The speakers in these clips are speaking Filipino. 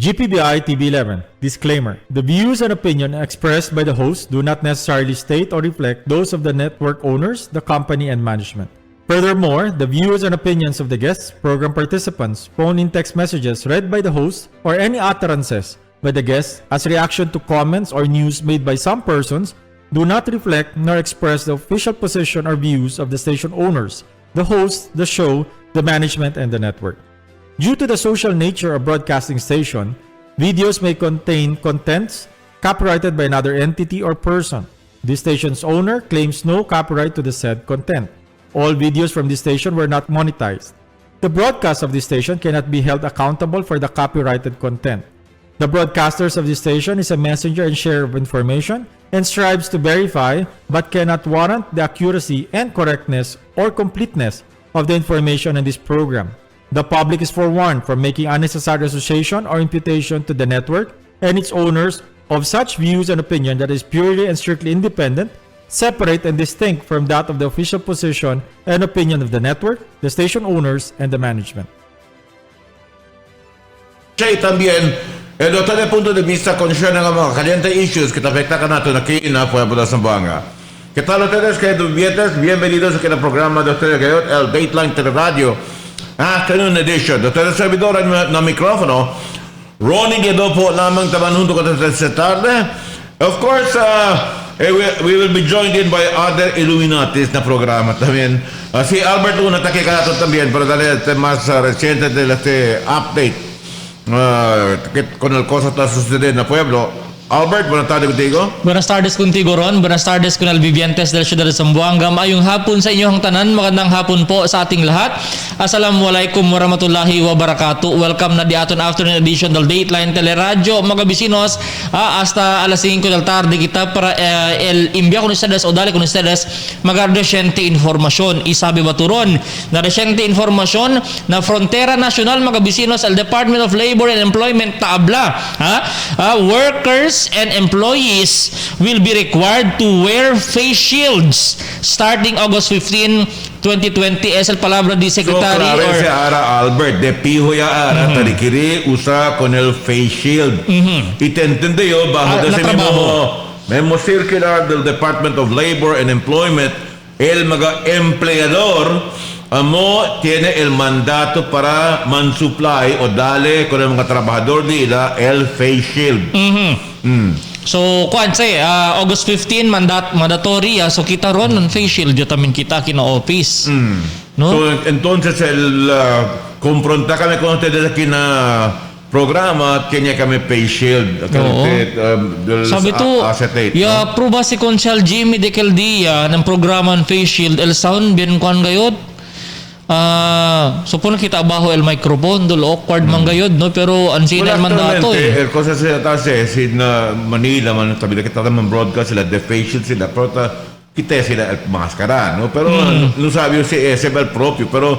GPBI TV11. Disclaimer. The views and opinion expressed by the host do not necessarily state or reflect those of the network owners, the company, and management. Furthermore, the views and opinions of the guests, program participants, phone-in text messages read by the host, or any utterances by the guests as reaction to comments or news made by some persons do not reflect nor express the official position or views of the station owners, the host, the show, the management, and the network. Due to the social nature of broadcasting station, videos may contain contents copyrighted by another entity or person. The station's owner claims no copyright to the said content. All videos from this station were not monetized. The broadcast of this station cannot be held accountable for the copyrighted content. The broadcasters of this station is a messenger and sharer of information and strives to verify but cannot warrant the accuracy and correctness or completeness of the information in this program. The public is forewarned from making unnecessary association or imputation to the network and its owners of such views and opinion that is purely and strictly independent, separate and distinct from that of the official position and opinion of the network, the station owners, and the management. Siya también, desde el punto de vista concerne a mga calientes issues que afectan a aquí en la pueblo de Zamboanga. ¿Qué tal ustedes, queridos oyentes? Bienvenidos aquí al programa de ustedes, el Dateline Teleradyo. Afternoon edition. Ustedes servidor na mikrofono. Ronnie Guedo po lamang tamanunto ko sa tarde. Of course, we will be joined in by other Illuminatis na programa también. Si Albert Una takikarato también para darle más reciente de este update con el cosa que está sucediendo en el pueblo. Albert, buenas tardes contigo. Buenas tardes contigo, Ron. Buenas tardes con Vivientes del Ciudad de Zamboanga. Mayong hapon sa inyong tanan. Magandang hapon po sa ating lahat. Assalamualaikum warahmatullahi wabarakatuh. Welcome na di aton afternoon edition del Dateline Teleradyo. Mga bisinos, hasta alas 5 del tarde kita para envía con ustedes o dale con ustedes mga resyente informasyon. Isabi ba turon na resyente informasyon na Frontera Nacional, mga bisinos, el Department of Labor and Employment tabla. Workers and employees will be required to wear face shields starting August 15, 2020. Es el palabra di Secretary. So, claro, ara Albert, de pijo ya ara, tarikiri usa con el face shield. Y te entiende yo, bajo de ese mismo circular del Department of Labor and Employment, el mga empleador amo tiene el mandato para man-supply o dale con el mga trabajador nila el face shield. So, kuan say, August 15 mandatory, so kita ron ng face shield yo tamin kita kina office. No? So, entonces confronta kami con ustedes aquí na programa, kanya kami face shield. Sabi to, aprueba si Conchal Jimmy de Caldia ng programa ng face shield, el sound bien kuan gayod. So po nakita bajo el microphone dul awkward man gayod, no, pero ansinan man dato el cosa se tase sin Manila man tabi kita man broadcast sila the facial sila pero kita sila el maskara, no, pero no sabi si SBL propio, pero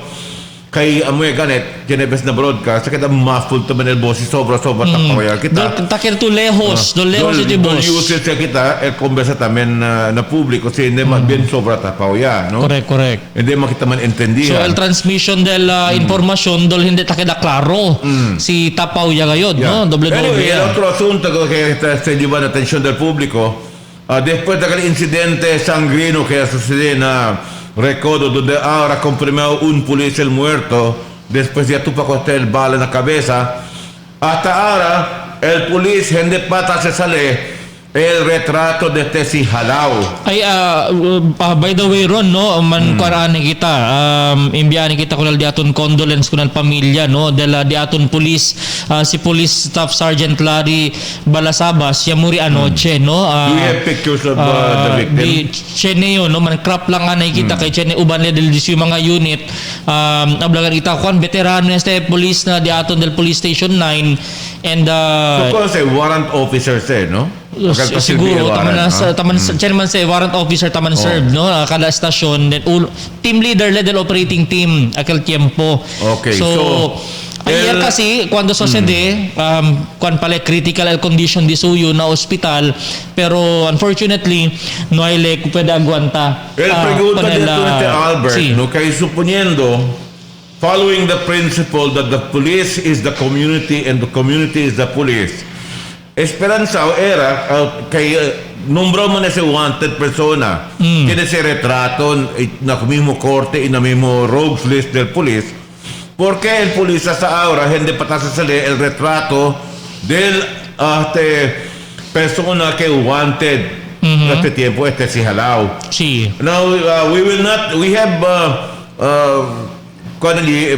kay amoy ganet kinebes na broadcast kita muffled to man el boss sobra tapoya kita takir to lejos iti boss uses kita el conversa también na publiko si hindi man bien sobra tapoya, no, correct hindi makita man entendihan, so el transmission del informasyon dol hindi takida klaro si tapoya gayod, no, anyway, el otro asunto que está llevando atención del público después de aquel incidente sanguíneo que sucedió en Recodo, donde ahora confirmó un policía muerto después de tupa con el bala en la cabeza. Hasta ahora, el policía en de pata se sale el retrato de si Halao. Ay, by the way, Ron, no, man kita, imbiyanin kita kunal di aton condolence kunal pamilya, no, dela di aton police, si Police Staff Sergeant Larry Balasabas, siya muri anoche, no. Do you have pictures of the victim? Di Chene yun, no, man crap lang anay kita kay Chene uban le del yung mga unit, ablagan kita kuan veterano este police na di aton del Police Station 9 and so say warrant officer say, no? Siguro taman chairman say warrant officer taman served, no, kada stasyon, then team leader level operating team aquel tiempo. Okay, so ayer kasi cuando sucede kuan pala critical condition di suyo na hospital, pero unfortunately no hay puede aguanta el pregunta de Albert, no, kay suponiendo following the principle that the police is the community and the community is the police. Esperanza o era kay nombro mo na si wanted persona. Tiene si retrato na mismo korte y na mismo rogues list del police. Porque el policía sa ahora hindi patasasali el retrato del persona que wanted este tiempo si Halao. Sí. Now we have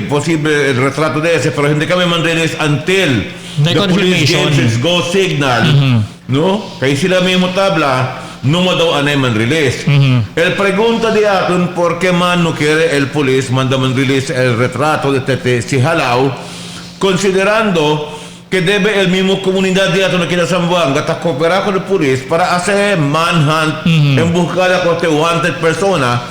posible el retrato de ese, pero hindi kami man-release until the police gives its go signal. No? Kaya sila mismo tabla, no daw anay man-release. El pregunta di aton, ¿por qué man no quiere el police manda man-release el retrato de si Halao, considerando que debe el mismo comunidad de aton aquí en Zamboanga ta cooperar con el police para hacer manhunt en buscar a este wanted persona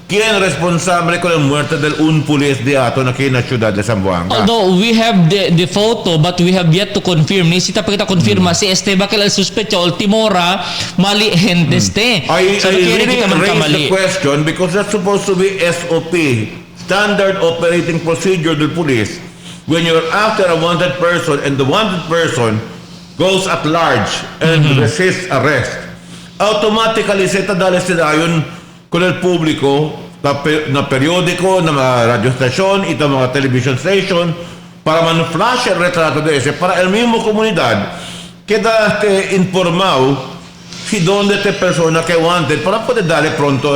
quien responsable con la muerte del un police de aton aquí en la ciudad de Zamboanga. Although we have the photo but we have yet to confirm. Ni sita pa kita confirma si bakit el suspecho ultimora mali henteste. I really kita raise the question because that's supposed to be SOP, standard operating procedure del police. When you're after a wanted person and the wanted person goes at large and resists arrest, automatically se tadales sila yun con el público na periódico, na mga radio station, ito mga television station, para man-flash el retrato de ese, para el mismo comunidad queda informado si donde persona que wanted para poder darle pronto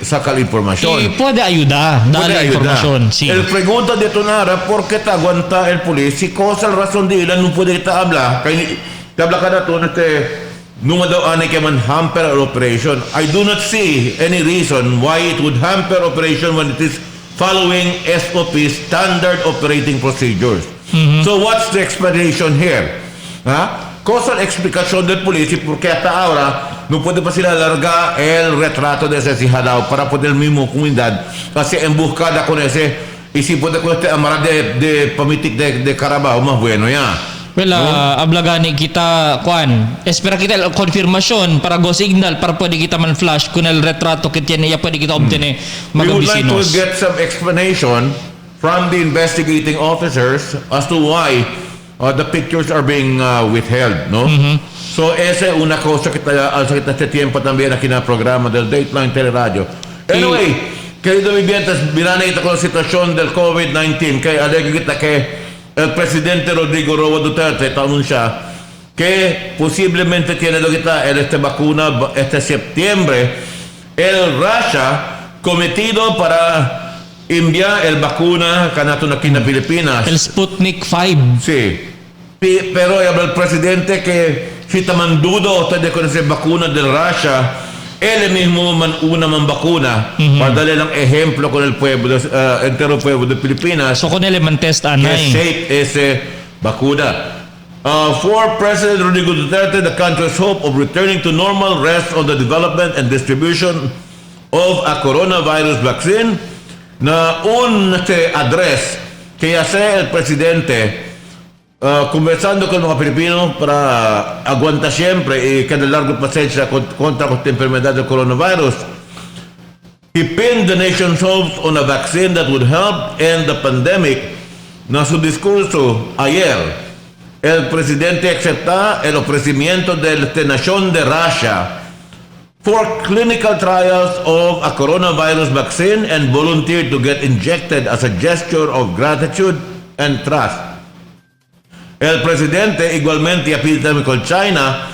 sacar la información. Y puede ayudar, darle información, sí. El pregunta de Tonara, ¿por qué te aguanta el policía? Si cosa la razón de ella no puede te hablar, te habla cada tú no daw ani que man hamper our operation. I do not see any reason why it would hamper operation when it is following SOP, standard operating procedures. So what's the explanation here? Cosa la explicación del policía porque hasta ahora no puede pa sila larga el retrato de ese Halao para poder mismo comunidad kasi en buscada con ese y si puede con amara de pamitik de Carabao más bueno ya. Well, ablagani kita espera kita konfirmasyon para go signal para pwede kita man flash kung el retrato que tiene ya pwede kita obtener We would like to magabisinos. get some explanation from the investigating officers as to why the pictures are being withheld, no? So esa es una cosa que kita este tiempo también aquí en el programa del Dateline Teleradyo. Anyway, querido vivientes, mirana ito con la situación del COVID-19 kaya alegre kita que el presidente Rodrigo Roa Duterte anuncia que posiblemente tiene vacuna este septiembre. El Russia cometido para enviar el vacuna canato aquí en Pilipinas. El Sputnik 5. Sí. Pero el presidente que si taman dudo usted con esa vacuna del Russia, él mismo una vacuna para darle un ejemplo con el pueblo, entero pueblo de Pilipinas. So kung nila man test anay. Que shape ese vacuna. For President Rodrigo Duterte, the country's hope of returning to normal rests on the development and distribution of a coronavirus vaccine na un address que hace el presidente conversando con mga Pilipino para aguanta siempre y cada largo pasensya contra esta enfermedad del coronavirus. He pinned the nation's hopes on a vaccine that would help end the pandemic. Na su discurso ayer, el presidente acepta el ofrecimiento de la nación de Russia for clinical trials of a coronavirus vaccine and volunteered to get injected as a gesture of gratitude and trust. El presidente igualmente apela con China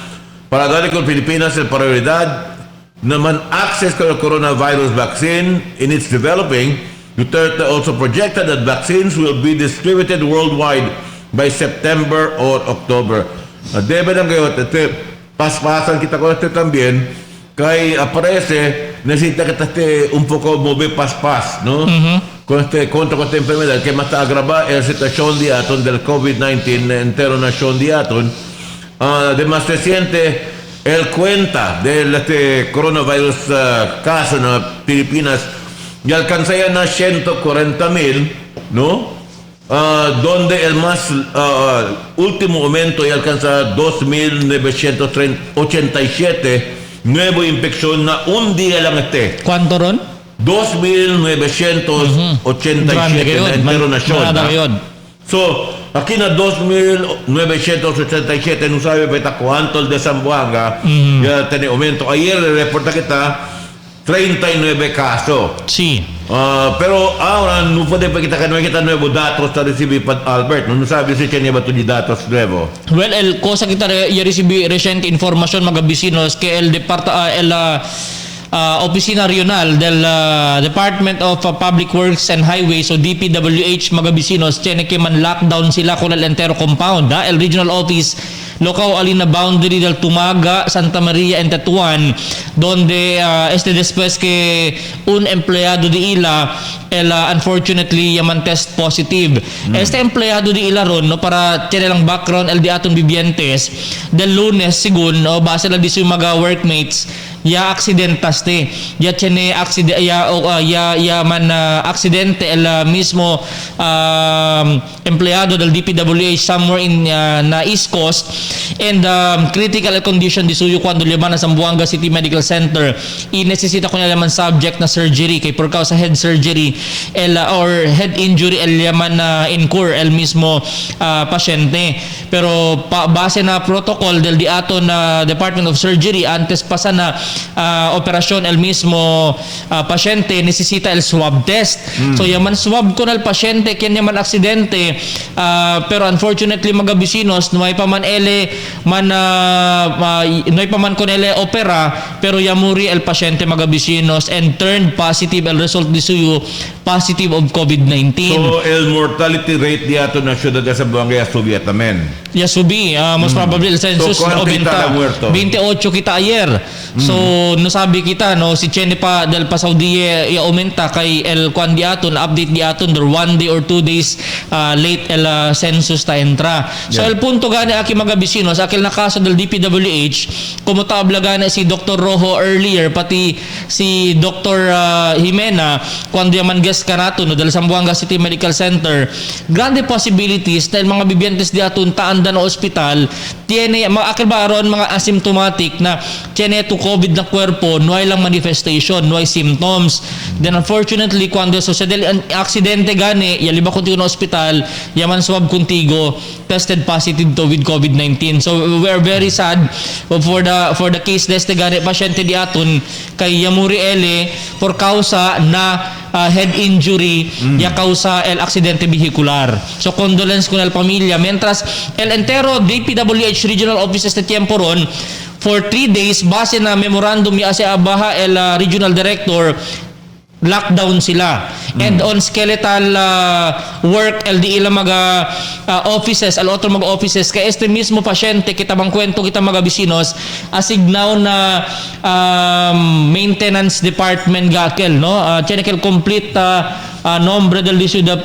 para darle con Filipinas el prioridad naman access to the coronavirus vaccine in its developing. Duterte also projected that vaccines will be distributed worldwide by September or October. Debe lang kayo, paspasan kita ko también, kay aparece, necesita que un poco mover paspas, ¿no? Contra esta enfermedad que más agrava la situación de aton del COVID-19 entero nación de aton. Además reciente el cuenta del coronavirus caso en Filipinas y alcanzaría a 140,000, ¿no? Donde el más último momento ya alcanza 2,987 nuevo infección na un día lang ¿Cuánto ron? 2,987 Grande kayo. na internasyon. Manada kayo. So, aquí na 2,987 nung sabi pa ita kuantol de Zamboanga, ya tani aumento. Ayer reporta kita 39 caso. Sí. Pero ahora no puede pa kita nuevo datos ta recibi pa Albert. No sabi si Chenya ba to di datos nuevo? Well, el cosa kita recibi reciente información mga vecinos que Oficina Regional del Department of Public Works and Highways o DPWH mga vecinos tiene que man lockdown sila con el entero compound. El regional office local alina boundary del Tumaga, Santa Maria and Tetuan, donde después que un empleado de ila unfortunately yaman test positive. Este empleado de ila ron no para tiene lang background el di aton vivientes del lunes sigun no base la di su mga workmates ya accidentaste ya tiene accident ya man accidente el mismo empleado del DPWH somewhere in na East Coast and critical condition di suyo cuando liman sa Zamboanga City Medical Center y necesita ko naman subject na surgery kay por causa head surgery or head injury el yaman incur el mismo pasyente pero base na protocol del di aton Department of Surgery antes pa sana operasyon el mismo pasyente necesita el swab test. So yaman swab ko na el pasyente kaya yaman aksidente pero unfortunately mga bisinos nuay pa man nuay pa man kon opera pero yamuri el pasyente mga bisinos and turned positive el result di suyo positive of COVID-19. So el mortality rate di ato na syudad de Zamboanga ya subi atamen. Ya subi most probably el census So, 28 kita ayer. So no sabi kita no si Chene pa del pa Saudi ya aumenta kay el kwan di aton update di aton der 1 day or 2 days late el census ta entra. So el punto gani aki mga bisinos akil na kaso del DPWH kumutabla gani si Dr. Rojo earlier pati si Dr. Jimena kuando yaman guest kanato no del Zamboanga City Medical Center grande possibilities dahil mga bibiyantes di aton taanda no ospital tiene mga akil ba aron mga asymptomatic na tiene to COVID na cuerpo no ay lang manifestation no ay symptoms then unfortunately cuando sucede ang aksidente gani yaliba kuntigo no ospital yaman swab kuntigo tested positive to with COVID-19 so we are very sad for the case deste gani pasyente di aton kay yamuri ele por causa na head injury ya causa el aksidente vehicular. So condolence con el pamilya mientras el entero DPWH regional offices de tiempo ron for 3 days base na memorandum ya sa abaha el regional director lockdown sila and on skeletal work LDI lang mga offices al otro mga offices kay este mismo pasyente kita bang kwento kita mga bisinos asignaw na maintenance department gakel no tiene que complete nombre del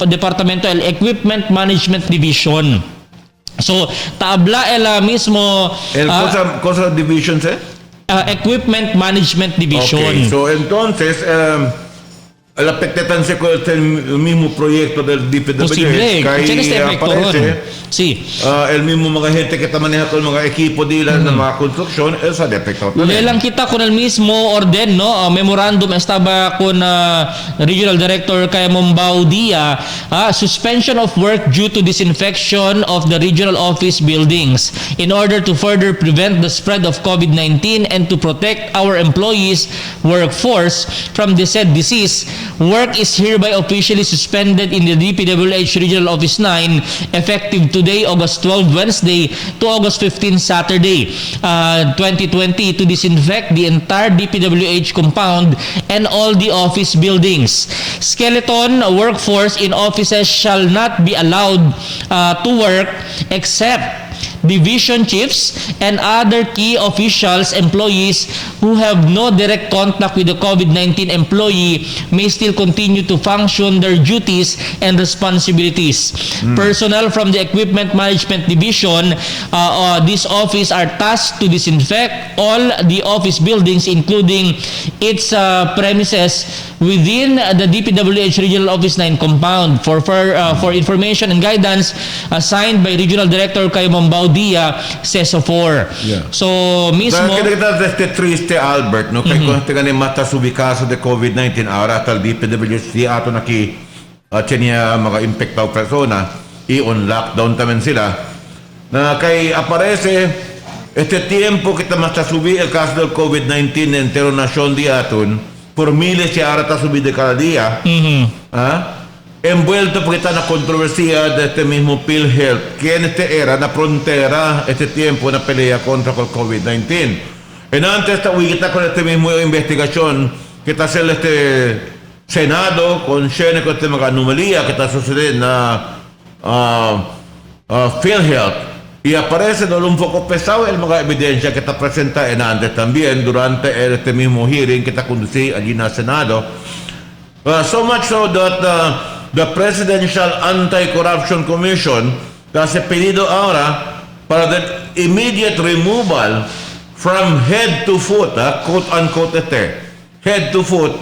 departamento el equipment management division so tabla el mismo El cosa division equipment management division. Okay, so entonces el afectatanse con el mismo proyecto del DPWH Posible, kaya aparece sí. El mismo mga gente que maneja con mga equipo nila ng mga construction esa defecto Lelang kita con el mismo orden no memorandum estaba con regional director kay Mombao Dia suspension of work due to disinfection of the regional office buildings in order to further prevent the spread of COVID-19 and to protect our employees workforce from the said disease. Work is hereby officially suspended in the DPWH Regional Office 9 effective today, August 12, Wednesday to August 15, Saturday, 2020 to disinfect the entire DPWH compound and all the office buildings. Skeleton workforce in offices shall not be allowed to work except division chiefs and other key officials, employees who have no direct contact with the COVID-19 employee may still continue to function their duties and responsibilities. Personnel from the Equipment Management Division, this office are tasked to disinfect all the office buildings including its premises within the DPWH Regional Office 9 compound for information and guidance assigned by Regional Director Kayo Mambaudia, CESO4. Yeah. So, mismo... Dahil kita este triste, Albert, no? Kaya kung tingnan ni mata subikaso de COVID-19, ahora tal DPWH ato naki niya mga impactaw persona, i-on lockdown tamen sila, na kay aparece este tiempo que está subir el caso del COVID-19 en entero nación de aton, por miles y ahora está subido de cada día, envuelto porque está en la controversia de este mismo Pill Health, que en este era, la frontera, este tiempo, una pelea contra el COVID-19. En antes está con este mismo investigación que está haciendo este Senado con este mga anomalía que está sucediendo en Pill Health. Y aparece un poco pesado el mga evidencia que está presenta en antes también durante este mismo hearing que está conducido allí en el Senado. So much so that the Presidential Anti-Corruption Commission hace pedido ahora para the immediate removal from head to foot, quote unquote head to foot,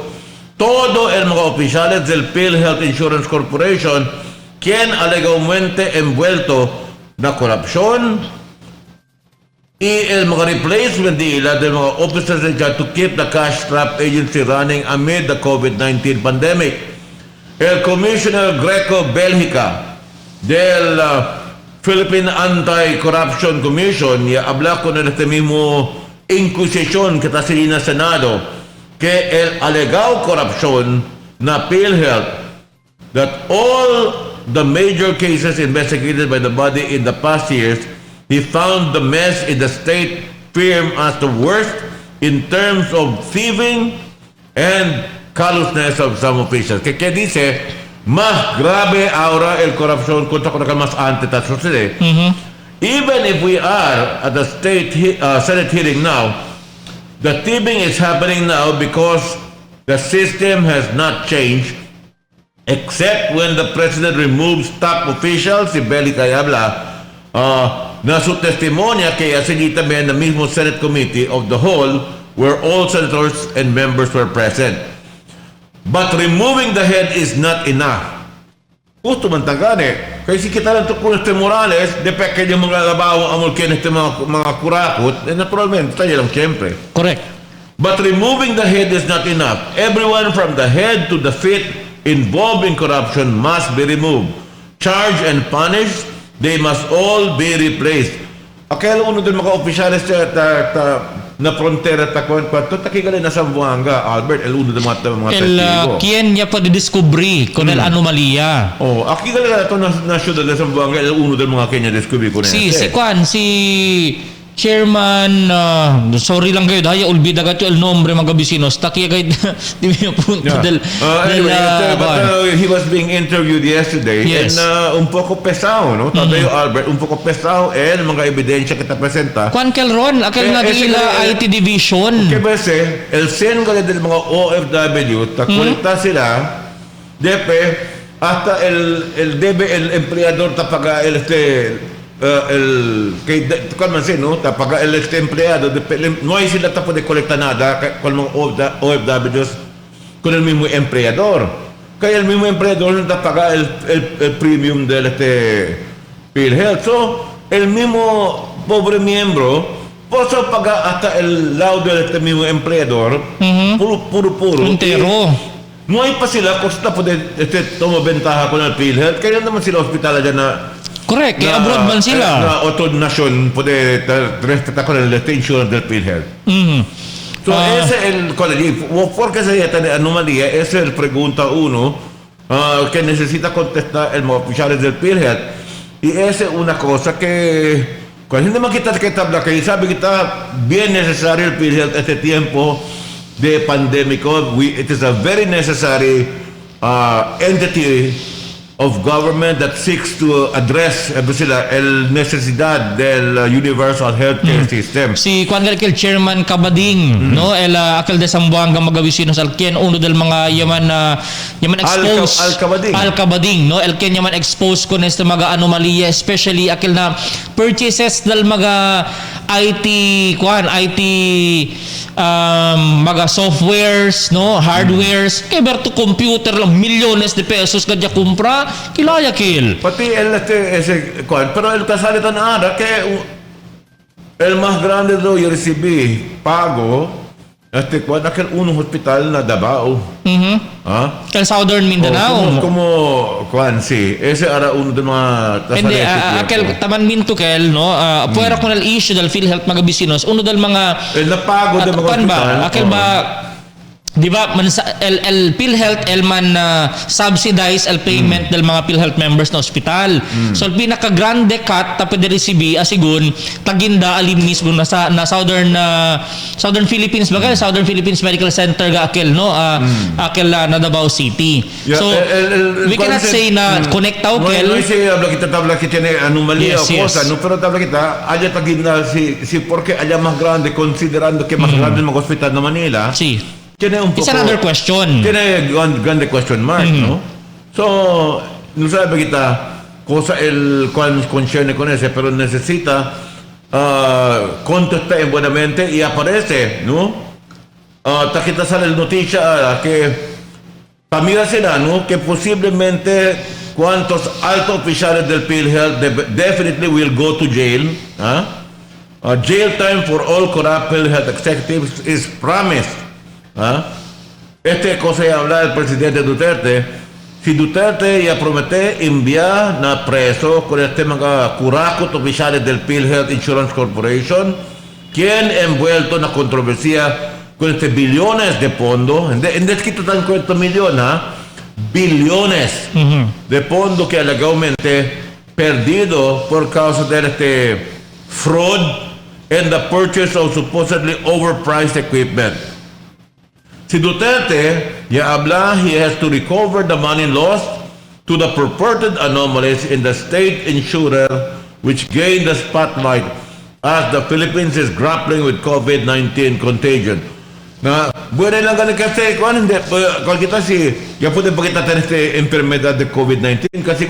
todo el mga oficiales del Pill Health Insurance Corporation quien alegadamente envuelto na korupsyon y el mga replacement nila del mga officers to keep the cash-strapped agency running amid the COVID-19 pandemic. El Commissioner Greco Belgica del Philippine Anti-Corruption Commission ya habla con este mismo inquisición que está siguiendo el Senado que el alegado corrupción na PhilHealth that all the major cases investigated by the body in the past years, he found the mess in the state firm as the worst in terms of thieving and callousness of some officials. Kaya dice, mas grabe ahora el corruption contra mas antes ta sucede. Even if we are at the Senate hearing now, the thieving is happening now because the system has not changed. Except when the President removes top officials, si Beli Cayabla, na su testimonia que así también the mismo Senate Committee of the Whole, where all senators and members were present. But removing the head is not enough. Gusto man tagane. Kasi kita lang tukul este Morales, depende yung mga labaw amol kin este mga kurakot, naturalmente, tayo lang siyempre. Correct. But removing the head is not enough. Everyone from the head to the feet involved in corruption must be removed. Charged and punished, they must all be replaced. Akala uno din mga opisyalis na frontera takigali na Zamboanga, Albert, el uno din mga testigo. Quien niya pa didiscubri con el anomalía. Oh, akigali na ito na syudad na Zamboanga, el uno din mga kanya descubri ko na si Chairman, sorry lang kayo, dahil olvida ka el nombre mga vecinos, takiya kayo, di mo punto he was being interviewed yesterday, yes. And un poco pesado, no? Tayo Albert, un poco pesado, mga ebidensya que te presenta. Kwan Kelron, akal nagila IT Division. Kaya ba el sen ka del mga OFW, takulita sila, depe, hasta el empleador tapaga no tapaga el empleado no hay sila tapo de colecta nada con mga OFWs con el mismo empleador kaya el mismo empleador no tapaga el premium del PhilHealth, so el mismo pobre miembro puso paga hasta el lado del mismo empleador puro entero. No hay pa sila kung sila po toma bentaha con el PhilHealth kaya naman sila hospital dyan na correct, kaya abroad man sila. Na otro nasyon puede respetar con el insurance del PhilHealth. So, ese es el ¿por qué se llama anomalía? Esa es el pregunta uno que necesita contestar el oficiales del PhilHealth. Y esa es una cosa que cuando gente me quita que tabla que sabe que está bien necesario el PhilHealth este tiempo de pandémico. It is a very necessary entity of government that seeks to address el necesidad del universal healthcare system. Si Juan Galkel Chairman Cabading, no, el alcalde de Zamboanga magavisinos al quien uno del mga yaman expose al Cabading, no, el quien yaman expose con este mga anomalía, especially akil na purchases del mga IT mga softwares, no, hardwares, kaya berto computer lang, milyones de pesos kadya kumpra, kilaya kil. Pati ese cual, pero el casalita na ada que el más grande do yo recibí pago cual aquel uno hospital na Davao. ¿Ah? Kaya Southern Mindanao. Como kuan sí, ese era uno de mga Hindi, aquel taman minto kel, no, puwera ko nal issue dal PhilHealth mga bisinos, uno dal mga el napago de mga hospital. Aquel ba di ba man el PhilHealth el man subsidize el payment del mga PhilHealth members na ospital. So el pinaka grande cut ta pwede resibi asigun taginda alin mismo na sa Southern Philippines bagay Southern Philippines Medical Center ga akel no akel na Davao City. Yeah, So we cannot say na connectaw kel. No say habla kita ni anomalía Yes, o cosa, yes. no, pero habla kita allá taginda si porque allá más grande considerando que más grande el mga hospital na Manila. Sí. Tiene un It's poco, another question. tiene grande question mark, ¿no? So, no sabe kita cosa el cual concierne con ese, pero necesita contestar buenamente y aparece, ¿no? Takita sale la noticia que también será, ¿no? Que posiblemente cuantos altos oficiales del PhilHealth definitely will go to jail, ¿ah? Jail time for all corrupt PhilHealth executives is promised. ¿Ah? Cosa ya habla el presidente Duterte. Si Duterte ya promete enviar na preso con mga kurakot oficiales del PhilHealth Insurance Corporation, quien envuelto na controversia con billones de fondo, hindi kita tan kwento milyon, ha? Billones de fondo que alegadamente perdido por causa de fraud and the purchase of supposedly overpriced equipment. Si Duterte ya habla, he has to recover the money lost to the purported anomalies in the state insurer which gained the spotlight as the Philippines is grappling with COVID-19 contagion. Na buwan lang ganun kasi kung kita ya pwede pa kita enfermedad de COVID-19 kasi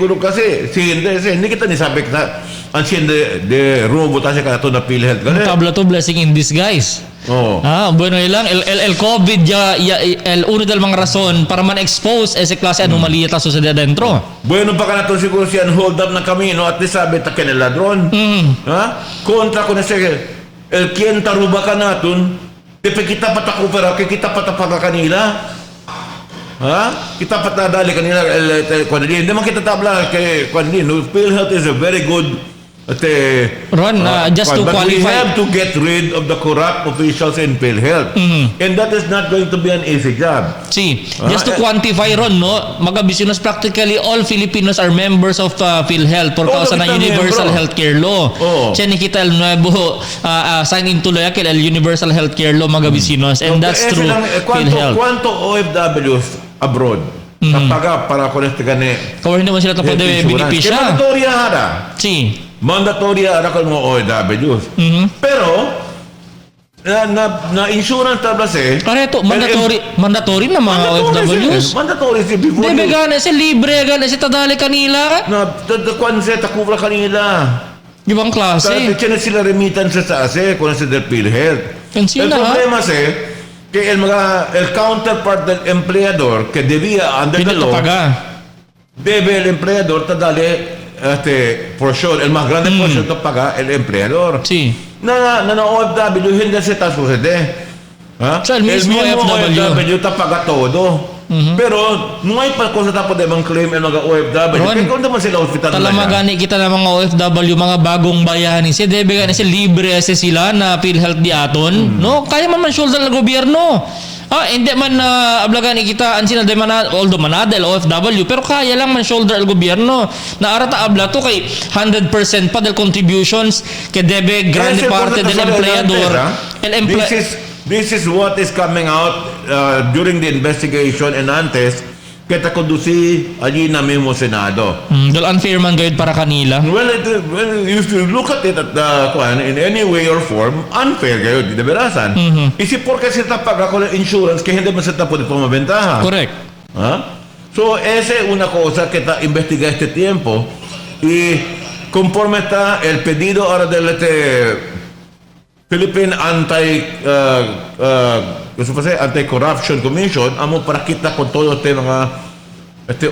hindi kita nisabi na ang de robo kasi ka ito na PhilHealth. Tabla to blessing in disguise. Oh. Bueno lang el COVID el uno del mga rason para man expose ese klase anomalya ta sucede dentro. Bueno pa ka na to siguro siya hold up na kami no at least sabi ta ken ladron. Ha? Kontra ko na siya el quien taruba ka naton tepe kita patakupera kay kita patapaga kanila. Ha? Kita patadali kanila kuan hindi man kita tabla kay kuan no PhilHealth is a very good Ron, just to but qualify, we have to get rid of the corrupt officials in PhilHealth. And that is not going to be an easy job. See, just to quantify Ron, no, mga business practically all Filipinos are members of PhilHealth por causa ng Universal Healthcare Law. Tiyan kita el nuevo sign into law el Universal Healthcare Law mga business and that's through PhilHealth. ¿Cuánto OFWs abroad? Tapaga para con gane. Kung hindi mo sila tapos de benepisya. Mandatory ada. Si. Mandatory ada con mga OFWs. Pero na insurance tablas Pareto, mandatory na mga OFWs. Mandatory si before. Debe gana, si libre gana, si tadali kanila. Na kwan se takubra kanila. Ibang klase. Kasi tiyan sila remittance sa ase kung sa del PhilHealth. El problema que el counterpart del empleador que debía under the law debe el empleador tadali for sure el más grande por sure paga el empleador. Sí. Na OFW hindi se ta sucede. ¿Ah? So, el mismo OFW ta paga todo. Pero no hay pa cosa ta pwede mang claim el mga OFW. Kaya kung naman sila hospital na talamagani kita na mga OFW, mga bagong bayani, si debe gani si libre sila na PhilHealth di aton, no? Kaya man shoulder ng gobyerno. Hindi man ablagani kita ansin na man although manada el OFW pero kaya lang man shoulder el gobyerno na arata abla to kay 100% pa del contributions que debe grande parte del empleador. This is what is coming out during the investigation and antes kita conduci allí na mismo Senado. Dahil unfair man gayud para kanila. Well, if you look at it in any way or form, unfair gayud, di berasan. Isi porque sila paga ko ng insurance kaya hindi man sila pwede pumabentaha. Correct. So, esa es una cosa que está investiga este tiempo y conforme está el pedido ahora del Philippine Anti-Corruption Commission amo para kita con todo mga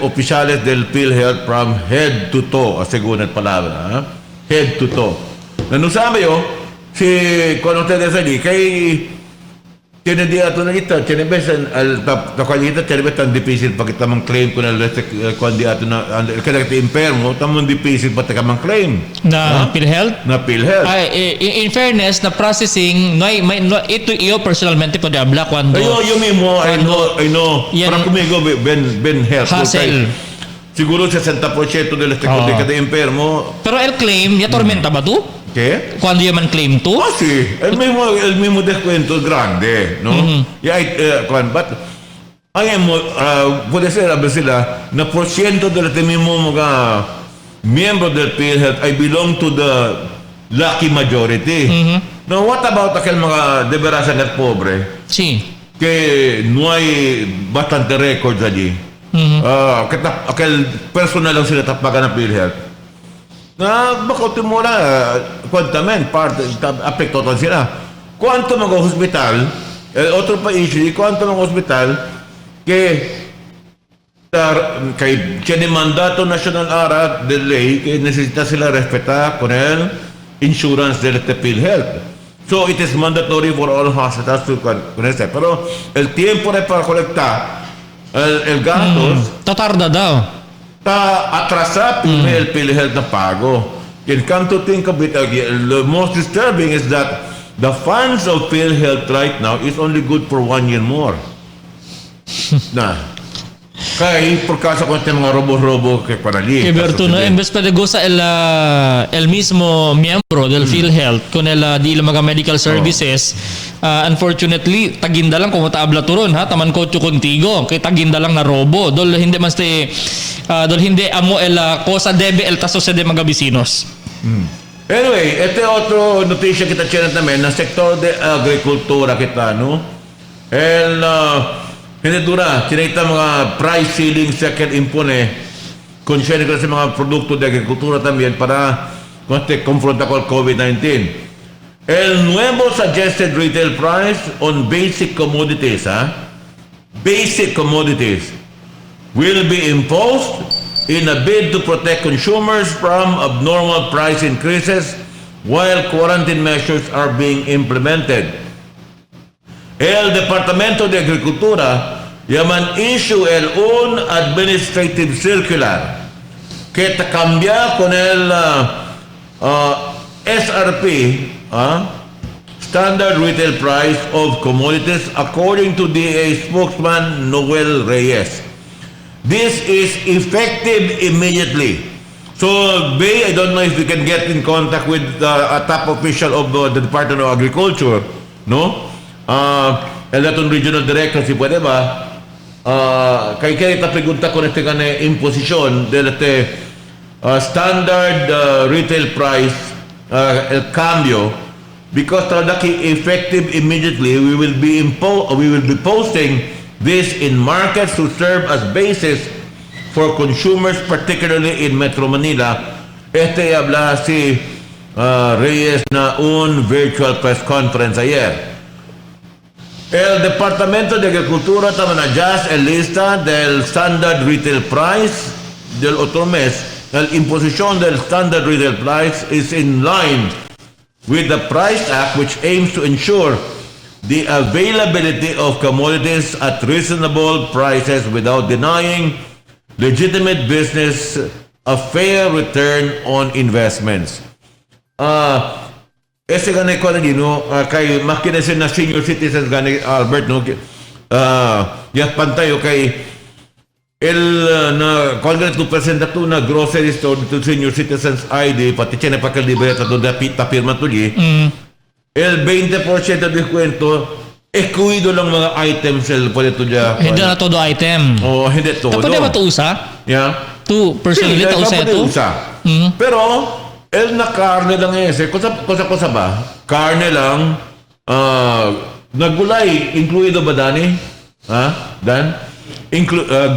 oficiales del PhilHealth from head to toe, según el palabra, head to toe. Nanusama yo, si cuando ustedes allí, kay tiene día to na kita, tiene besan al takwalita, tiene besan difícil pa kita mang claim kung kuan dia to na kada kita impermo, tamon difícil pa kita mang claim. Na PhilHealth? Na PhilHealth. In fairness, na processing, ito iyo personalmente po diabla cuando... Yo mismo, I know. Yan, para conmigo, Ben Health. hassle. Siguro 60% del de cada impermo. Pero el claim, ya tormenta ba to? ¿Qué? Cuando yaman claim to? Ah, sí. El mismo descuento es grande, ¿no? Y hay, puede ser, a veces, na porciento de los mismos mga miembros del PhilHealth ay belong to the lucky majority. Now, what about aquel mga de veras at pobre? Sí. Que no hay bastante records allí. Aquel personal lang sila tapagan ng PhilHealth. Na baka timura, cuantamen, apekto sila. Cuanto mga hospital, otro país, cuanto mga hospital, que tiene mandato nacional ahora de ley que necesita sila respetar con el insurance del PhilHealth. So it is mandatory for all hospitals to con ese. Pero el tiempo para colectar el gastos Tatarda daw. atrasa el PhilHealth na pago. And come to think of it again, the most disturbing is that the funds of PhilHealth right now is only good for 1 year more. Na. Kaya, por caso con mga robo-robo que para allí. Berto, no, en vez de goza el mismo miembro del PhilHealth con el di mga medical services, unfortunately, taginda lang kung mataabla turon, ha? Taman ko contigo, kay taginda lang na robo. Dol hindi dol hindi amo el cosa debe el taso de mga vecinos. Anyway, otro noticia kita tiene también, na sector de agricultura kita, no? Hindi dura, tinita mga price ceiling sa que impone concern sa mga produkto de agricultura también para confrontar con el COVID-19. El nuevo suggested retail price on basic commodities, basic commodities, will be imposed in a bid to protect consumers from abnormal price increases while quarantine measures are being implemented. El Departamento de Agricultura yaman issue un administrative circular que te cambia con el SRP, Standard Retail Price of Commodities, according to DA spokesman Noel Reyes. This is effective immediately. So, I don't know if we can get in contact with a top official of the Department of Agriculture, no? El datong regional director, si puede ba, kaya kita pregunta con imposición del standard retail price, el cambio, because effective immediately, we will be posting this in markets to serve as basis for consumers, particularly in Metro Manila. Habla si Reyes na un virtual press conference ayer. El Departamento de Agricultura también adjust el lista del Standard Retail Price del otro mes. La imposición del Standard Retail Price is in line with the Price Act, which aims to ensure the availability of commodities at reasonable prices without denying legitimate business a fair return on investments. Ese gani ko na no, kay makinasin na senior citizens gani Albert no, yat pantayo kay na kung tu presenta tu na grocery store to senior citizens ID pati tiene pa libreta do firma tuli. El 20% de descuento excluido lang mga items pwede to dia. Hindi na todo item. Oh, hindi todo. Pwede ba to usa? Yeah. Tu personally ta usa ito. Pero el na carne lang cosa ba? Carne lang, nagulay, incluido ba Dani? Dan?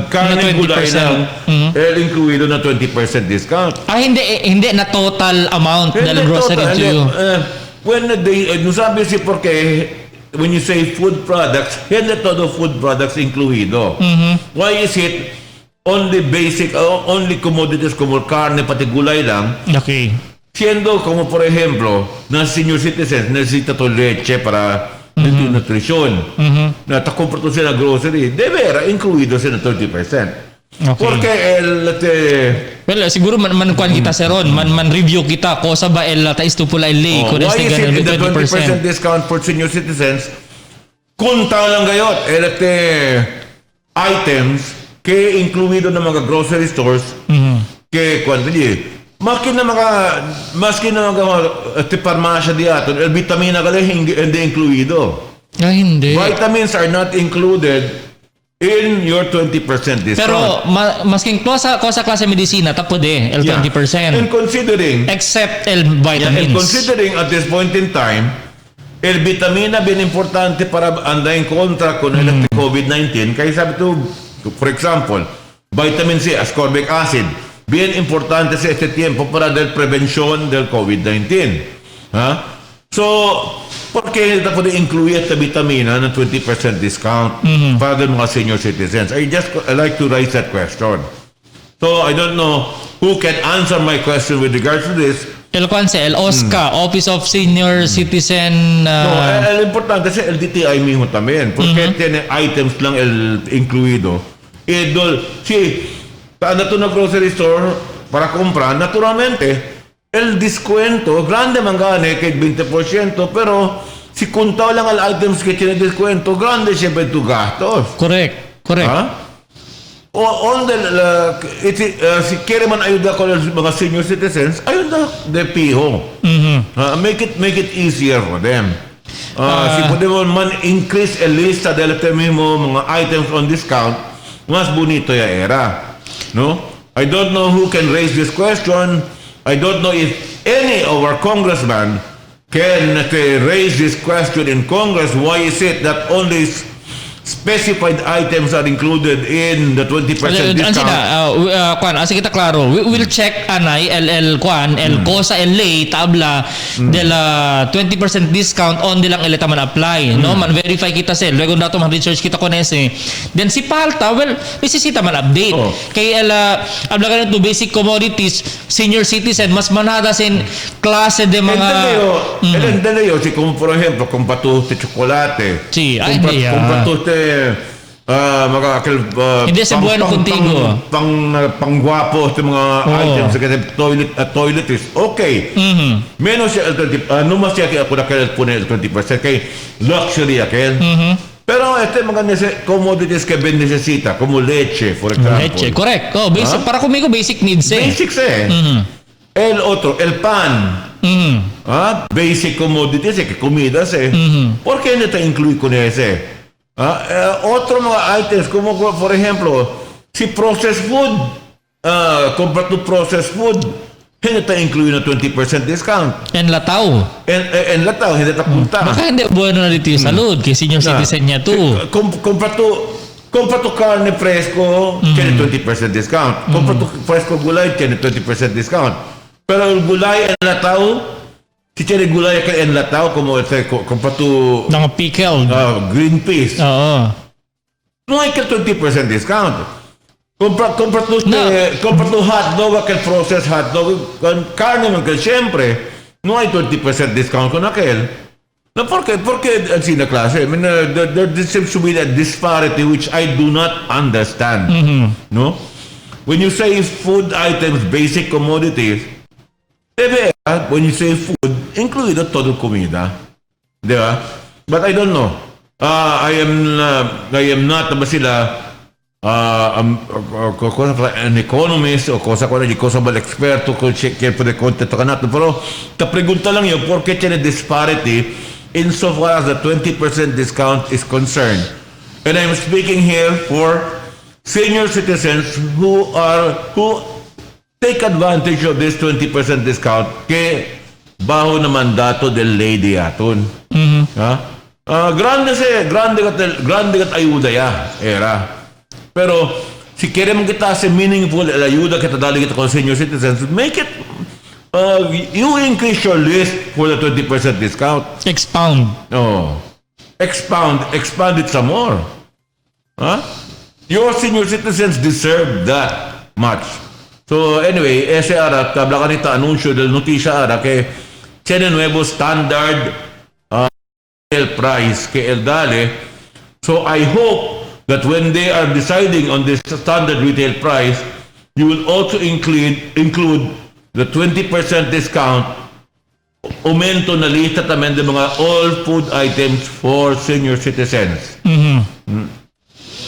Carne gulay lang, el incluido na 20% discount. Hindi na total amount del grocery to you. no sabi si porque when you say food products, hindi todo food products incluido. Why is it only basic, only commodities como carne, pati gulay lang? Okay. Siendo como por ejemplo, na senior citizens, necesita to leche para nutrition. Na compra to sila grocery, de vera, incluido sila 30%. Okay. Porque Well, siguro man kita seron, man review kita ko sa ba el ta istupula lay ko why is it the 20% 20%. discount for senior citizens? Kunta lang gayot, items ke incluido ng mga grocery stores, ke maski na mga parmasya diaton, el vitamina kala hindi incluido. Hindi. Vitamins are not included in your 20% discount. Pero masking sa klase medisina tapo de el 20%. And considering Except el and vitamins. considering at this point in time, el vitamina bien importante para andar en contra con el COVID-19. Kaya sabi to, for example, vitamin C, ascorbic acid, bien importante sa este tiempo para la prevención del COVID-19. ¿Ah? So, ¿por qué ito puede incluir esta vitamina ng 20% discount para ng mga senior citizens? I like to raise that question. So, I don't know who can answer my question with regards to this. El OSCA, Office of Senior Citizen. No, el importante es el DTI mismo también, porque tiene items lang el incluido. Si, anda tú na grocery store para comprar, naturalmente, el descuento, grande man gane, que 20%, pero si contado lang al items que tiene descuento, grande siempre tus gastos. Correct. ¿Ah? Si quiere man ayuda con los mga senior citizens, ayuda de piho. Make it easier for them. Si podemos man increase el lista de los mismo mga items on discount, mas bonito ya era. No? I don't know who can raise this question. I don't know if any of our congressmen can raise this question in Congress. Why is it that only specified items are included in the 20% discount? Así kita klaro. We'll check anay el cosa el ley tabla de la 20% discount on dilang eleta man apply, no? Man verify kita sel. Luego dato man research kita kon ese. Then si palta, well, necesita man update. Kay habla ka to basic commodities, senior citizen mas manada sin klase de mga si como por ejemplo, compra tu chocolate. Sí, compra tu hindi sa bueno contigo. Pangguapo sa mga items kasi toiletries. Okay. Menos siya no mas siya kaya ako el 20% kay luxury aquel. Pero mga commodities que ben necesita, como leche, for example. Leche, correct. Basic, para conmigo basic needs Basics El otro, el pan. Basic commodities, que comidas ¿Por qué no te incluye con ese? Otro mga items como por ejemplo si processed food compra tu processed food hindi ta incluye na 20% discount enlatao hindi ta punta baka hindi bueno na dito yung salud kasi senior citizen niya to compra tu carne fresco tiene 20% discount compra tu fresco gulay tiene 20% discount pero el gulay enlatao si tiene gulay que enlatado como compra tu pickled green peas. No hay que el 20% discount. Compra tu hot dog, aquel processed hot dog con carne man que siempre. No hay 20% discount con aquel. No, porque así la clase. I mean, there seems to be a disparity which I do not understand. No? When you say food items, basic commodities, when you say food, incluido todo comida. Diba? But I don't know. I am not an economist o cosa ba experto che puede contestar nato. Pero ta pregunta lang yun, ¿por qué tiene disparity insofar as the 20% discount is concerned? And I'm speaking here for senior citizens who take advantage of this 20% discount que bajo na mandato del ley de aton. Grande kat ayuda ya era. Pero si queremos kita sa meaningful la ayuda kita dali kita con senior citizens, make it You increase your list for the 20% discount. Expound. Oh. Expand it some more. Huh? Your senior citizens deserve that much. So anyway, ese ara, tabla kanita anunsyo del notisya ara kay tiene nuevo standard price kay El Dale. So I hope that when they are deciding on this standard retail price, you will also include the 20% discount aumento na lista también de mga all food items for senior citizens.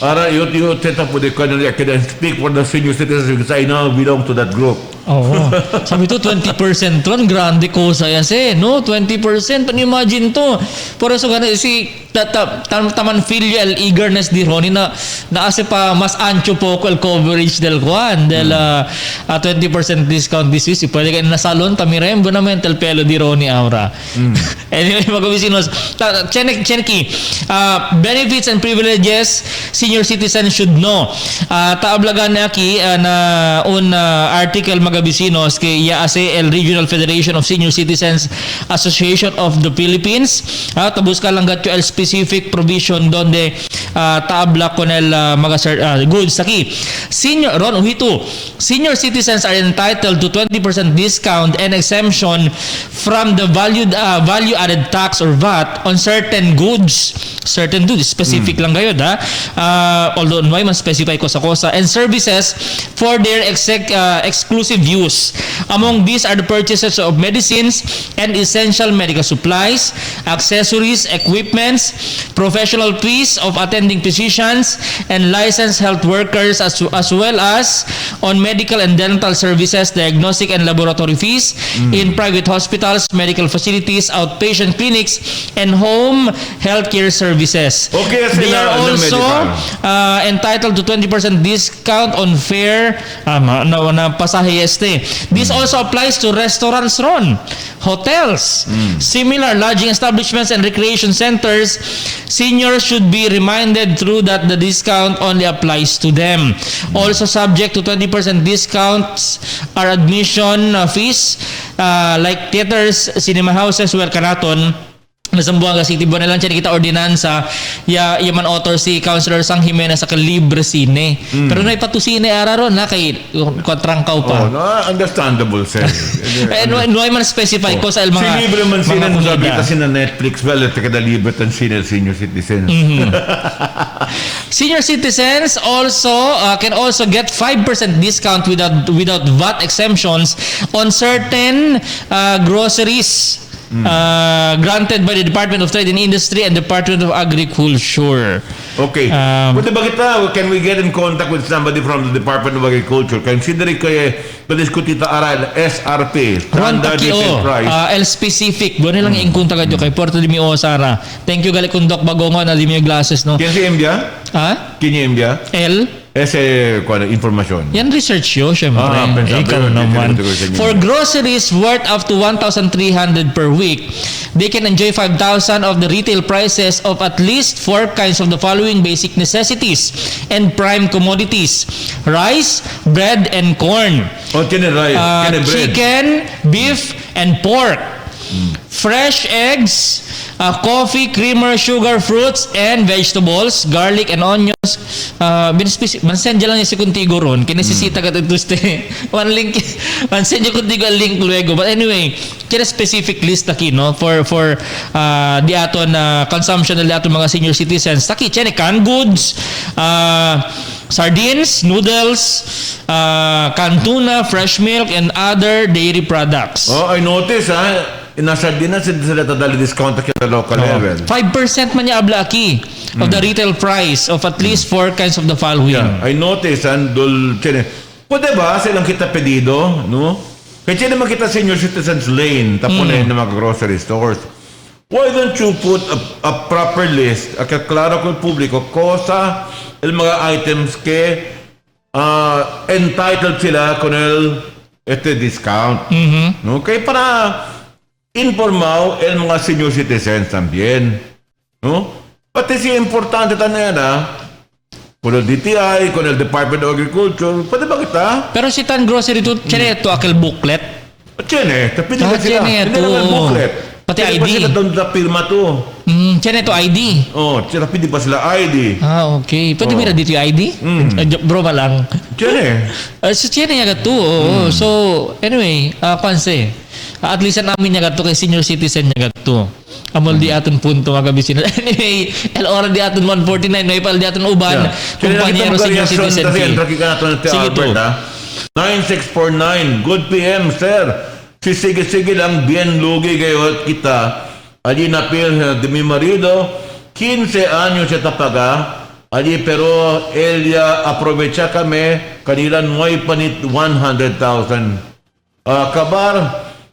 Ara, you set up with the economy. I can speak for the senior citizens because I now belong to that group. Oo. Sabi to 20% ron, grande ko saya no? 20%, can you imagine to? Por eso gani si taman filial eagerness di Ronnie na ase pa mas ancho po el coverage del Juan del 20% discount this week. Si pwede kayo na salon tamirem bonamente el pelo di Ronnie Aura. Anyway, mga kabisinos, Cheneki, benefits and privileges senior citizens should know. Taablagan na aki na un article mga kabisinos kay ase el Regional Federation of Senior Citizens Association of the Philippines. Tabus ka lang gatyo el specific provision donde taabla con el mga goods taki. Senior citizens are entitled to 20% discount and exemption from the value added tax or VAT on certain goods. Certain goods, specific lang kayo although may man specify ko sa kosa, and services for their exclusive use. Among these are the purchases of medicines and essential medical supplies, accessories, equipments, professional fees of attending physicians and licensed health workers, as well as on medical and dental services, diagnostic and laboratory fees in private hospitals, medical facilities, outpatient clinics, and home healthcare services. Okay, they are also entitled to 20% discount on fare na pasahe este. This also applies to restaurants ron, hotels, similar lodging establishments and recreation centers. Seniors should be reminded through that the discount only applies to them. Also subject to 20% discounts are admission fees like theaters, cinema houses, where kanaton Nasambuanga City Bonalan siya kita ordinansa yaman author si Councilor Sang Jimenez sa libre sine. Pero na ipatusine araron na kay kontrangkaw pa. Oh, no, understandable sir. No ay man specify ko sa mga si libre man sine mo sabi kasi na Netflix well at kada libre tan sine senior citizens. Senior citizens also can also get 5% discount without VAT exemptions on certain groceries. Granted by the Department of Trade and Industry and Department of Agriculture. Okay. Pwede ba kita, can we get in contact with somebody from the Department of Agriculture? Considering kayo, padiskutita aral, SRP, Standard Retail Price. El specific. Doon lang yung contact kayo kay Porto de Mio, Sara. Thank you, gali kundok bagongon na di mo glasses, no? Kaya si Embia? Ha? Kini Embia? Ese informasyon. Yan research yun, syempre. Ikaw naman. For groceries worth up to 1,300 per week, they can enjoy 5,000 of the retail prices of at least 4 kinds of the following basic necessities and prime commodities: rice, bread, and corn. Rice, bread. Chicken, beef, and pork. Fresh eggs, coffee, creamer, sugar, fruits, and vegetables, garlic, and onions. Mansend lang yung si Contigo ron. Kinesisita ka ito este. One link. Mansend yung Contigo ang link luego. But anyway, kaya specific list taki, no? For di aton consumption na di aton mga senior citizens. Taki, chene, canned goods, sardines, noodles, canned tuna, fresh milk, and other dairy products. Oh, I notice nasa dinas sila tadali discount at local level. 5% man niya ablaki of the retail price of at least 4 kinds of the following. Yeah, I notice pwede ba silang kita pedido, no? Kaya naman kita senior citizens lane tapos na yung mga grocery stores. Why don't you put a proper list klaro ko publiko cosa el mga items ke entitled sila con el discount. No? Kaya para informaw el mga senior citizens también. No? Pati si importante tanera con el DTI, con el Department of Agriculture, pwede ba kita? Pero si tan grocery to, ito akal booklet. Tiyan tapi di ba sila? Hindi naman booklet. Pati Tiyan ID. pa sila doon sa pirma to. Tiyan ito ID. Tapi di ba sila ID? Okay. Pwede mo na dito yung ID? Bro ba lang? Tiyan So, tiyan niya gato. So, anyway, panse. At least namin niya gato kay senior citizen niya gato. Amol di aton punto mga kabisino. Anyway, el ora di aton 149, may pal di aton uban. Kumpanyero senior citizen fee. Sige to. 9649, good PM, sir. Sige lang, bien lugi kayo kita. Allí napil de mi marido, 15 años siya tapaga. Allí pero ella aprovecha kami, kanila noy panit 100,000. Kabar,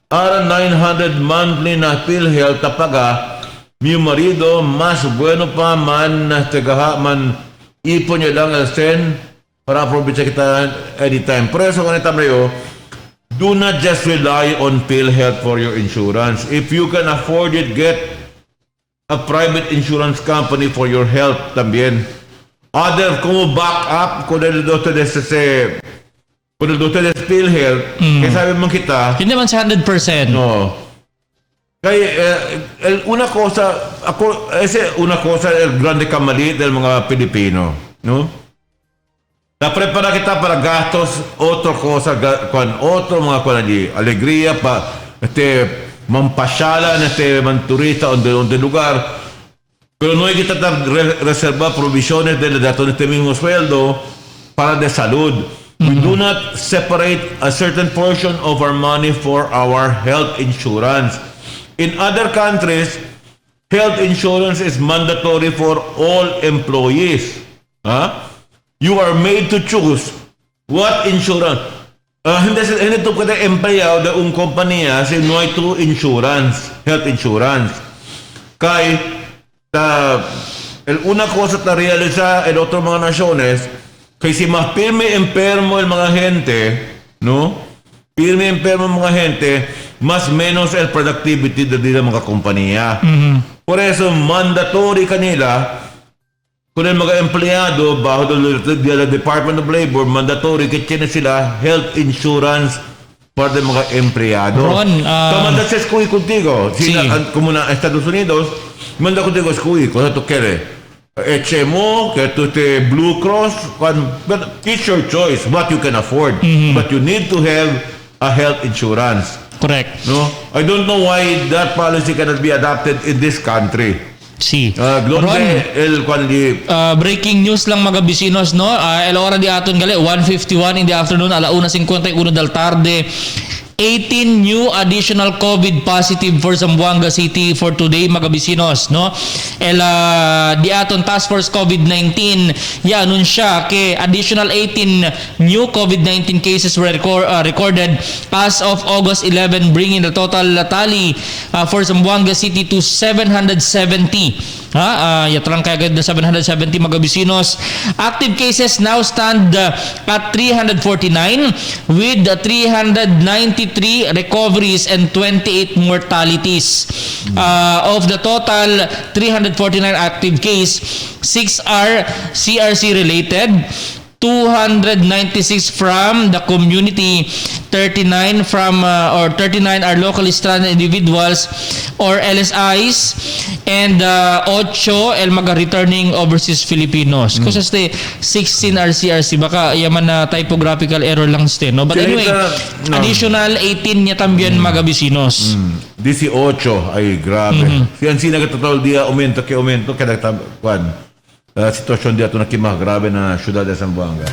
ara 900 monthly na PhilHealth tapaga. Mi marido, mas bueno pa man na tagaha man ipon niya lang el sen para aprovecha kita anytime. Por eso kanita mayo, do not just rely on PhilHealth for your insurance. If you can afford it, get a private insurance company for your health también. Other, como backup, con el doctor de PhilHealth, kaya sabi mo kita, Hindi man sa 100%. no. Kaya, una cosa, una cosa, el grande kamali del mga Pilipino, no? Na-prepara kita para gastos, otra cosa, otro mga allí, alegría, mampasyala, manturista, donde lugar. Pero no hay que tratar reservar provisiones de este mismo sueldo para de salud. We do not separate a certain portion of our money for our health insurance. In other countries, health insurance is mandatory for all employees. You are made to choose what insurance. Hindi ito kada empleyado de un compañía si no hay tu insurance, health insurance. Una cosa ta realiza en otras mga naciones, que si más firme enfermo el mga gente, no? Firme enfermo el mga gente, más menos el productivity de mga compañía. Por eso, mandatory kanila, kung yung mga empleyado bajo the Department of Labor, mandatory kaya sila health insurance para ng mga empleyado. Ron, manda sa eskuwi contigo. Como na Estados Unidos, manda contigo eskuwi. Kung ito kere, HMO, kaya ito Blue Cross, but it's your choice what you can afford. But you need to have a health insurance. Correct. No? I don't know why that policy cannot be adopted in this country. Si. Ron, breaking news lang mga bisinos, no? El ora di aton gali 1:51 in the afternoon, 1:51 del tarde. 18 new additional COVID positive for Zamboanga City for today mga bisinos, no? Di aton Task Force COVID-19 ya anunsya ke additional 18 new COVID-19 cases were recorded as of August 11, bringing the total tally for Zamboanga City to 770. Yatrang kaya agad na 770 mga bisinos. Active cases now stand at 349 with 393 recoveries and 28 mortalities. Of the total 349 active case, 6 are CRC related, 296 from the community, 39 are locally stranded individuals or LSIs, and 8 mga returning overseas Filipinos. Kasi 16 are CRC, baka yaman na typographical error lang no? But anyway, additional 18 niya también mga bisinos. 18 ay grabe. Siyan sinagatotoo dia aumento kada sitwasyon dito na grabe na syudad de Zamboanga.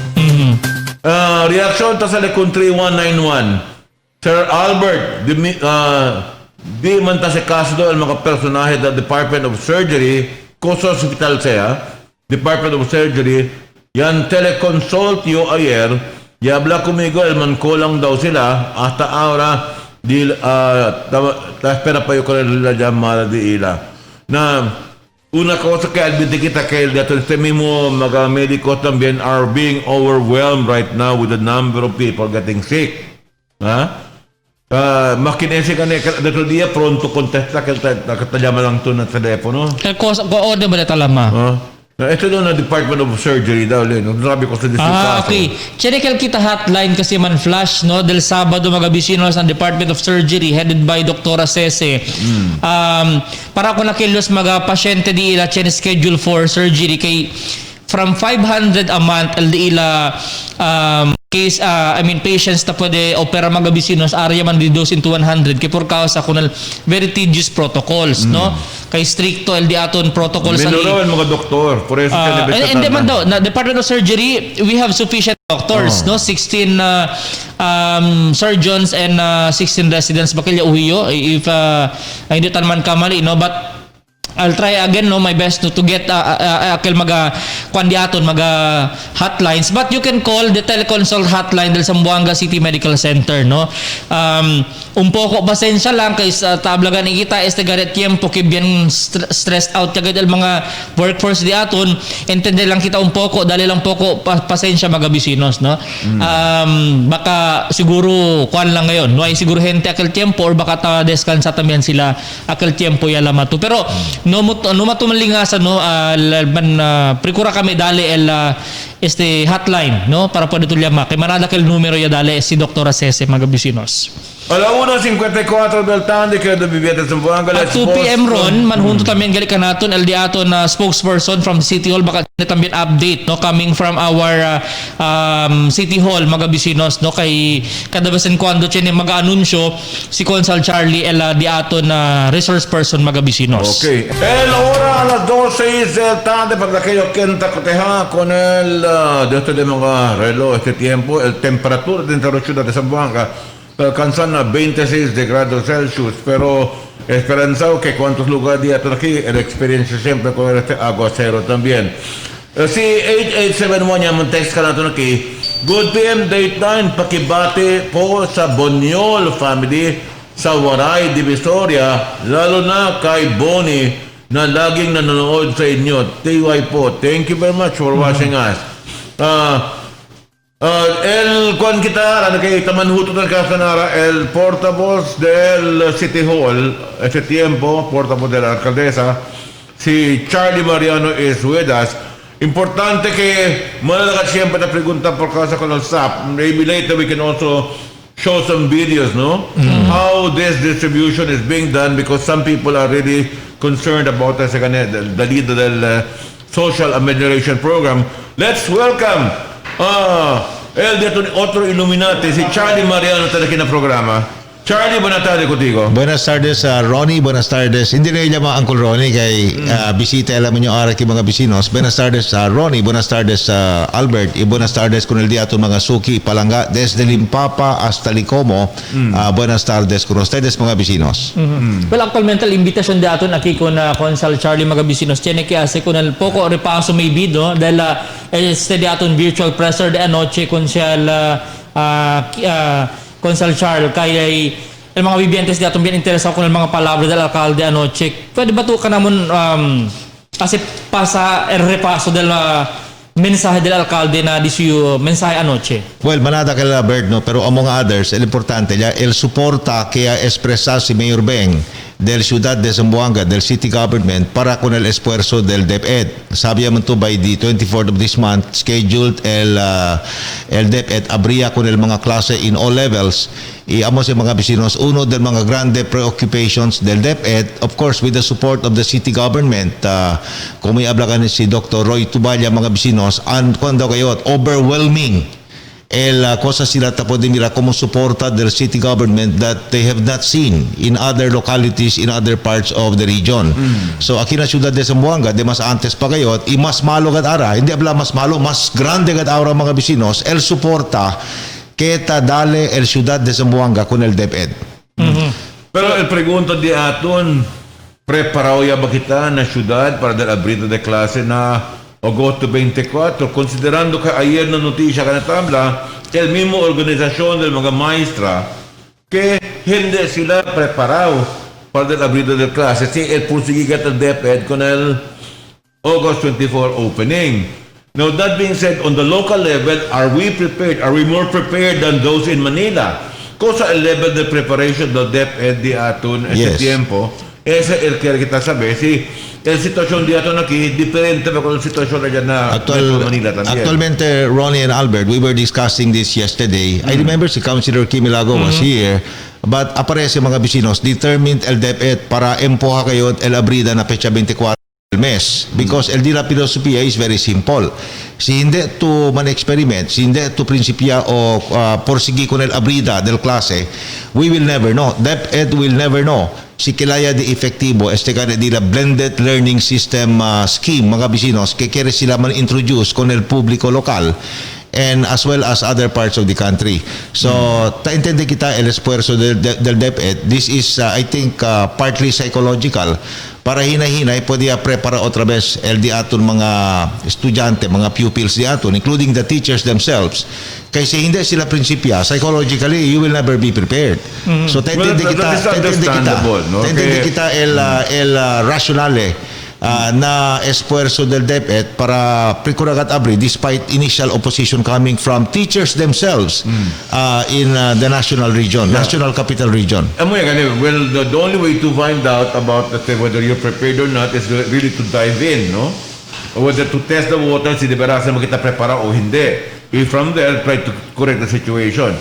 Reaksyon ta sa lekon 3191. Sir Albert, di man ta sa kaso do ang mga personahe da Department of Surgery, Coso Hospital siya, Department of Surgery, yan teleconsult yo ayer, yabla kumigo, man ko lang daw sila, hasta ahora, ta espera pa yo con la llamada de ila. Na, una cosa que admite kita que este mismo mga médicos también are being overwhelmed right now with the number of people getting sick. Makinesi ka dito dia pronto contesta que nakatayama lang to na telepono. Cosa ko order ba talama? Na ito doon na Department of Surgery daw, no? Sabi ko sa district kaso. Okay. Chenikal kita hotline kasi man flash, no? Del Sabado magabisinol sa Department of Surgery headed by Dr. Sese. Para ko nakilos pasyente di ila schedule for surgery kay from 500 a month LD ila patients na pwede opera magabisinos area man reduce into 100 kay por causa kunal very tedious protocols, no? Kay stricto LD aton protocols sa Minurawan mga doktor. Por eso hindi man daw na Department of Surgery we have sufficient doctors, no? 16 surgeons and 16 residents bakilya uhiyo if hindi tan man kamali, no? But I'll try again, no, my best to get akil kwandiaton hotlines, but you can call the teleconsult hotline del Zamboanga City Medical Center, no. Un poco pasensya lang kay sa tablagan kita garet tiempo kay bien stressed out kagad el mga workforce di aton, entende lang kita un poco dali lang poco pasensya magabisinos, no. Baka siguro kwan lang ngayon, no, ay siguro gente akil tiempo or baka ta descansa tamyan sila akil tiempo yala matu, pero no matumalingasan, no, precura kami dali hotline, no, para pwede tulyama kay manada kay numero ya dali si Dr. Sese magabisinos. Alauna 54 del Tande kaya nabibiyete sa Zamboanga. At 2 p.m. ron, manhunto también gali ka naton LD aton na spokesperson from City Hall baka también update, no, coming from our City Hall magabisinos, no, kay kadabasan kuando chene mag-anunsyo si Consul Charlie di aton na resource person magabisinos. Okay. El hora a las 12 del Tande para aquellos que entracoteja con el de este de mga reloj este tiempo, el temperatura dentro de la ciudad de Zamboanga alcanzan a 26 de grados Celsius, pero esperanzado que cuantos lugares de aquí, la experiencia siempre con este aguacero también. Si 8871 yung text ka natin aquí, good PM Dateline, pakibati po sa Bonyol family sa Waray, Divisoria, lalo na kay Bonnie na laging nanonood sa inyo. TY po, thank you very much for watching us. El Juan Quitar, que tamanhuto del Casanara, el portavoz del City Hall, ese tiempo, portavoz de la alcaldesa, si Charlie Mariano is with us. Importante que malalagat siempre na pregunta por causa con el SAP. Maybe later we can also show some videos, no? How this distribution is being done, because some people are really concerned about the leader del social amelioration program. Let's welcome el de otro Illuminati, si Charlie Mariano talaga na programa. Charlie, buenas tardes contigo. Buenas tardes, Ronnie. Buenas tardes. Hindi na illa mga Uncle Ronnie kay bisita alam niyo ara kay mga bisinos. Buenas tardes, Ronnie. Buenas tardes, Albert. Y buenas tardes con el día ato mga suki palangga desde Limpapa hasta Licomo. Buenas tardes con ustedes mga bisinos. Well, actualmente la invitation de aton aquí con Consul Charlie magabisinos tiene que hacer con el poco repaso maybe, no, del este de aton virtual presser de anoche con siya Consul Charles kay el mga vivientes dito bien interesado con el mga palabra del alcalde anoche. Pwede ba to ka namon kasi pasa el repaso del mensaje del alcalde na disiyo mensaje anoche? Well, manada ka Albert, no, pero among others, el importante ya el suporta que ha expresado si Mayor Beng del Ciudad de Zamboanga, del City Government para con el esfuerzo del DepEd. Sabi naman to by the 24th of this month, scheduled el DepEd abría con el mga klase in all levels. Y amo sa mga bisinos, uno del mga grande preoccupations del DepEd, of course, with the support of the City Government. Kung may ablagan si Dr. Roy Tuballa, mga bisinos, and kung daw kayo, overwhelming cosa sila tapo din nila como suporta del city government that they have not seen in other localities in other parts of the region. So aquí na ciudad de Zamboanga de mas antes pa kayo y mas malo gad ara, hindi abla mas malo, mas grande gad aura mga bisinos el suporta que ta dale el ciudad de Zamboanga con el DepEd. Pero el pregunto di aton, preparado ya ba kita na ciudad para del abrido de clase na Agosto 24, considerando que ayer na noticia ka na tabla, el mismo organización del mga maestra que hindi sila preparado para el abrido de clase. Si el pursigigat el DepEd con el August 24 opening. Now that being said, on the local level, are we prepared? Are we more prepared than those in Manila? Cosa el level de preparation del DepEd di aton ese Yes. tiempo? ese el que kita sabi, el sitwasyon dito diferente pa kung sitwasyon na dyan na Metro Manila también. Actualmente, Ronnie and Albert, we were discussing this yesterday. I remember si Councilor Kim Ilago was here, but aparece mga bisinos, determined el DepEd para empuja kayo el abrida na pecha 24 el mes. Because el di la filosofia is very simple. Si hindi to man-experiment, si hindi to prinsipya o porsigi con el abrida del klase, we will never know. DepEd will never know si kilaya de efektibo este kada di la blended learning system scheme mga bisinos que quiere sila man introduce con el publiko lokal and as well as other parts of the country. So, taintende kita el esfuerzo del DepEd. This is, I think, partly psychological. Para hinay-hinay, pwede prepara otra vez el di aton mga estudyante, mga pupils di aton, including the teachers themselves. Kasi hindi sila prinsipya, psychologically, you will never be prepared. So, taintende kita el rationale na esfuerzo del DepEd para precuragat abri despite initial opposition coming from teachers themselves in the national region, national capital region. Well, the only way to find out about whether you're prepared or not is really to dive in, no? Or whether to test the water, si de veras mo kita prepara o hindi. If from there, try to correct the situation.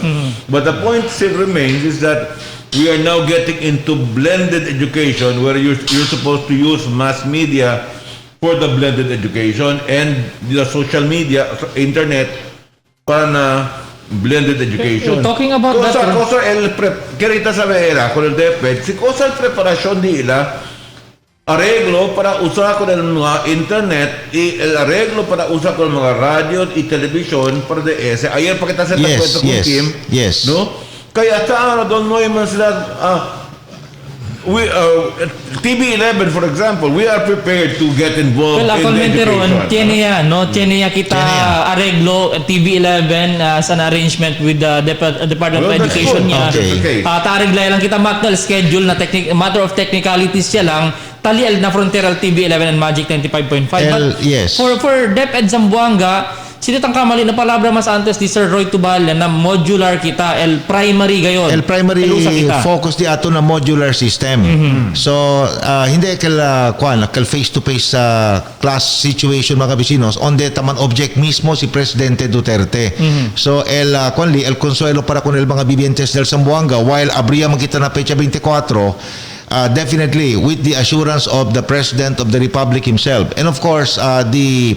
But the point still remains is that we are now getting into blended education where you're supposed to use mass media for the blended education and the social media, internet, para na blended education. Talking about that, cosa querita saber con el DepEd, si cosa el preparación de ila, arreglo para usar con el mga internet y el arreglo para usar con el mga radio y televisión para de ese. Ayer pa kita sa kwento con Kim, no? Kaya sa doon mo yung sila, TV11 for example, we are prepared to get involved in the education. Tiene yan, no? Tiene ya kita arreglo TV11 as an arrangement with the Department of Education niya. Tareglay lang kita maktal schedule na matter of technicalities siya lang. Talial na frontier TV11 and Magic 95.5. But for DepEd Zamboanga, sinitang kamali na palabra mas antes di Sir Roy Tubala na modular kita, el primary gayon. El primary focus di ato na modular system. So, hindi kel face-to-face class situation mga bisinos, onde taman object mismo si Presidente Duterte. So, el consuelo para con el mga vivientes del Zamboanga, while abría magkita na pecha 24, definitely with the assurance of the President of the Republic himself. And of course, the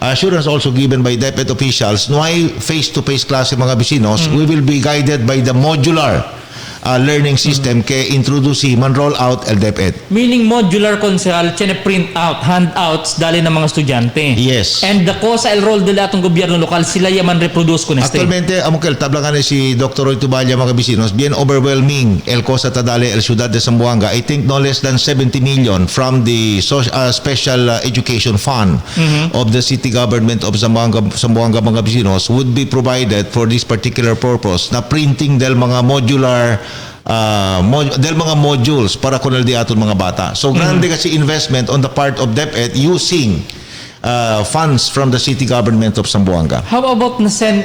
assurance also given by DepEd officials, no hay face-to-face klase mga bisinos, we will be guided by the modular learning system ke introduce man roll out el DepEd. Meaning modular konsehal, tiene print out, handouts dali ng mga estudyante. Yes. And the cosa el role dila atong gobyerno lokal, sila yaman reproduce ko neste. Actualmente, amukel, tablangan si Dr. Roy Tuballa mga bisinos, bien overwhelming el cosa tadale el ciudad de Zamboanga. I think no less than 70 million from the special education fund of the city government of Zamboanga mga bisinos would be provided for this particular purpose na printing del mga modular del mga modules para kunal di aton mga bata. So grande kasi investment on the part of DepEd using funds from the city government of Zamboanga. How about na send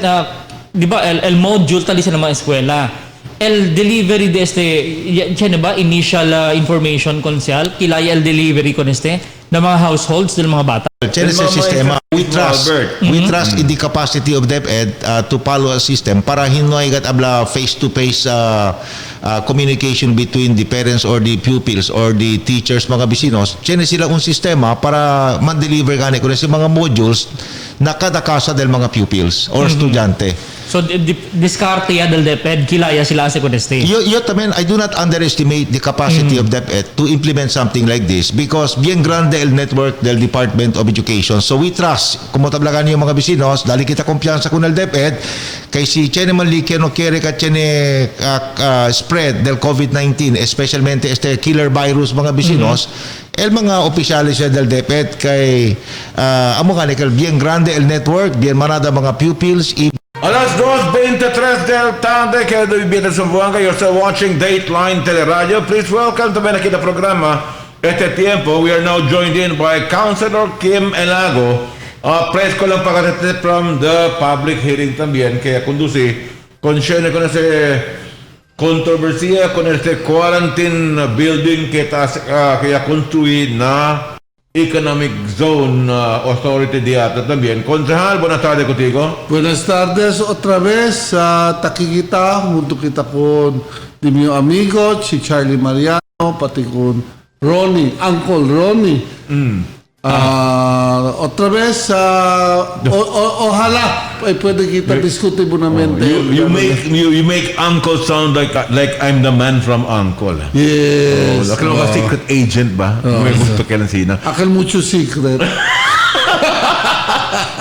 di ba el module tali sa mga eskwela? El delivery de este yan ba initial information konsehal kilaya el delivery kon este ng mga households del mga bata. Genesis sistema, we trust in the capacity of DepEd to follow a system para hinoy gat abla face-to-face communication between the parents or the pupils or the teachers mga bisinos. Genesis sila un sistema para man-deliver gani ko si mga modules na kada casa del mga pupils or estudyante. So diskarte ya del DepEd kilaya sila sa koneste. Yo también I do not underestimate the capacity of DepEd to implement something like this because bien grande el network del Department of Education. So we trust, como tablagan yung mga bisinos, dali kita kumpiyansa kun el DepEd kay si chene man li no quiere ka chene spread del COVID-19, especialmente este killer virus mga bisinos, el mga opisyalis del DepEd kay amo nga bien grande el network, bien manada mga pupils. Alas 2:23 del tarde, querido viviente de Zamboanga, you're still watching Dateline Teleradyo. Please welcome to the programa. Este tiempo, we are now joined in by Councilor Kim Ilago. Press ko lang from the public hearing también, kaya conduce, consyene ko na si controversia con este quarantine building que kaya construir na economic zone authority diata también. Concejal, buenas tardes contigo. Buenas tardes otra vez. Takikita, junto kita con di mio amigo, si Charlie Mariano, pati con Ronnie, Uncle Ronnie. Otra vez, ojalá pwede kita diskutin bonamente. You make Uncle sound like I'm the man from Uncle. Yes. Akala ko secret agent ba? May gusto kailan sina. Akal mucho secret.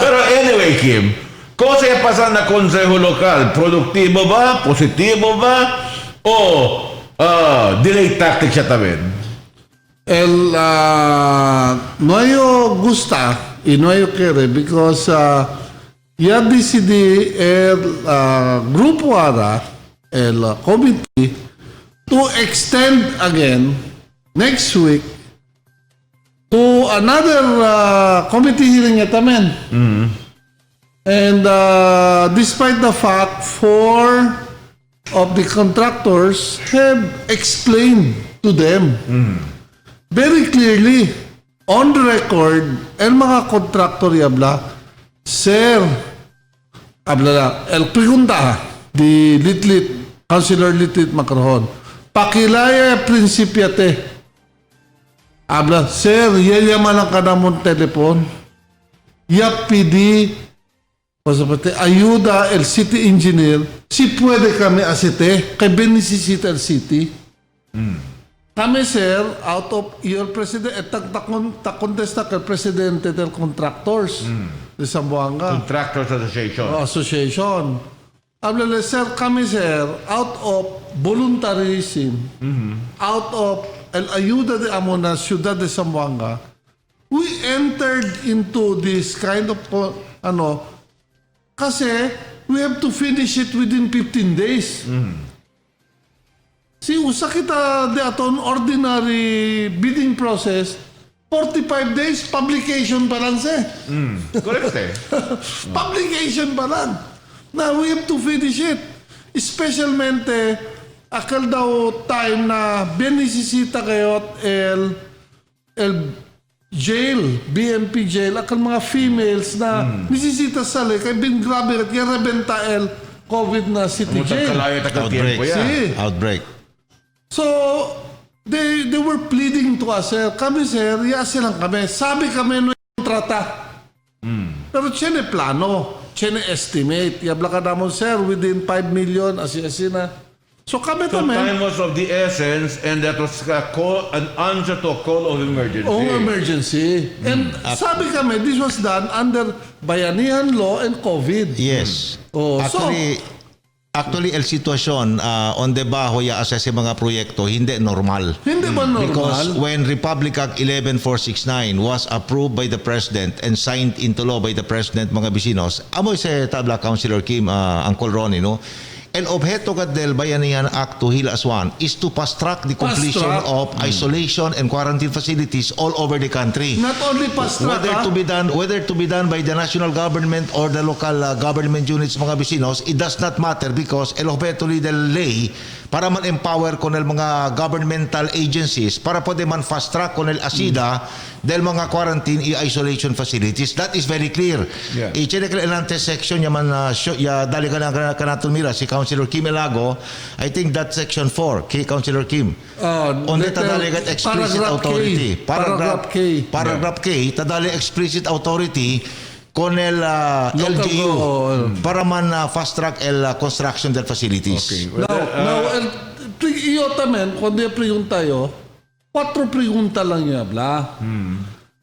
Pero anyway, Kim, cosa ya pasa na konseho lokal? Produktibo ba? Positibo ba? O delay tactic siya también? No hay gusta y no hay quiere because ya decidí el grupo ahora, el committee, to extend again next week to another committee hearing también. And despite the fact, 4 of the contractors have explained to them very clearly, on the record, el mga kontraktor yabla, Sir, el pregunta di Litlit, Councilor Litlit Macrohon, pakilaya prinsipiate. Habla, Sir, yayaman ang kanamon telepon, yapidi, ayuda el city engineer, si puede kami asite, kay benisisita el city. Kami, sir, out of your president, contesta kay presidente del contractors de Zamboanga. Contractors Association. Association. Hablale, sir, kami, sir, out of voluntarism, out of el ayuda de Amona, ciudad de Zamboanga, we entered into this kind of, kasi we have to finish it within 15 days. Si usa kita de aton ordinary bidding process, 45 days, publication pa lang siya. Correct eh. Publication pa lang. Now, we have to finish it. Especialmente, akal daw time na benisisita kayo el jail, BMP jail, akal mga females na nisisita sa kay bin grabe at rebenta el COVID na city jail. Outbreak. So, they were pleading to us, sir. Kami, sir, silang kami. Sabi kami no yung kontrata. Pero tiene plano, tiene estimate. Yabla ka naman, sir, within 5 million, asi-asina. So kami So kami. time was of the essence and that was an answer to a call of emergency. Emergency. And sabi kami, this was done under Bayanihan Law and COVID. Yes. Oh, Actually, el sitwasyon on debajo ya sa mga proyekto hindi normal. Hindi ba normal? Because when Republic Act 11469 was approved by the President and signed into law by the President, mga bisinos, amoy sa tabla Councilor Kim, Uncle Ronnie, no? El objeto del Bayanihan Act to Hila Aswan is to fast-track the completion of isolation and quarantine facilities all over the country. Not only fast-track, Whether to be done by the national government or the local government units, mga bisinos, it does not matter because el objeto del ley para man-empower con el mga governmental agencies para pwede man fast-track con el ASIDA del mga quarantine isolation facilities. That is very clear. Yeah. I-check el section yaman dali ka na kanatong mira si Councilor Kim Elago. I think that section 4 kay Councilor Kim. On the tadaligat explicit authority. Paragraph K, tadali explicit authority con el LGU para man fast-track el construction del facilities. Okay. Now, iyo tamen, kung di pregunta yo, 4 pregunta lang niya, bla.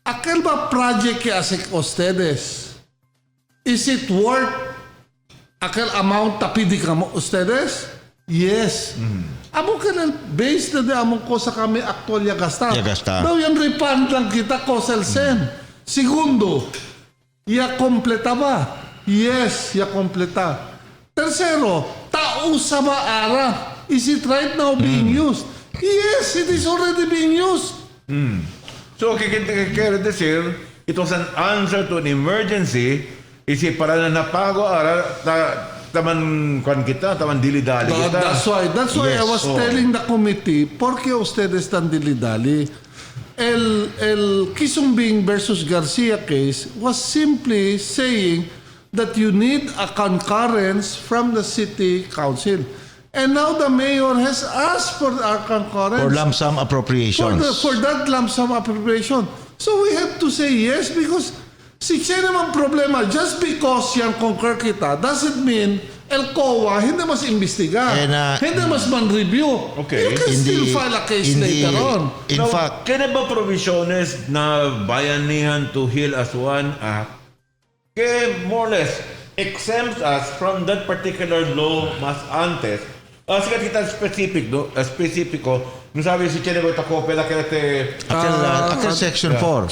Aquel ba project que hacen ustedes? Is it worth aquel amount tapidi ka mo ustedes? Yes. Amo ka na, based na di among ko sa kami actual ya gasta. Daw yan refund lang kita ko sen. Segundo, ya completa ba? Yes, ya completa. Tercero, tausa ba ara? Is it right now being used? Yes, it is already being used. So, quiere decir, it was an answer to an emergency y si para na napago, ahora kwan kita, taman dili-dali kita. That's why I Yes. was telling the committee, ¿por qué ustedes tan dilidali? El Kisumbing versus Garcia case was simply saying that you need a concurrence from the city council. And now the mayor has asked for our concurrence. For lump sum appropriations. For that lump sum appropriation. So we have to say yes because siya naman problema. Just because yan concur kita doesn't mean el COA hindi mas imbestiga. And, hindi mas man-review. Okay. You can still file a case later on. In fact, kaya ba provisiones na bayanihan to heal as one act kaya more or less exempts us from that particular law mas antes. Sige kita specifico. Nung sabi si Chene ko takopel kaya Akel Section 4.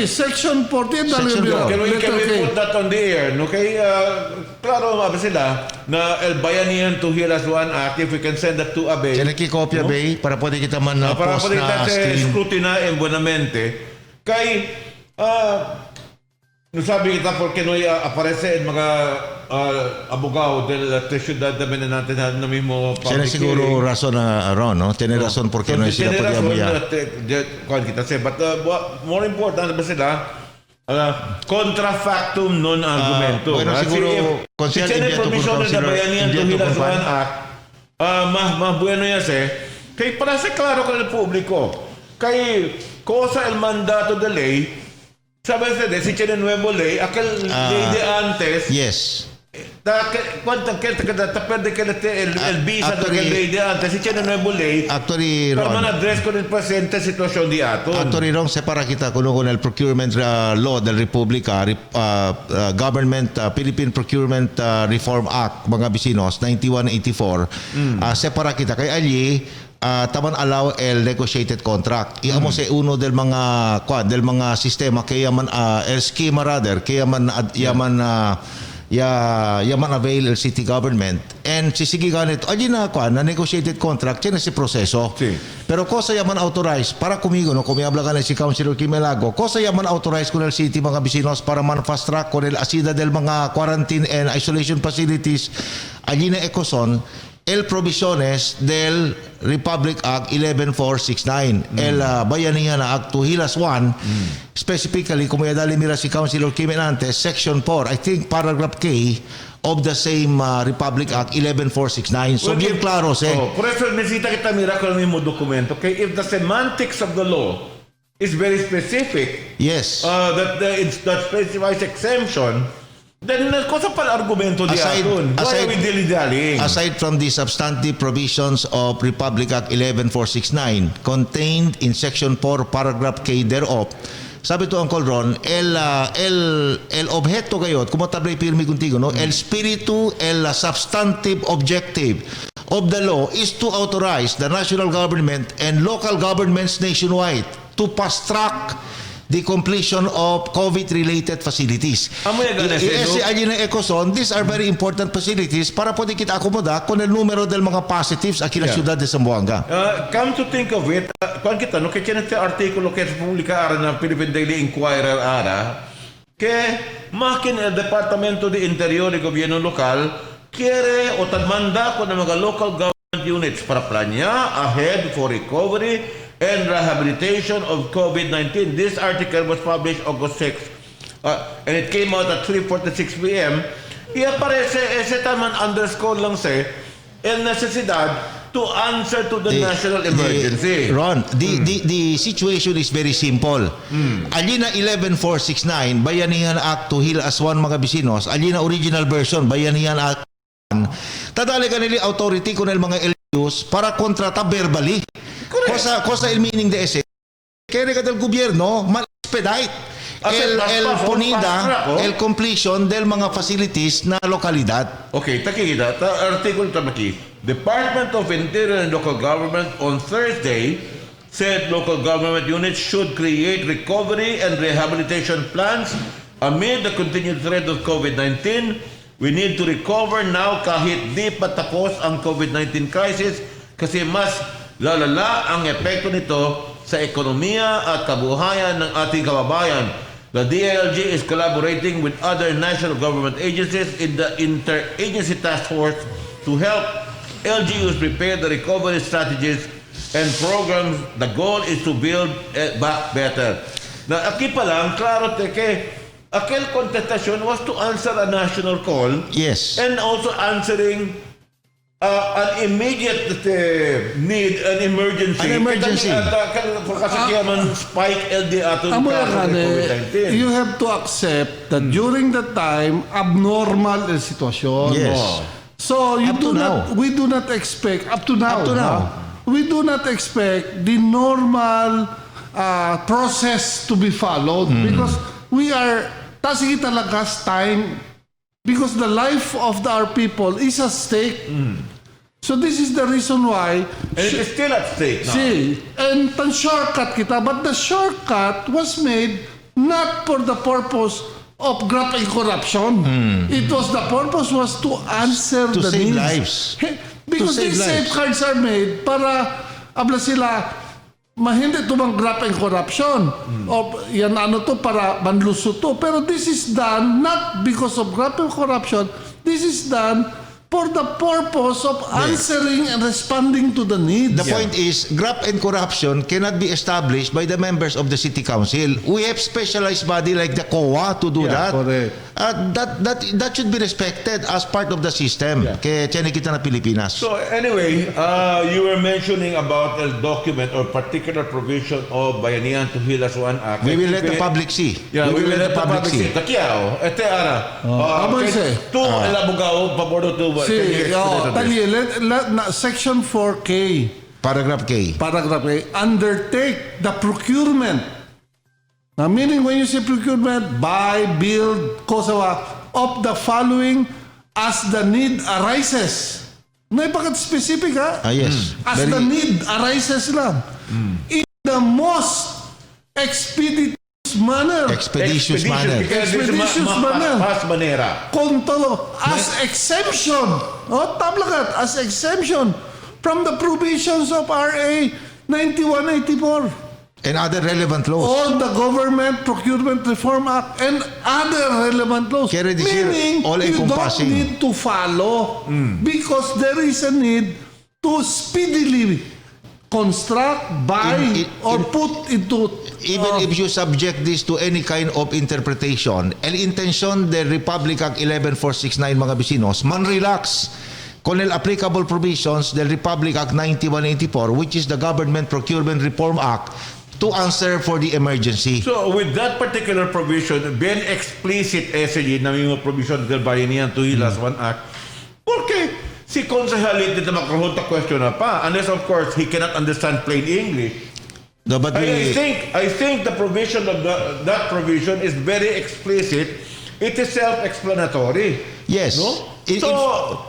Section 14 Section 4. Can we put that on the air? No? Kaya, klaro mabi sila na el bayanihan to heal as one act if we can send that to Abe. Siya nakikopya, Bay, para pwede kita man Para post pwede na kita stream. scrutinae buenamente. Kay, no sabi kita porque no aparece en mga abogado del ciudad de natin na mismo Siya na siguro rason na Ron, no? Tiene rason porque no sila pwede amuya. Kwan kita say, but more important ba sila contra factum non argumento. Bueno, siguro, si Consiel, tiene enviado por provisiones na Consiel, bayanihan to enviado heal as por one act, más bueno yan kay para sa klaro con el público, kay cosa el mandato de ley. Sabes de si tiene nuevo ley, aquel ley de antes. Yes. ¿Cuánto que te perde que el visa de aquel ley de antes? Si tiene nuevo ley, Actually, para Ron. man-address con el presente situación de ato. Actually, Ron, separa kita kuno con el procurement law del Republika, Philippine Procurement Reform Act, mga bisinos, 9184. Separa kita kay allí, taman allow el negotiated contract. Iamo sa uno del mga sistema kaya man el schema rather kaya man yaman avail el city government and sisigi ganito allí na na negotiated contract yan si proseso. Sí. Pero cosa yaman authorize para kumigo no kung habla ka na si Councilor Kimelago cosa yaman authorize con el city mga bisinos para man fast track con el asida del mga quarantine and isolation facilities allí na ekoson el provisiones del Republic Act 11469 el Bayanihan Act to Hilas 1 specifically kung may dali mira si Councilor Kim Enantes Section 4 I think paragraph K of the same Republic Act 11469 so bien claro Por eso necesita kita mira con el mismo documento. Okay, if the semantics of the law is very specific, yes that specifies exemption, then cosa pa argumento di aton? Why are we dilly-dallying? aside from the substantive provisions of Republic Act 11469 contained in Section 4 paragraph K thereof sabi to Uncle Ron el objeto gayot como tablay pirmi contigo no el spiritu el substantive objective of the law is to authorize the national government and local governments nationwide to fast track the completion of COVID-related facilities. Amo yan ganas, Ese allí na Ecoson, these are very important facilities para pwede kita akomoda con el numero del mga positives aquí na siyudad de Zamboanga. Come to think of it, kung kita, no, kaya nito artikulo kaya sa publika ng Philippine Daily Inquirer que makin el Departamento de Interior y Gobierno Local quiere o tagmanda ko ng mga local government units para planya ahead for recovery and rehabilitation of COVID-19. This article was published August 6 and it came out at 3:46 p.m. Y aparece ese taman underscore lang el necesidad to answer to the national emergency. Ron, the situation is very simple. Allí na 11469, Bayanihan Act to Heal as One mga bisinos. Allí na original version, Bayanihan Act. Tadali ka nili authority kung el mga LGUs para kontrata verbally. Cosa el meaning de ese? Kaya ka del gobierno, mal-expedite. El ponida, el completion del mga facilities na lokalidad. Okay, takikita. Article tamaki. Department of Interior and Local Government on Thursday said local government units should create recovery and rehabilitation plans amid the continued threat of COVID-19. We need to recover now kahit di pa tapos ang COVID-19 crisis kasi mas lalala ang epekto nito sa ekonomiya at kabuhayan ng ating kababayan. The DILG is collaborating with other national government agencies in the Interagency Task Force to help LGUs prepare the recovery strategies and programs. The goal is to build back better. Na aki pa lang, klaro teke, aquel contestation was to answer a national call. Yes. And also answering an immediate need, an emergency. An emergency. Kasakiyaman spike LD ato Amo yan, you have to accept that during that time, abnormal ang sitwasyon. Yes. So you Up to now. we do not expect, up to now, Up to now. we do not expect the normal process to be followed because we are, tasigi talagas time because the life of our people is at stake. So this is the reason why. And it is still at stake now. See, and tan shortcut kita, but the shortcut was made not for the purpose of grabbing corruption. It was the purpose was to answer To the save needs. lives. Because To save these lives. safeguards are made para abla sila mahindi to bang grabbing corruption. O yan ano to para manlusot to. Pero this is done not because of grabbing corruption. This is done for the purpose of answering and responding to the needs. The point is, graft and corruption cannot be established by the members of the city council. We have specialized body like the COA to do that. correct. That should be respected as part of the system. Kaya tiyan kita na Pilipinas. So anyway, you were mentioning about a document or particular provision of Bayanihan to Heal As One Act. We will let the public see. Yeah, we will let the public see. Takiao, ete ara. Amo ise. Tu elabugao pabordo tu. See, section 4K, Paragraph K. paragraph A, undertake the procurement. Now, meaning when you say procurement, buy, build, kosawa, of the following as the need arises. Napaka-specific ha? Yes. As the need arises lang. In the most expeditious manner. Expeditious manner. Expeditious manner. Mas manera. Kontolo, as exemption. Oh, tablakat, as exemption from the provisions of RA 9184 And other relevant laws. or the Government Procurement Reform Act and other relevant laws. Kaya this year, Meaning, all you don't encompassing. need to follow because there is a need to speedily construct, buy, or put into Even if you subject this to any kind of interpretation, el intention del Republic Act 11469 mga bisinos, man-relax con el applicable provisions del Republic Act 9184, which is the Government Procurement Reform Act, to answer for the emergency. So with that particular provision, bien explicit SG na mga provision del Bayanihan to Heal As One Act, porque si konsehalit dito makahunta question na pa, unless of course he cannot understand plain English. No, but I think the provision of that provision is very explicit. It is self-explanatory. yes. No? In- So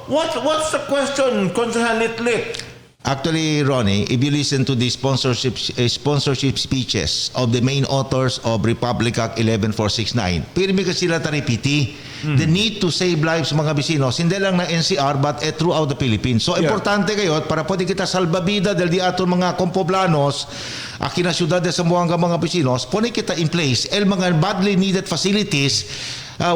what's the question, Konsehal Litlit? Actually, Ronnie, if you listen to the sponsorship speeches of the main authors of Republic Act 11469, pirmi ka sila taripiti. The need to save lives mga bisinos, hindi lang na NCR but throughout the Philippines. So, importante kayo para pwede kita salbabida del di ato mga kompoblanos, aki na syudad de Zamboanga mga bisinos, pwede kita in place el mga badly needed facilities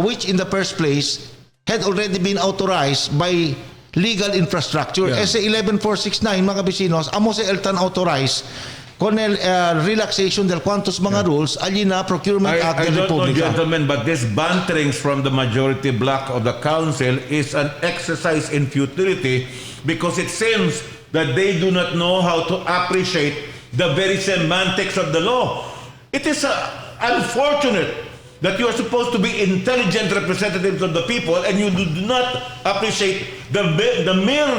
which in the first place had already been authorized by legal infrastructure. SE 11469 mga bisinos, amo sa eltan authorized con el relaxation del quantos mga rules alina Procurement Act I del don't know, Republica. gentlemen, but this banterings from the majority bloc of the council is an exercise in futility because it seems that they do not know how to appreciate the very semantics of the law. It is unfortunate that you are supposed to be intelligent representatives of the people and you do not appreciate the mere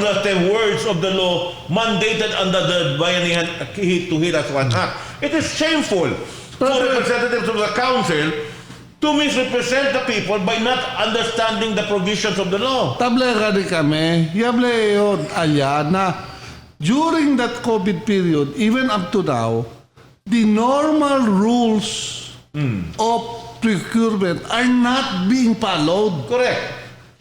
words of the law mandated under the Bayanihan to Heal As One Act. It is shameful for representatives of the council to misrepresent the people by not understanding the provisions of the law. Table gani kami, yable yun alya na during that COVID period, even up to now, the normal rules of procurement are not being followed. Correct.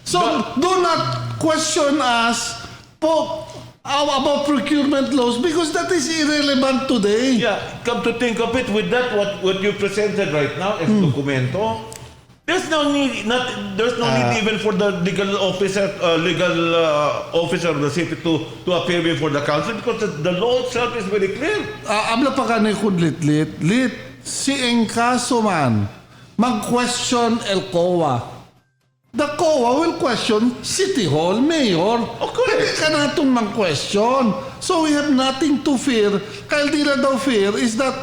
So, do not question us po about procurement laws because that is irrelevant today. Yeah, come to think of it, with that, what you presented right now as documento, there's no need, need even for the legal officer of the city to appear before the council because the law itself is very clear. Abla pa ka ni lit, si engkaso man, mag-question el COA. The COA will question City Hall, Mayor. Hindi ka natong mang-question. So we have nothing to fear. Kaya dila daw fear is that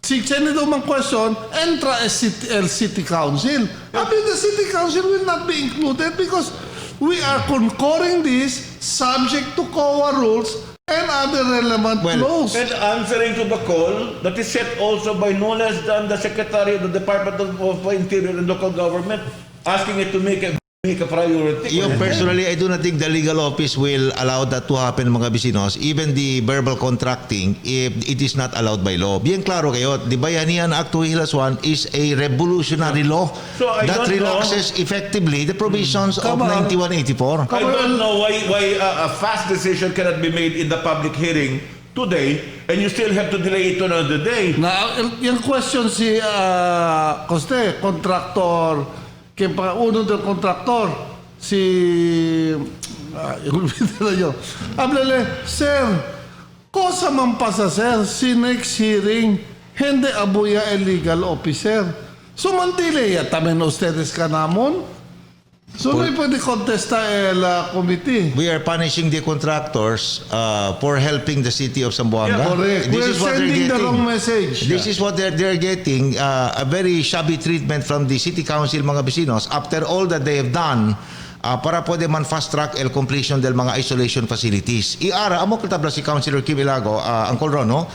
si Chenny daw mang-question, entra el City Council. I mean, the City Council will not be included because we are concurring this subject to COA rules and other relevant laws. And answering to the call that is set also by no less than the Secretary of the Department of Interior and Local Government, asking it to make a priority. Personally, I do not think the legal office will allow that to happen, mga bisinos. Even the verbal contracting, if it is not allowed by law. Bien klaro kayo, the Bayanihan Act to Hilaswan is a revolutionary law that relaxes effectively the provisions of 9184. I don't know why a fast decision cannot be made in the public hearing today and you still have to delay it to another day. Na, yung question si Coste, contractor, uno del contractor, si Hablale, sir, cosa man pasa, sir, si next hearing, hindi abuya el legal officer. So mantile ya tamen ustedes kanamon. So no pwede contesta el committee. We are punishing the contractors for helping the city of Zamboanga. Yeah, correct. We're sending the wrong message. This is what they're getting, a very shabby treatment from the city council, mga bisinos, after all that they have done para pwede man fast track el completion del mga isolation facilities. Iara, amo katabla si Councilor Kim Ilago, Uncle Ron, no?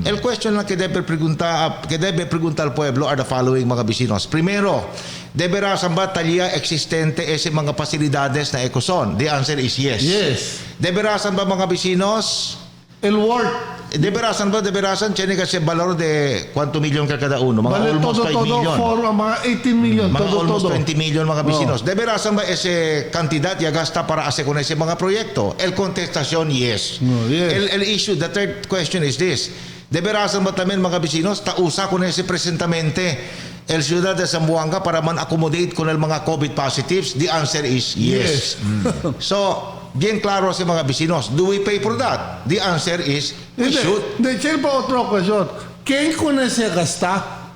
El question na que debe pregunta al pueblo are the following, mga bisinos. Primero, deberá ba talya existente ese mga pasilidades na Ecozone? The answer is yes. Yes. Deberá ba, mga bisinos? El ward. Deberasan, tiene kasi valor de cuánto milyon ka kada uno? Mga Vale, almost 5 million. For mga 18 million. Mga todo, almost 20 million, mga bisinos. Oh. Deberasan ba ese cantidad ya gasta para hacer con ese mga proyekto? El contestación, yes. No, yes. El issue, the third question is this. Deberasan ba tamen, mga bisinos, tausa con ese presentamente el ciudad de Zamboanga para man accommodate con el mga COVID positives? The answer is yes. So, bien claro sa mga bisinos, do we pay for that? The answer is we should. De hecho, pa otro question. ¿Quién con ese gasta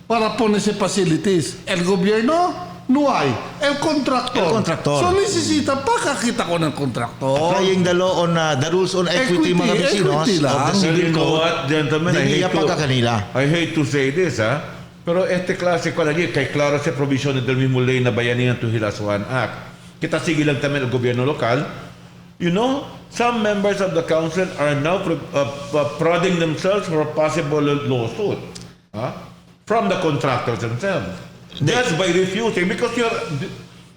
para poner ese facilities? ¿El gobierno? No hay. El contractor. El contractor. So necesita pakakita ko ng contractor. Applying the law on the rules on equity, mga bisinos, equity of the lang. civil You know code. what, gentlemen, I hate to say this, pero este klase ko lagi, kay klaro sa provision del mismo ley na Bayanihan to Hilaswan Act. Kita sige lang tamen ang gobyerno lokal. You know, some members of the council are now prodding themselves for a possible lawsuit from the contractors themselves. Just by refusing, because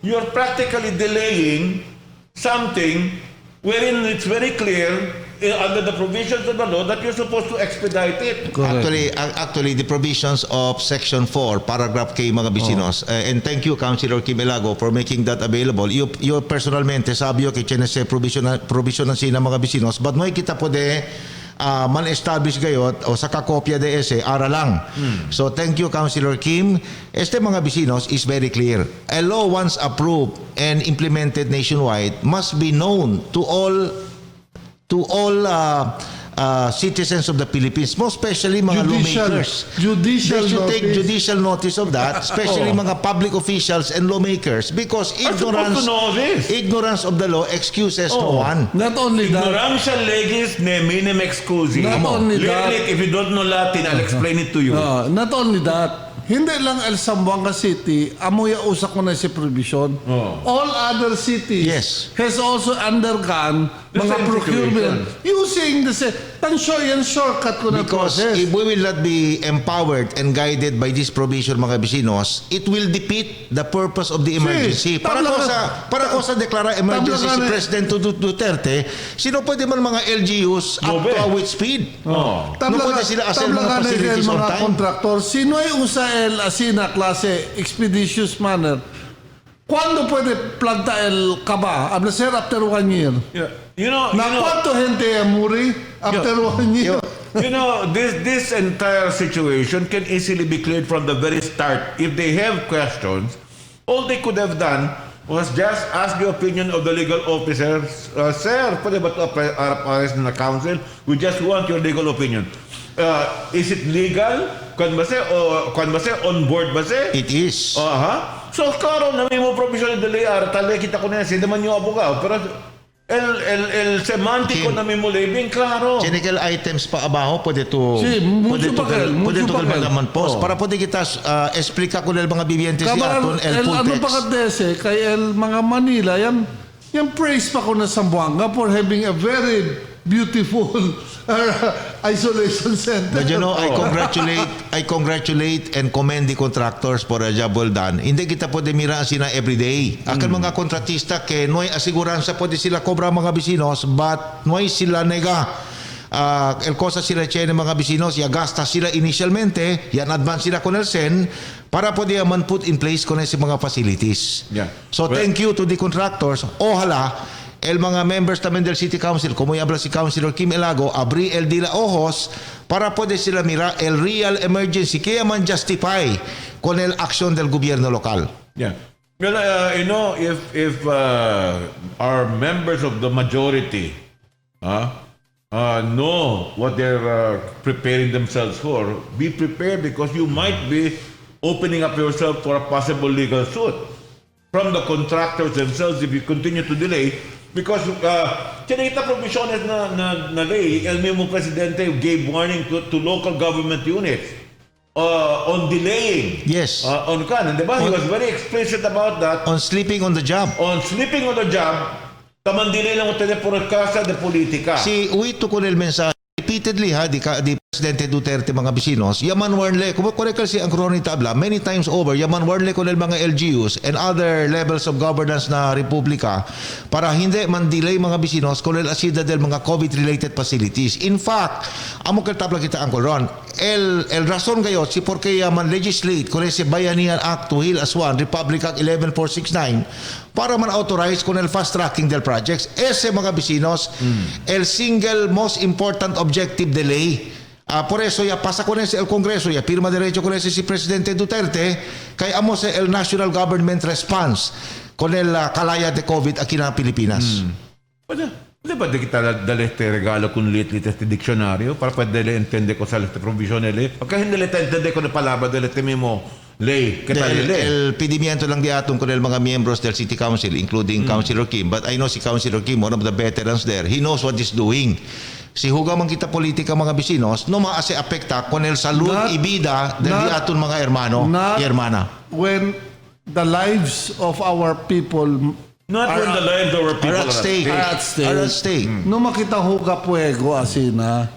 you're practically delaying something wherein it's very clear under the provisions of the law that you're supposed to expedite it. Actually, the provisions of Section 4, Paragraph K, mga bisinos, and thank you, Councilor Kim Ilago, for making that available. You personalmente, sabi ko, chinese provision ng sina mga bisinos, but may kita po de man-establish gayot o sa kakopya de ese, ara lang. So, thank you, Councilor Kim. Este mga bisinos is very clear. A law once approved and implemented nationwide must be known to all citizens of the Philippines, most especially mga lawmakers. They should take judicial notice of that, especially mga public officials and lawmakers, because ignorance of the law excuses no one. Not only that. Ignorantia legis neminem excusi. Not only that. If you don't know Latin, I'll explain it to you. Not only that. Hindi lang El Zamboanga City, amoy usak ko na si provision. All other cities has also undergone mga procurement using the same. Shortcut ko na because process. if we will not be empowered and guided by this provision, mga bisinos, it will defeat the purpose of the emergency. Para ko sa deklara emergency si President Duterte, sino pwede man mga LGUs up to with speed? Tabla pwede sila asel mga facilities on mga time? kontraktor, sino ay usa el asina klase expeditious manner? ¿Cuándo puede plantar el caba? Habla ser after 1 year. Yeah. You know, ¿Cuánto gente muri after 1 year? you know, this entire situation can easily be cleared from the very start. If they have questions, all they could have done was just ask the opinion of the legal officers. Sir, pwede ba ito apares na council? We just want your legal opinion. Is it legal? Kwan ba siya? On board ba siya? It is. Aha. So, klaro na may mo provision de ley, tali kita ko na yan, naman yung abogado. Pero, el semántico na may mo labing, klaro. Technical items pa abajo, pwede to mucho papel. kalmadaman post. Para pwede kita explica ko ng mga vivientes si aton el full ano text. pa kadese, kay el mga Manila, yan praise pa ko na Zamboanga for having a very beautiful isolation center. But you know, I congratulate and commend the contractors for a job well done. Hindi kita pwede miraan sila everyday. Akan mga kontratista ke noy asiguranza pwede sila cobra mga bisinos, but noy sila nega el cosa sila tiene mga bisinos, ya gasta sila initialmente, yan advance sila con el sen para pwede man put in place con ese mga facilities. Yeah. So thank you to the contractors. Ojalá el mga members también del City Council, como habla si Councilor Kim Elago, abri el dila ojos para pwede sila mira el real emergency, kaya man justify con el action del gobierno local. Yeah. Well, you know, if our members of the majority know what they're preparing themselves for, be prepared because you might be opening up yourself for a possible legal suit from the contractors themselves if you continue to delay. Because kinita provisiones na ley, el mismo presidente gave warning to local government units on delaying. Yes. On kan, di ba? He was very explicit about that. On sleeping on the job. On sleeping on the job, tamandili lang ulit por casa de politika. Si uito ko el mensaje repeatedly di Presidente Duterte mga bisinos, yaman warnle, kung correct si ang Cronita Abla, many times over, yaman warnle ko ng mga LGUs and other levels of governance na republika para hindi man delay mga bisinos kung asida del mga COVID-related facilities. In fact, amo tabla kita ang Ron, el rason gayo si porque yaman legislate kung si Bayanihan Act to Heal Aswan, Republic Act 11469, para man authorize con el fast tracking del projects. Ese mga bisinos, el single most important objective delay. Por eso ya pasa con ese el Congreso, ya firma derecho con ese si Presidente Duterte, kaya amo sa el National Government Response con el kalaya de COVID aquí na Pilipinas. Pwede ba kita dali este regalo con lit este diccionario para pwede le entende ko sa este provision le? Pagka hindi le entende ko na palabra dali este mismo ley, El pedimiento lang di aton con el mga membros del City Council, including Councilor Kim, but I know si Councilor Kim, one of the veterans there, he knows what he's doing. Si huga man kita politika mga bisinos, no maase apekta con el salud y vida del di aton mga hermano y hermana. When the lives of our people not when the lives of our people Are at stake. No makita huga puego asina.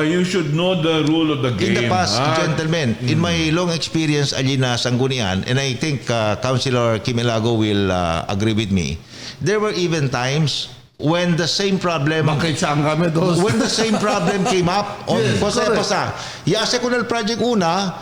You should know the rule of the game. In the past, gentlemen, in my long experience ali na Sanggunian, and I think Councilor Kim Elago will agree with me, there were even times when the same problem when the same problem came up on pasa yase con el project una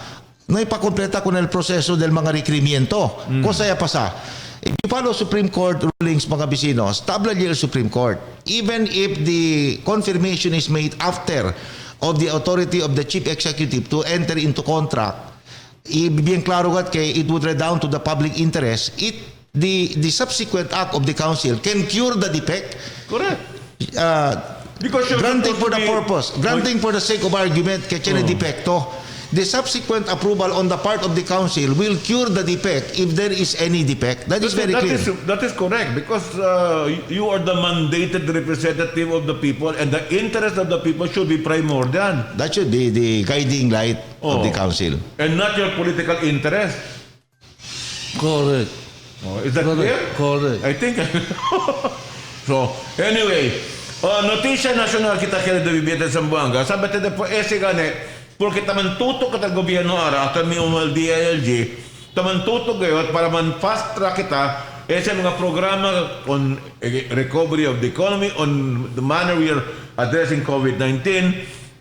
no ipakompleta con el proseso del mga requerimiento cosa ya pasa. If you follow Supreme Court rulings mga bisinos, tabla el Supreme Court, even if the confirmation is made after of the authority of the chief executive to enter into contract, bien claro gat kay it would redound to the public interest, the subsequent act of the council can cure the defect. Correct. Because Granting for the purpose, granting for the sake of argument, kaya siya defecto. The subsequent approval on the part of the council will cure the defect if there is any defect. That is very clear. That is correct because you are the mandated representative of the people and the interest of the people should be primordial. That should be the guiding light of the council. And not your political interest. Correct. Is that clear? Correct. I think. So, anyway, notisya nasyonal kita kaya na bibiyete sa Zamboanga. Sabi tayo po, gane, porque taman tutok at ang gobyerno ara, at may umal DILG, taman tutok ngayon para man fast track kita, mga programa on recovery of the economy, on the manner we are addressing COVID-19,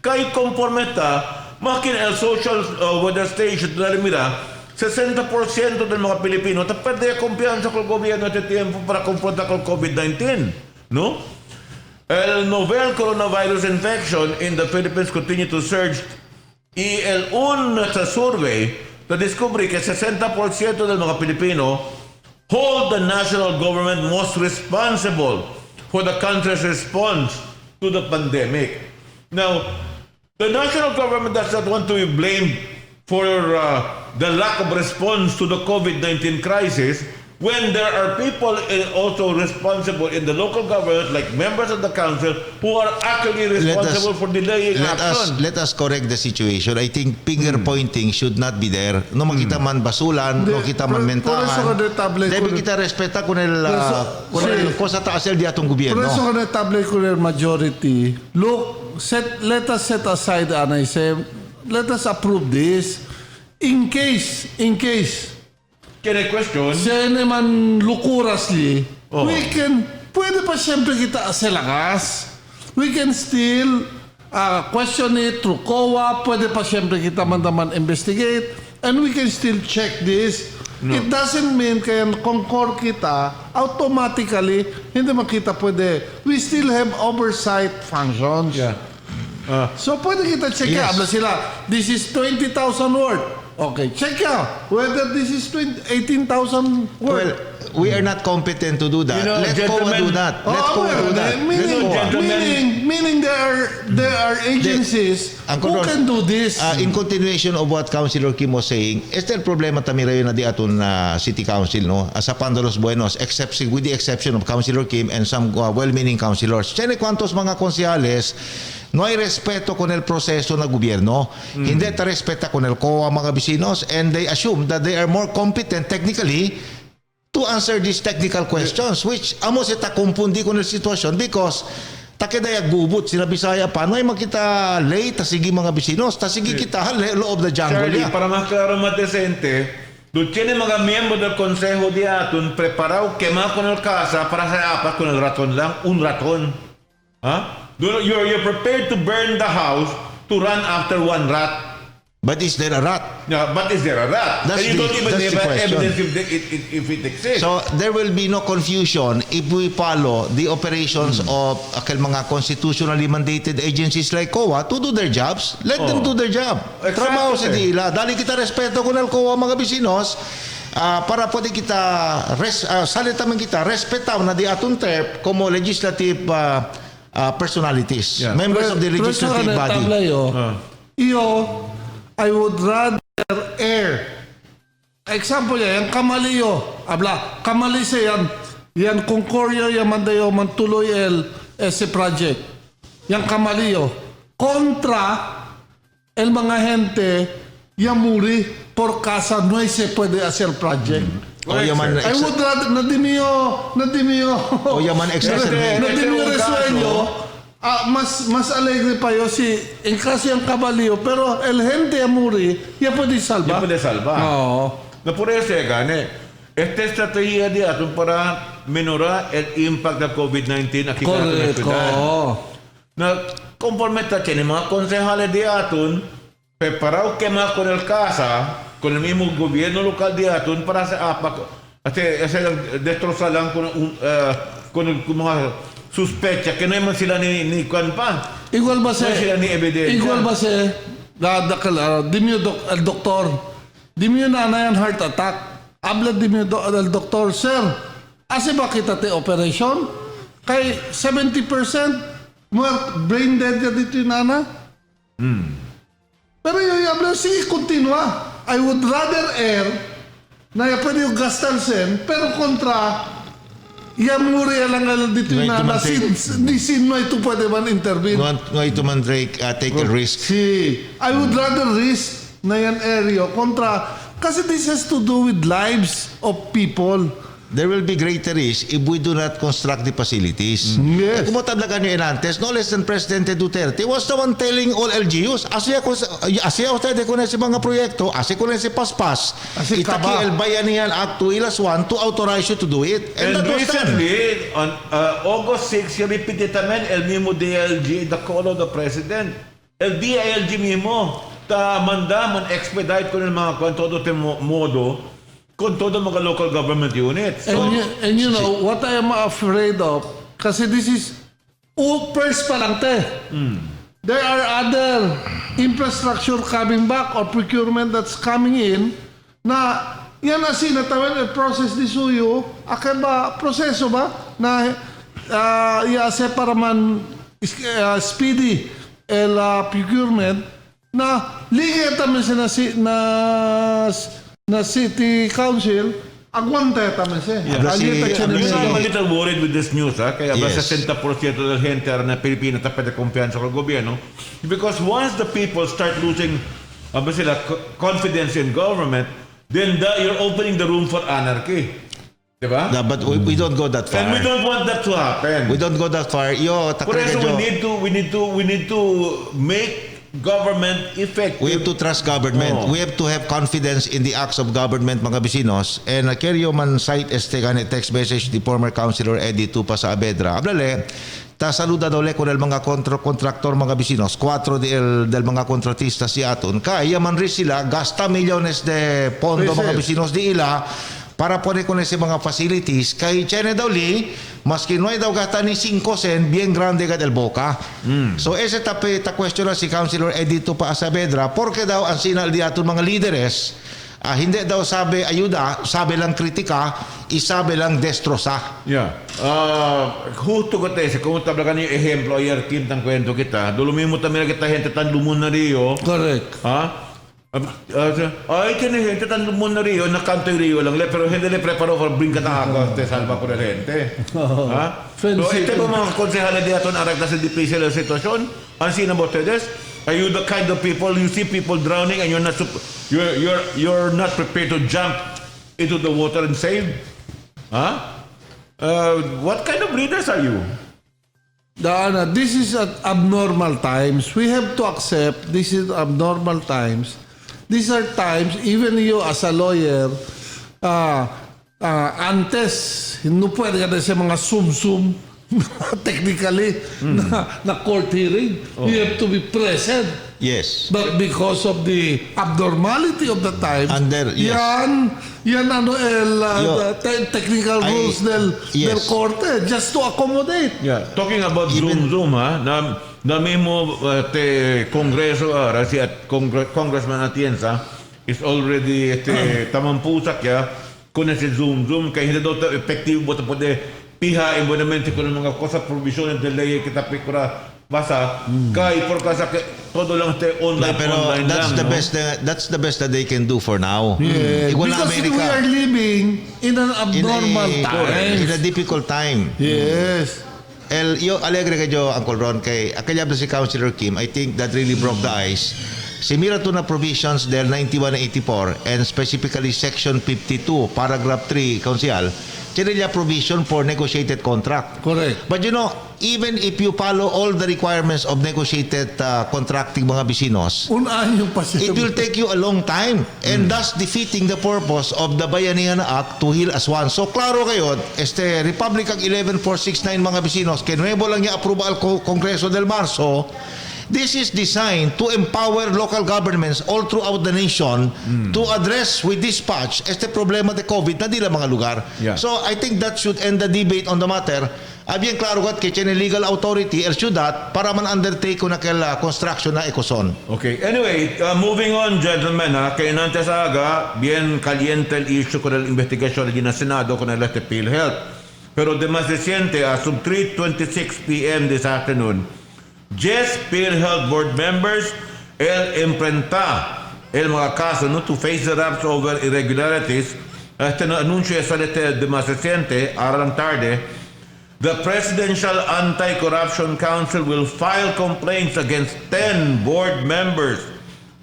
kay konforme ta, makin el social weather station na rimira, 60% ng mga Pilipino ta perde kumpiyansa kol gobyerno at tiempo para kumprontar kol COVID-19, no? El novel coronavirus infection in the Philippines continue to surge. Y el sa survey na descubre que 60% ng mga Pilipino hold the national government most responsible for the country's response to the pandemic. Now, the national government does not want to be blamed for the lack of response to the COVID-19 crisis when there are people also responsible in the local government, like members of the council, who are actually responsible for delaying action. Let us correct the situation. I think finger pointing should not be there. No makita man basulan, no kita man mentahan. Debe kita respeta con el cosa taas el di atong Por gobyerno. eso conectable con el majority. Look, let us set aside, and I say, let us approve this in case, Can I question? siya naman lukurasli, pwede pa siyempre kita aselagas. We can still question it through COA, pwede pa siyempre kita man investigate, and we can still check this. No. It doesn't mean kaya concord kita, automatically, hindi makita pwede. We still have oversight functions. Yeah. So pwede kita check Yes. habla sila, this is 20,000 word. Okay, check out whether this is 18,000 Well, word. we are not competent to do that. You know, Let COA gentlemen- do that. Let COA do that. Meaning there are agencies Ang who kontrol- can do this. In continuation of what Councilor Kim was saying, este el problema tamirayo na di aton City Council, no? Sa Pandalos Buenos, with the exception of Councilor Kim and some well-meaning councilors. Tiene cuantos mga konsyales, no hay respeto con el proceso na gobyerno. Hindi ta respeta con el COA mga vecinos, and they assume that they are more competent technically to answer these technical questions, which amo si ta kumpundi con el sitwasyon because takedayag bubut sila Bisaya pa no ay makita late ta sige mga vecinos ta sige kita loob the jungle Charlie, ya. para más claro, más decente, tú tienes mga miembros del consejo de atún preparado quemar con el casa para hacer apas con el ratón lang, un ratón. ¿Ah? You're prepared to burn the house to run after one rat. But is there a rat? Yeah, but is there a rat? That's And you don't the- even that's the have question. evidence if it exists. So there will be no confusion if we follow the operations of akal mga constitutionally mandated agencies like COA to do their jobs. Let them do their job. Exactly. Trabaho sa dila. Dali kita respeto con el COA mga vecinos para pwede kita salita man kita respetaw na di atong terp como legislative personalities, Yeah. members of the legislative body. I would rather err. Example yan, yung kamaliyo. Kamalise yan Concordia, yan mandayo, mantuloy ese project. Yan kamaliyo. Kontra, el mga gente, yan muri, por casa, no se puede hacer project. O yaman I would rather, nadimiyo. O yaman exacerbate. Nadimiyo resuello. Mas alegre pa yo en caso yung kabalyo, pero el gente amuri, ya puede salvar. Ya puede salvar. Oo. No por eso gane. Esta estrategia de atún para minorar el impact del COVID-19 aquí en la Correcto. ciudad. Na conforme está tiene mga concejales de atún preparados quemar con el casa, con el mismo gobierno local de atún para hacer destrozar lang con el mga sospecha que no hay sila ni kwan pa. Igual ba No sila ni ebidensya. igual ba el doktor, dimyo na yan heart attack. Habla dimyo el doktor, sir, ase ba kita te operation? Kay 70% brain dead ya dito yung nana? Pero yung habla, sige, continua. I would rather err na pwede yung gastalsen, pero kontra yan muri lang dito No hay na tumantik. sin no ito pwede man intervene. No hay to take a risk. Si, I would rather risk na yan area kontra kasi this has to do with lives of people. There will be greater risk if we do not construct the facilities. Yes. Kung matalaga nyo antes, no less than Presidente Duterte was the one telling all LGUs, asya usted con ese mga proyekto, asya con ese paspas, Así itaki kaba. el Bayanihan Act 2-1 to authorize you to do it. And And that was done. recently, on August 6, se repite también el mismo DILG, the call of the President. El DILG mismo mandaman, expedite ko ng mga kung todo modo, kung todo mga local government units. So, And you know, what I am afraid of, kasi this is, first pa lang te. There are other infrastructure coming back or procurement that's coming in na yan na sinatawin process di suyo, akan ba, proseso ba na iase para man speedy el procurement na liga tamen sa na city council aguanta tamen siya. I'm a little worried with this news, kaya ba Yes. 60% del gente na Pilipinas tapos kumpiyansa sa gobyerno. Because once the people start losing sila, confidence in government, then you're opening the room for anarchy. Diba? No, but we don't go that far. And we don't want that to happen. We don't go that far. Yo, Por eso we need to make government effective. We have to trust government. Oo. We have to have confidence in the acts of government, mga bisinos. And carry man site text message di former Councilor Eddie Tupa sa Abedra. Ablale, ta saluda daw le con el mga kontraktor mga bisinos, 4 del mga kontratista si aton. Kaya man rin sila gasta milyones de pondo mga bisinos di ila para pone con ese mga facilities kay Chene daw li maski no ay daw gasta ni 5 sen bien grande ka del boca. So ese ta question na si Councilor Edito pa Saavedra porque daw ang sinal di aton mga líderes hindi daw sabi ayuda, sabi lang kritika, isabi lang destrosa. Yeah. Justo ko tayo, kung tabla ka niyo ehemplo, ayer kintang kwento kita, dulumimot namin kita gente tan lumun na Rio. Correct. Ha? Ay, tiene gente tan lumun na Rio, nakanto yung Rio lang, pero hindi le preparo for bring ka na te salva por el gente. Ha? So, ito ba mga konsehales di aton arak na sa difícil na sitwasyon? Ang sinabot ustedes? Are you the kind of people, you see people drowning and you're not prepared to jump into the water and save? Huh? What kind of leaders are you? This is at abnormal times. We have to accept this is abnormal times. These are times, even you as a lawyer, antes, hindi pwede ka na sa mga sum-sum technically na court hearing. You have to be present. Yes. But because of the abnormality of the times, Yes. yan technical rules del korte just to accommodate. Yeah, talking about Zoom ha, na mismo Kongreso si at Congressman Atienza is already tamampusak ya kung si Zoom kaya hindi daw effective mo pwede pihain mo naman kung mga kosa provision ng ley kita pikura basa kay por kasi todo lang online that's lang, the best that's the best that they can do for now. Yeah. Igual na Because Amerika. we are living in an abnormal time. In a difficult time. Yes. Yo alegre kayo Uncle Ron kay akayab si Councilor Kim. I think that really broke the ice. Simira to na provisions del 9184 and specifically section 52 paragraph 3 council Chinilla provision for negotiated contract. Correct. But you know, even if you follow all the requirements of negotiated contracting mga bisinos, Unahan yung it will take you a long time and thus defeating the purpose of the Bayanihan Act to heal as one. So klaro kayo, Republic Act 11469 mga bisinos, kinuwebo lang yung approval Kongreso del Marso. This is designed to empower local governments all throughout the nation to address with dispatch problema de COVID na dila mga lugar. Yeah. So I think that should end the debate on the matter. Bien klaro kat kay legal authority el ciudad para man undertake ko na construction na ekoson. Okay. Anyway, moving on, gentlemen, kay nantes aga, bien caliente el issue con la investigación del Senado con el PhilHealth. Pero de más reciente, as of 3:26 p.m. this afternoon, 10 PhilHealth board members el mga kaso to face the raps over irregularities. Na anunsyo sa de más reciente, aralang tarde, the Presidential Anti-Corruption Council will file complaints against 10 board members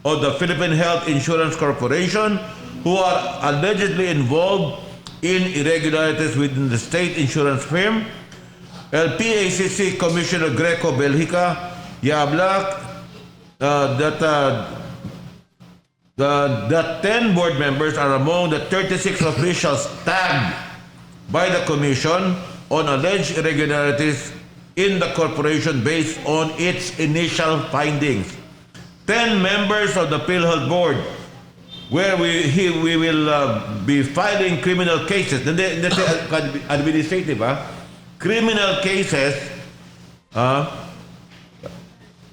of the Philippine Health Insurance Corporation who are allegedly involved in irregularities within the state insurance firm. El PACC Commissioner Greco Belgica habla that 10 board members are among the 36 officials tagged by the Commission on alleged irregularities in the corporation based on its initial findings. 10 members of the PhilHealth Board where we will be filing criminal cases. Hindi administrative, criminal cases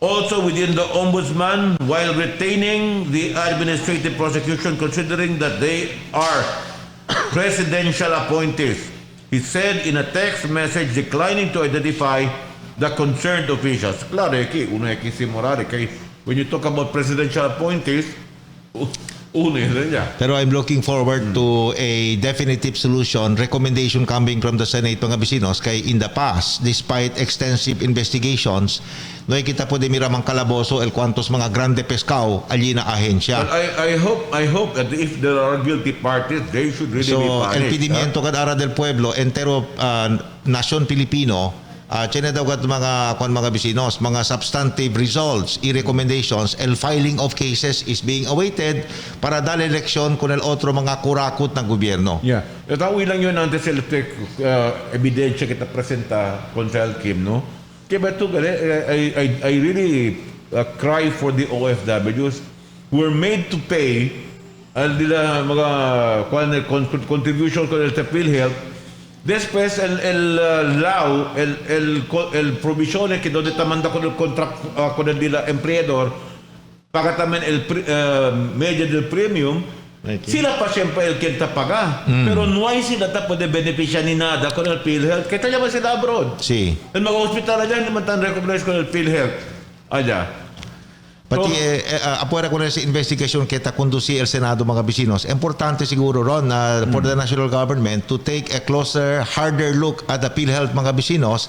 also within the Ombudsman while retaining the administrative prosecution considering that they are presidential appointees. He said in a text message declining to identify the concerned officials. Klaro, una si Morari, kay when you talk about presidential appointees, una yun niya. Pero I'm looking forward to a definitive solution, recommendation coming from the Senate, mga bisinos, kay in the past, despite extensive investigations, no kita po de miramang kalaboso el cuantos mga grande pescao allí na ahensya. But I hope that if there are guilty parties, they should really be So, punished. el pidimiento kad ara del pueblo, entero nasyon Pilipino, tiene daw kat mga bisinos, mga substantive results, i-recommendations, el filing of cases is being awaited para dal eleksyon kun el otro mga kurakot ng gobyerno. Yeah. Tatawi lang yun antes electric ebidensya kita presenta kontra El Kim, no? Kaya ba ito, I really cry for the OFWs who were made to pay al nila mga contribution ko sa PhilHealth. Después el provisione que donde tamanda con el contract con el dila empleador paga también el media del premium. Sila pa siyempre el quien paga. Pero no hay sila tapo de beneficia ni nada con el PhilHealth. Kaya tayo ba sila abroad? Sí. El mga hospital allá hindi man tan recognize con el PhilHealth allá. Pati apuera ko na sa investigation kita kundusi el Senado, mga bisinos. Importante siguro ron na for the national government to take a closer, harder look at the PhilHealth, mga bisinos.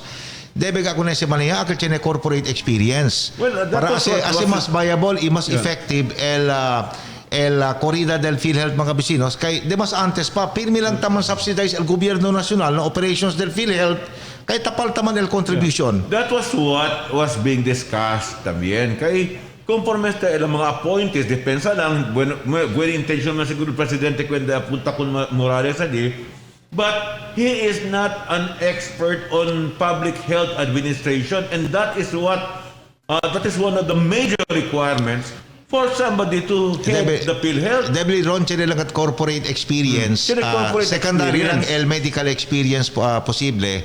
Debe ka ko na si maniya akal tiene corporate experience. Well, that para was kasi mas viable y mas effective el corrida del PhilHealth, mga bisinos. Kay de mas antes pa pirmi lang taman subsidize el gobyerno nacional na operations del PhilHealth kay tapal taman el contribution. That was what was being discussed también. Kay conforme está el mga appointees, depensa lang, buena intention na siguro el presidente kwenda punta con Morales allí, but he is not an expert on public health administration, and that is one of the major requirements for somebody to head the PhilHealth. Debli ron chine lang at corporate experience. Secondary lang el medical experience posible.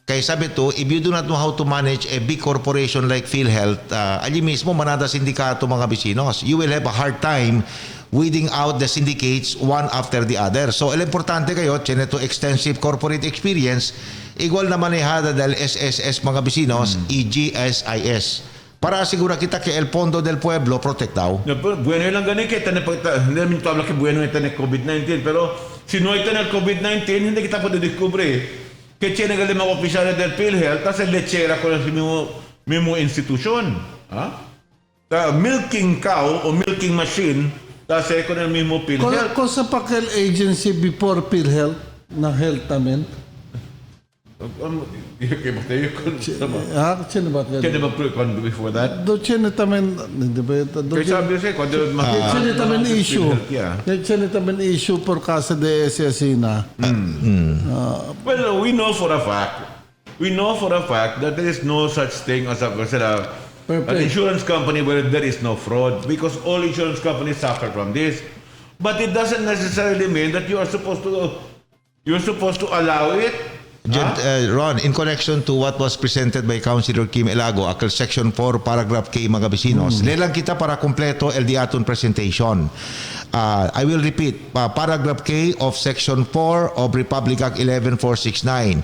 Kaya sabi to, if you do not know how to manage a big corporation like PhilHealth, ali mismo manada sindikato, mga bisinos, you will have a hard time weeding out the syndicates one after the other. So, el importante kayo, chine to extensive corporate experience, igual na manejada del SSS, mga bisinos, EGSIS. Para asigura kita que el Pondo del Pueblo protectado. Bueno lang gani kita na hindi namin tabla que bueno ito na COVID-19, pero si no ito na COVID-19, hindi kita po descubre que tiene que el mga opisyales del PhilHealth tas el lechera con el mismo institusyon. Milking cow o milking machine tas con el mismo PhilHealth. Cosa pa que el agency before PhilHealth na health namin? Sino ba? Kaya ba before that? Do chine tamen, di ba ito? Kaya sabi siya, kung Chine tamen issue. Chine tamen issue por casa de SSina. Well, we know for a fact that there is no such thing as an insurance company where there is no fraud, because all insurance companies suffer from this. But it doesn't necessarily mean that you're supposed to allow it. Ron, in connection to what was presented by Councilor Kim Elago, akal Section 4, Paragraph K, mga bisinos, lelang kita para kompleto el diaton presentation. I will repeat, Paragraph K of Section 4 of Republic Act 11469.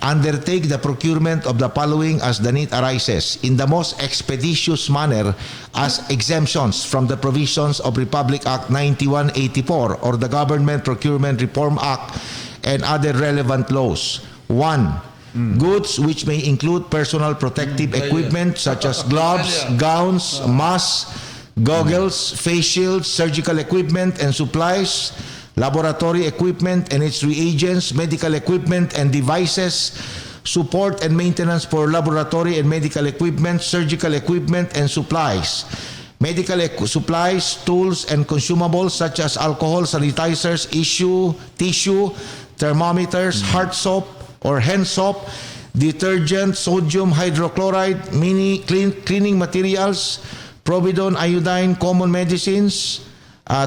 Undertake the procurement of the following as the need arises in the most expeditious manner as exemptions from the provisions of Republic Act 9184 or the Government Procurement Reform Act and other relevant laws. 1. Goods which may include personal protective equipment such as gloves, gowns, masks, goggles, face shields, surgical equipment and supplies, laboratory equipment and its reagents, medical equipment and devices, support and maintenance for laboratory and medical equipment, surgical equipment and supplies, medical supplies, tools and consumables such as alcohol, sanitizers, tissue, thermometers, hard soap or hand soap, detergent, sodium hydrochloride, cleaning materials, Providone, iodine, common medicines,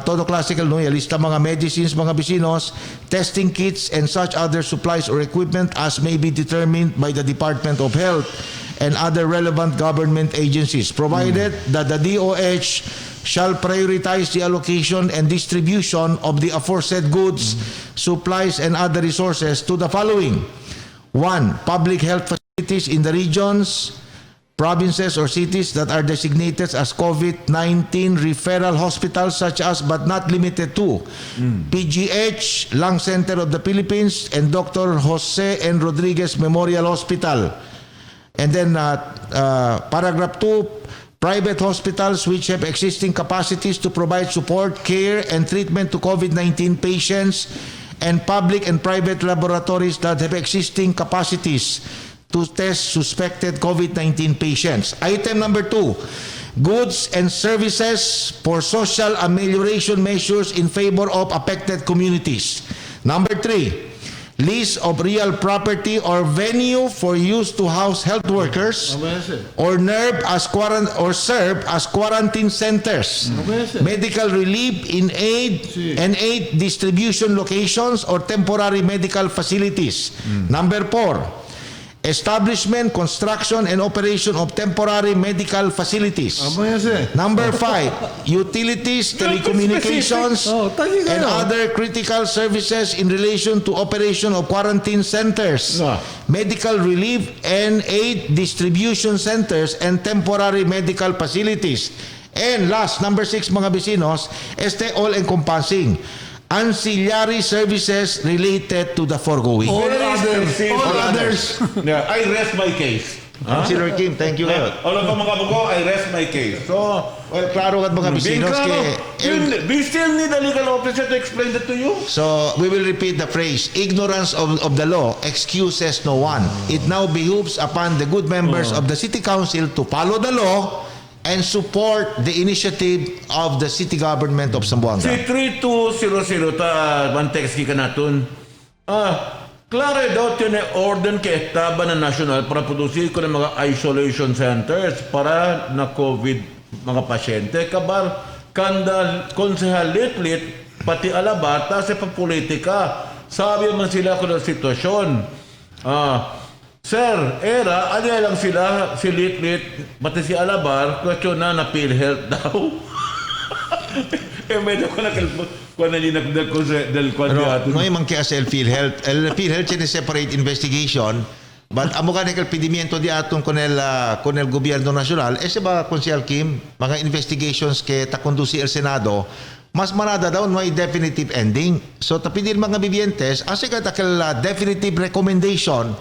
todo classical, no? Lista mga medicines, mga bisinos, testing kits, and such other supplies or equipment as may be determined by the Department of Health and other relevant government agencies, provided that the DOH shall prioritize the allocation and distribution of the aforesaid goods, supplies, and other resources to the following. 1. Public health facilities in the regions, provinces, or cities that are designated as COVID-19 referral hospitals, such as but not limited to PGH, Lung Center of the Philippines, and Dr. Jose N. Rodriguez Memorial Hospital. And then paragraph 2, private hospitals which have existing capacities to provide support, care, and treatment to COVID-19 patients, and public and private laboratories that have existing capacities to test suspected COVID-19 patients. Item number 2, goods and services for social amelioration measures in favor of affected communities. Number 3, lease of real property or venue for use to house health workers or serve as quarantine centers, medical relief in aid and aid distribution locations or temporary medical facilities. Number 4, establishment, construction, and operation of temporary medical facilities. Number 5, utilities, telecommunications, and other critical services in relation to operation of quarantine centers, medical relief and aid distribution centers, and temporary medical facilities. And last, number 6, mga bisinos, all-encompassing ancillary services related to the foregoing. All others. Yeah, I rest my case. Councilor Kim, thank you kayo. All of mga buko, I rest my case. So, Well, klaro kat mga bisinos we still need a legal officer to explain that to you. So, we will repeat the phrase, ignorance of the law excuses no one. It now behooves upon the good members of the City Council to follow the law and support the initiative of the city government of Zamboanga. Si 3200 man text ka naton. Klaro daw yun orden kay Estaba na national para produsir ko ng mga isolation centers para na COVID mga pasyente. Kabar, kanda konsehal litlit, pati alabata sa papolitika. Sabi man sila ko ng sitwasyon. Sir, era, ano lang sila, si Litlit, pati si Alabar, question na PhilHealth daw. Medyo ko na kung nalinakdal ko del kwandiato. No, yung kaya sa PhilHealth. PhilHealth yun separate investigation, but amo ka na pidimiento di aton con el gobyerno nacional, ba, Consial Kim, mga investigations kay takundusi el Senado, mas manada daw may definitive ending. So tapidil mga bibientes, asika takil definitive recommendation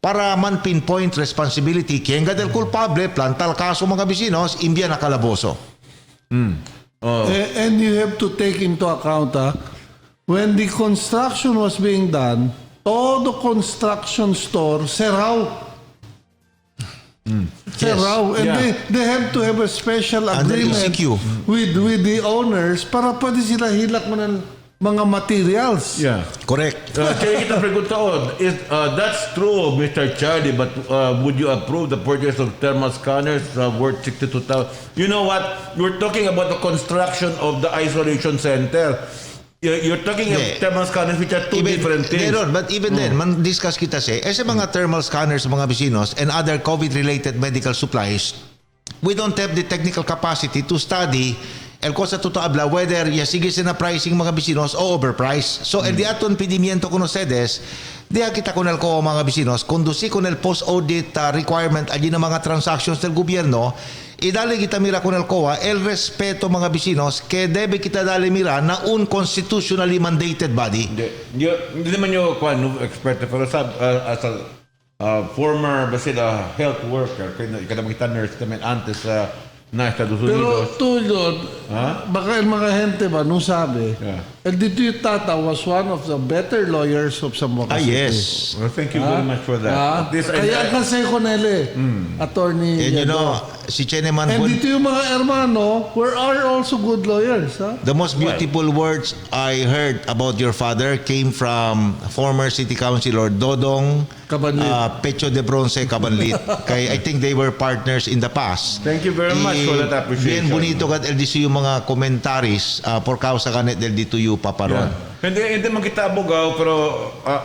para man pinpoint responsibility kenga del culpable, plantal kaso mga bisinos, imbya na kalaboso. And you have to take into account when the construction was being done, todo construction store seraw. Seraw. And they have to have a special agreement with the owners para pwede sila hilak mo ng mga materials. Yeah. Correct. Kaya kita pregunta that's true, Mr. Charlie, but would you approve the purchase of thermal scanners worth 62,000? You know what? You're talking about the construction of the isolation center. You're talking of thermal scanners which are two different things. But even then, man-discuss kita sa mga thermal scanners mga bisinos and other COVID-related medical supplies, we don't have the technical capacity to study el cosa totoo habla whether sige na pricing mga bisinos o overpriced. So el di aton pidimiento con ustedes, diya kita con el ko mga bisinos, conduci con el post-audit requirement allí na mga transactions del gobyerno, idali kita mira con el COA el respeto mga bisinos que debe kita dali mira na un constitutionally mandated body. Hindi naman yung expert, pero as a former health worker, kada makita nurse naman antes na Estados Pero Unidos. tulad, baka yung mga gente ba, nung sabi, El Dito Tata was one of the better lawyers of Zamboanga City. Yes. Well, thank you very much for that. Kaya kasi ko nele, attorney. And you know, si Cheneman And dito yung mga hermano are also good lawyers. Ha? the most beautiful words I heard about your father came from former city councilor Dodong Cabanlit. Pecho de Bronce Cabanlit. Kay I think they were partners in the past. Thank you very much for that appreciation. Bien bonito kat LDC yung mga komentaris por causa kanet del dito yu paparon. Hindi man kita abogaw, pero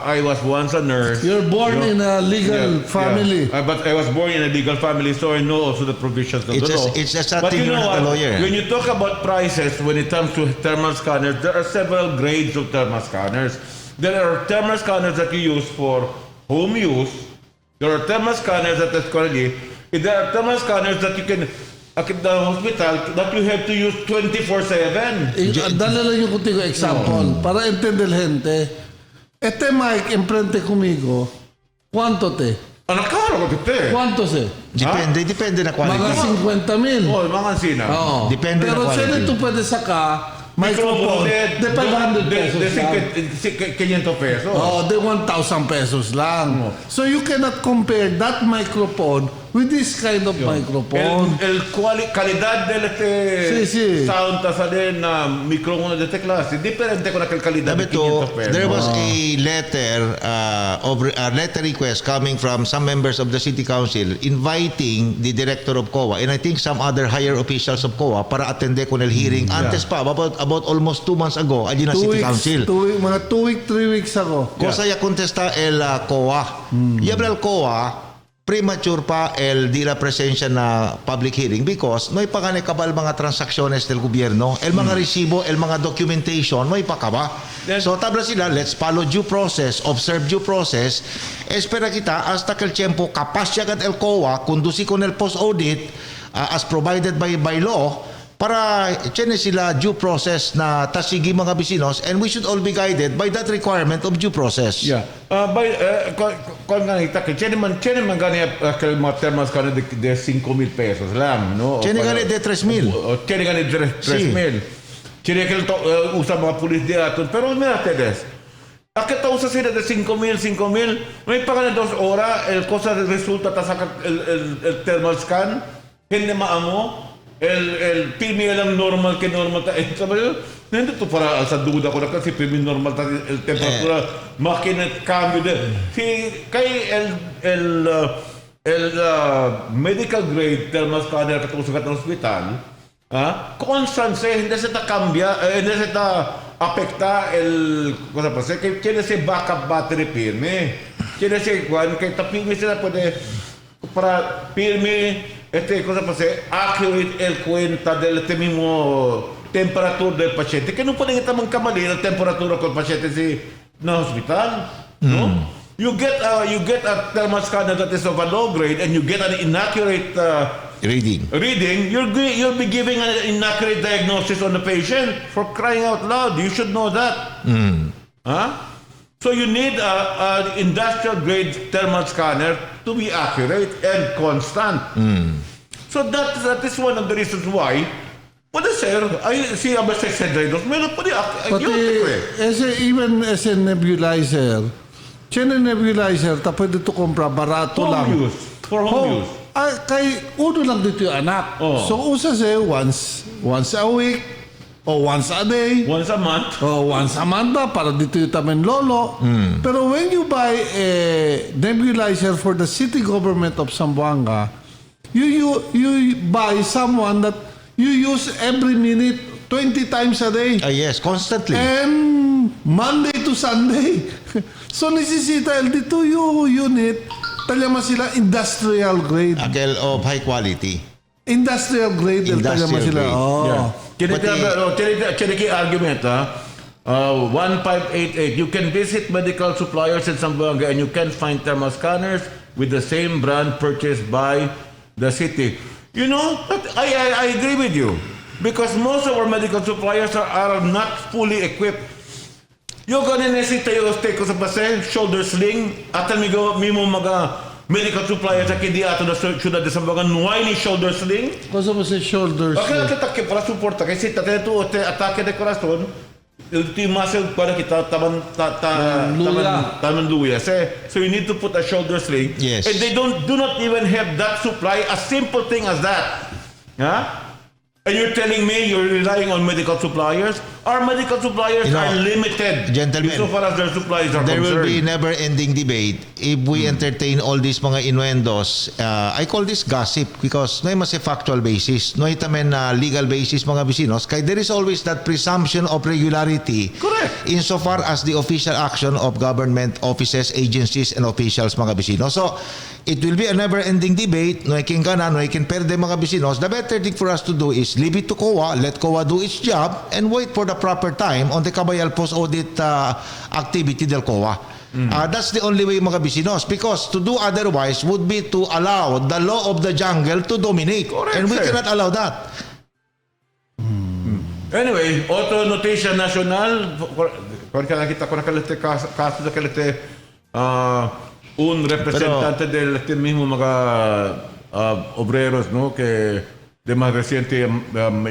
I was once a nurse. You're born in a legal family. But I was born in a legal family, so I know also the provisions of the law. It's just But something you you're know not a what? lawyer. When you talk about prices, when it comes to thermal scanners, there are several grades of thermal scanners. There are thermal scanners that you use for home use. There are thermal scanners that there are thermal scanners that you can at the hospital that you have to use 24/7. Dala lang yung kunti ko example. Para entender gente. Este mic enfrente conmigo, ¿cuánto te? Anak caro ko te. ¿Cuánto se? Depende na quality. Mga 50,000. Oh, mga sina. Oo. Depende Pero na quality. sino ito pwede saka microphone? De 500 pesos lang. 500 pesos. Oh, de 1,000 pesos lang. So you cannot compare that microphone with this kind of microphone. Calidad del Sí. sound tasa din na microphone de teclas. Diferente ko na calidad Sabi de to, 500 pesos. there was a letter request coming from some members of the city council inviting the director of COA and I think some other higher officials of COA para attende con el hearing antes pa about almost 2 months ago allí na city council. Mga 3 weeks ago. Cosa ya contesta el COA. Y habla el COA premature pa el di la presencia na public hearing because no ipagane kabal mga transacciones del gobierno, el mga resibo, el mga documentation, no ipakaba. So tabla sila, let's follow due process, observe due process, espera kita hasta que el tiempo kapaz yagat el COA conduci con el post-audit as provided by law para tiene sila due process na tasigi mga bisinos and we should all be guided by that requirement of due process. Yeah. Kung nga kita, tiene man gani aquel mga thermal scanner de 5,000 pesos lang, no? Tiene gani de 3,000. Tiene gani de 3,000. Tiene que usa mga pulis di aton. Pero mira, Tedes, akita usa sila de 5,000, may pagana 2 oras, el cosa resulta tasaka el thermal scan, hindi maamo, el PMI lang normal que normal ta sabi nyo nandito para sa duda ko na kasi PMI normal ta el temperatura makina cambio de si kay el medical grade thermal scanner katong sa katong hospital constant hindi sa ta cambia hindi sa ta apekta el cosa pa se que tiene ese backup battery PMI tiene ese kwan kay tapimi sila pwede para PMI cosa pase accurate el cuenta del mismo temperatura del paciente que no pueden estar mankamali la temperatura con el paciente si na hospital no you get a thermal scanner that is of a low grade and you get an inaccurate reading you'll be giving an inaccurate diagnosis on the patient for crying out loud you should know that so you need an industrial grade thermal scanner to be accurate and constant. So that is one of the reasons why pwede sir, I see about 600 meron pwede even as a nebulizer, tiene nebulizer ta pwede to compra barato lang. For home use. Kay uno lang dito yung anak. So usa siya once a week o once a day. Once a month. O once a month ba para dito yung tamen lolo. Pero when you buy a nebulizer for the city government of Zamboanga, you buy someone that you use every minute 20 times a day. Yes, constantly. And Monday to Sunday. So necesita el dito yung unit talama sila industrial grade. Aquel of high quality. Industrial grade talama sila. Chiniki argument 1588 you can visit medical suppliers in Zamboanga and you can find thermal scanners with the same brand purchased by the city. You know, I agree with you because most of our medical suppliers are not fully equipped. Yung ganin nesita yung stay ko sa base, shoulder sling, atan mimo mga medical suppliers sa kindi ato na syudad de Zamboanga nuay ni shoulder sling. Cosa mo sa shoulder Okay, sling? kita para suporta kasi tateto atake de corazon. Ito yung muscle para kita taman luya. So you need to put a shoulder sling. Yes. And they do not even have that supply, a simple thing as that. Huh? And you're telling me you're relying on medical suppliers? Our medical suppliers are limited. Gentlemen, so far as their supplies are there concerned. will be never-ending debate if we entertain all these mga innuendos. I call this gossip because no mas a factual basis, no itamen na legal basis mga bisinos. Kaya there is always that presumption of regularity. Correct. Insofar as the official action of government offices, agencies, and officials mga bisinos. So it will be a never-ending debate. No ikin gana, no ikin perde mga bisinos. The better thing for us to do is leave it to COA, let COA do its job, and wait for the proper time on the Kabayal post-audit activity del COA. That's the only way mga bisinos, because to do otherwise would be to allow the law of the jungle to dominate. Correct, and we sir. cannot allow that. Anyway, otro noticia nacional, porque nakita ko na kaso na kalite un representante del mismo mga obreros, no, que de más reciente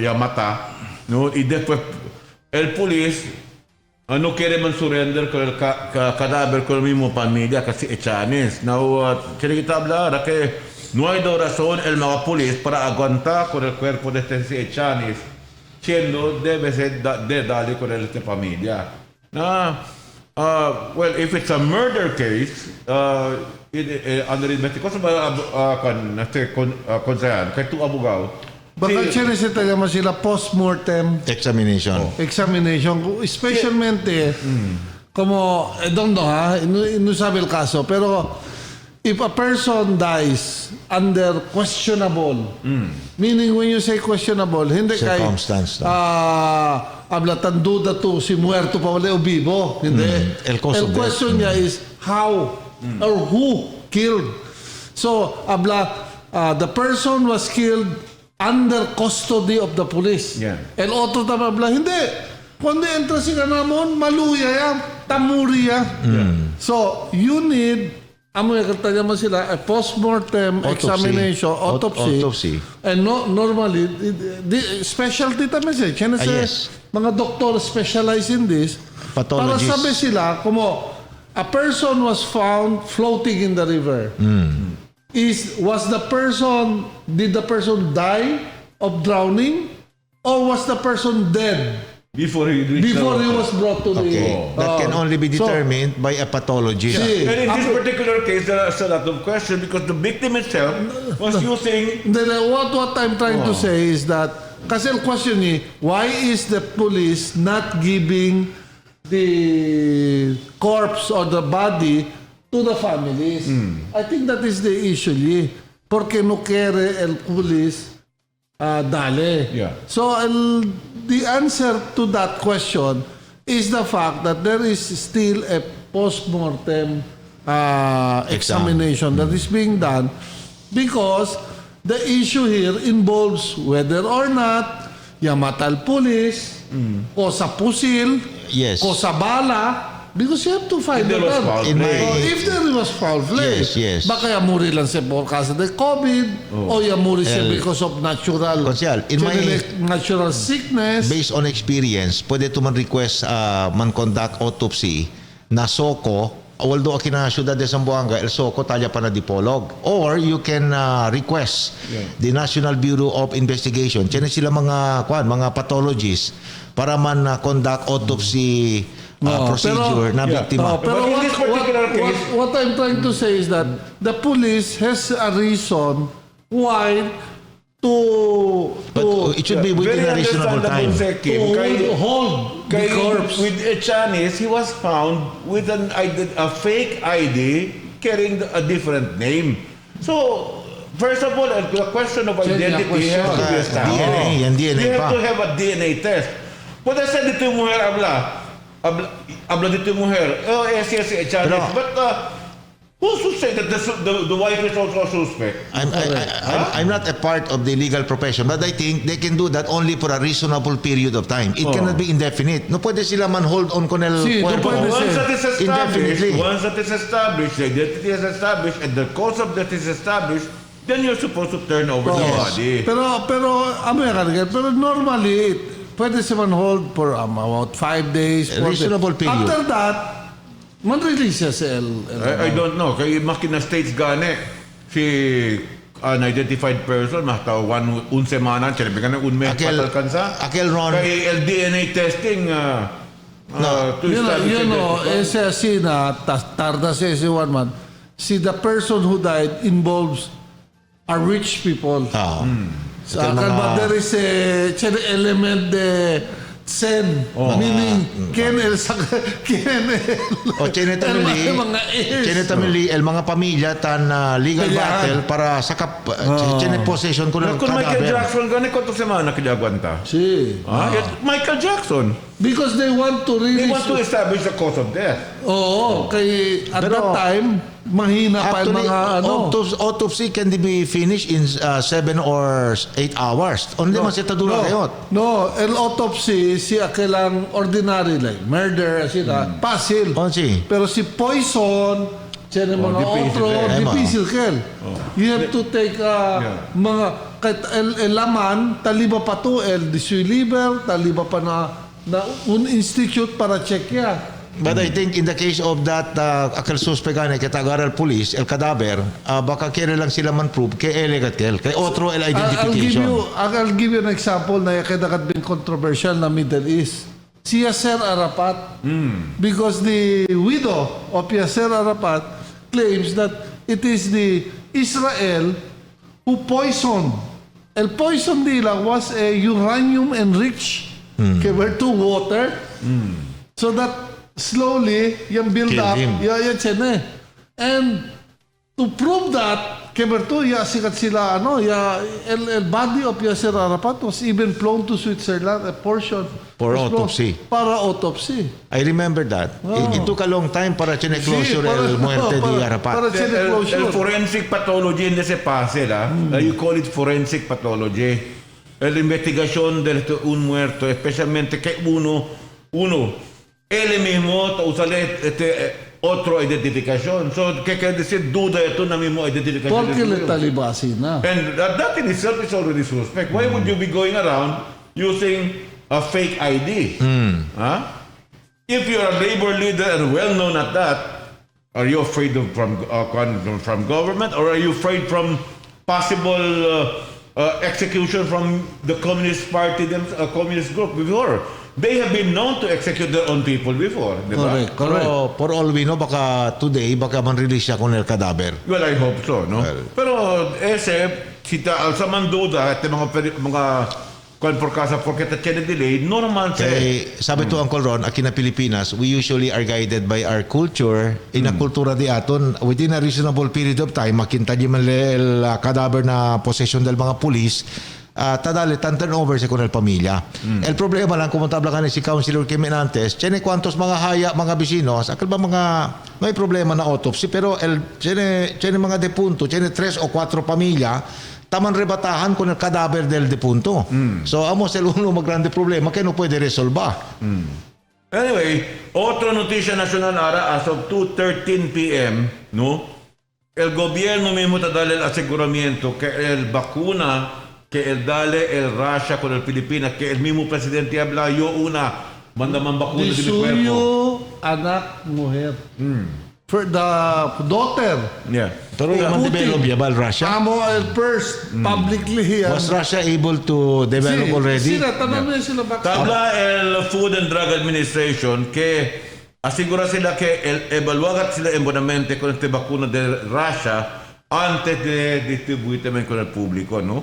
Yamata, no, y después el polis no quiere man surrender con el cadáver con el mismo familia kasi echanes. Now, quiere kita hablar que no hay razón el mga polis para aguantar con el cuerpo de este echanes, siendo debe ser de darle con el este familia. Well, if it's a murder case, under investigation ba kan konsehan kay tu abogado. Baka sinesita naman sila post-mortem Examination. examination, especialmente como, I don't know ha, no sabi el kaso, pero if a person dies under questionable, meaning when you say questionable, hindi kay Circumstance, no? ablatan duda to si muerto pa wala o vivo, hindi. El cause of death. question niya is how or who killed. So, the person was killed under custody of the police. Yeah. El otro tama habla, hindi. Kundi entra si kanamon, maluya yan, tamuriya. So, you need, amoy katanya mo sila, a post-mortem Autopsy. examination, autopsy. Autopsy. And normally, specialty tama siya. Kaya Yes. mga doktor specialize in this. Para Pathologists. sabi sila, como a person was found floating in the river. Did the person die of drowning? Or was the person dead Before he was brought to the... Okay. That can only be determined by a pathologist. See, And in this particular case, there's a lot of questions because the victim itself was using. then what I'm trying to say is that, kasi ang question ni, why is the police not giving the corpse or the body to the families? I think that is the issue ni. Porque no quiere el police dale. Yeah. So the answer to that question is the fact that there is still a post-mortem examination that is being done, because the issue here involves whether or not Yamatal police o sa pusil Yes. o sa bala, because you have to find If there it was out. foul In play. my- If there was foul play, Yes. baka yamuri lang siya por causa de COVID o yamuri siya because of natural Konsyal, natural sickness. Based on experience, pwede to man request man conduct autopsy na SOCO, although akina syudad de Zamboanga, el SOCO talya pa na dipolog. Or you can request the National Bureau of Investigation. Tiyan sila mga pathologists para man conduct autopsy procedure na biktima. Pero But in this particular case, what I'm trying to say is that the police has a reason why But it should be within a reasonable time. hold the corpse. With Echanis, he was found with a fake ID carrying a different name. So, first of all, the question of identity has to be established. DNA, yan DNA You have pa. to have a DNA test. But I said dito yung mujer habla dito yung mujer. Oh, yes, Echanis. Pero- But who's to say that the wife is also a suspect? I'm not a part of the legal profession, but I think they can do that only for a reasonable period of time. It cannot be indefinite. No pwede sila man hold on con el Sí, no cuerpo. puede Once ser. that is established, Indefinitely. the identity is established, and the cause of death is established, then you're supposed to turn over the body. Pero normally, pwede siya man-hold for about 5 days. A reasonable period. After that, man-release siya sa I don't know. Kay makina states gani, si unidentified person, mahta un semana, chalabi ka na un mes patal kansa. Aquel Ron, Kay LDNA testing, to establish you know, identity. si na tarda siya si one man. See, the person who died involves are rich people. So, there is a element de sen, meaning Ken el o chinetamili el mga pamilya tan legal battle para sa possession ko ng Kung Michael cadaver. Jackson gani, kung semana kajagwanta. Si. Michael Jackson. Because they want to They really... want to establish the cause of death. Oo, kay at Pero, that time, mahina pa yung Actually, mga autopsy can be finished in 7 or 8 hours. Only man siya tadula kayot. No, el autopsy, siya kailang ordinary like murder, sila, pasil. Si. Pero si poison, siya ng mga difficile, otro, eh. difficile kel. You have to take mga, kahit el laman, taliba pa to, el disui liver, taliba pa na un institute para check ya. But I think in the case of that akal suspect gani katagaral police el cadaver baka kaya lang sila man prove kay elegat kay otro el identification. I'll give you an example na kadakat bin controversial na Middle East. Si Yasser Arafat, because the widow of Yasser Arafat claims that it is the Israel who poisoned. El poison nila was a uranium enriched to water. So that slowly, yung build Killed up, him. yan siya na. And to prove that, keberto, sikat sila, el body of Yasser Arafat was even flown to Switzerland, a portion. For was flown autopsy. Para autopsy. I remember that. It took a long time para chine closure el muerte di Arafat. Para El closure. forensic pathology hindi se pase, you call it forensic pathology. El investigación de un muerto, especialmente que uno, él mismo usale otro identificación. So, que decir duda ito na mismo identification. Porque le talibasi na. And that in itself is already suspect. Why would you be going around using a fake ID? Huh? If you're a labor leader and well known at that, are you afraid from government, or are you afraid from possible execution from the Communist Party, Communist group before? They have been known to execute their own people before, di ba? Correct. Pero for all we know, baka today, baka man-release siya kung el cadaver. Well, I hope so, no? Well. Pero sa man duda at mga kung por casa porque ta chene delay, normal Kay, sabi to Uncle Ron, aki na Pilipinas, we usually are guided by our culture. In a kultura di aton, within a reasonable period of time, makinta di man el cadaver na possession del mga pulis, tadali turn over sa kunel pamilya. El problema lang, kumuntabla ka si Councilor Kim Enantes, tiene kwantos mga haya, mga bisinos, akal ba may problema na autopsy, pero tiene mga depunto, tiene 3 o 4 pamilya, taman rebatahan con el cadaver del depunto. So, amos el uno maggrande problema que no puede resolver. Anyway, otra noticia nacional ara as of 2:13 p.m., no? El gobierno mismo te da el aseguramiento que el vacuna que el dale el Russia con el Pilipinas, que el mismo presidente habla, yo mandaman vacuna Di de mi cuerpo. suyo anak mujer. For the daughter. Yeah. Pero yung develop yabal Russia. Amo el first publicly yan. Was Russia able to develop already? Sila, tanong nyo sila bakit. Habla el Food and Drug Administration que asegura sila que evaluagat sila embonamente con este vacuna de Russia antes de distribuir también con el público, ¿no?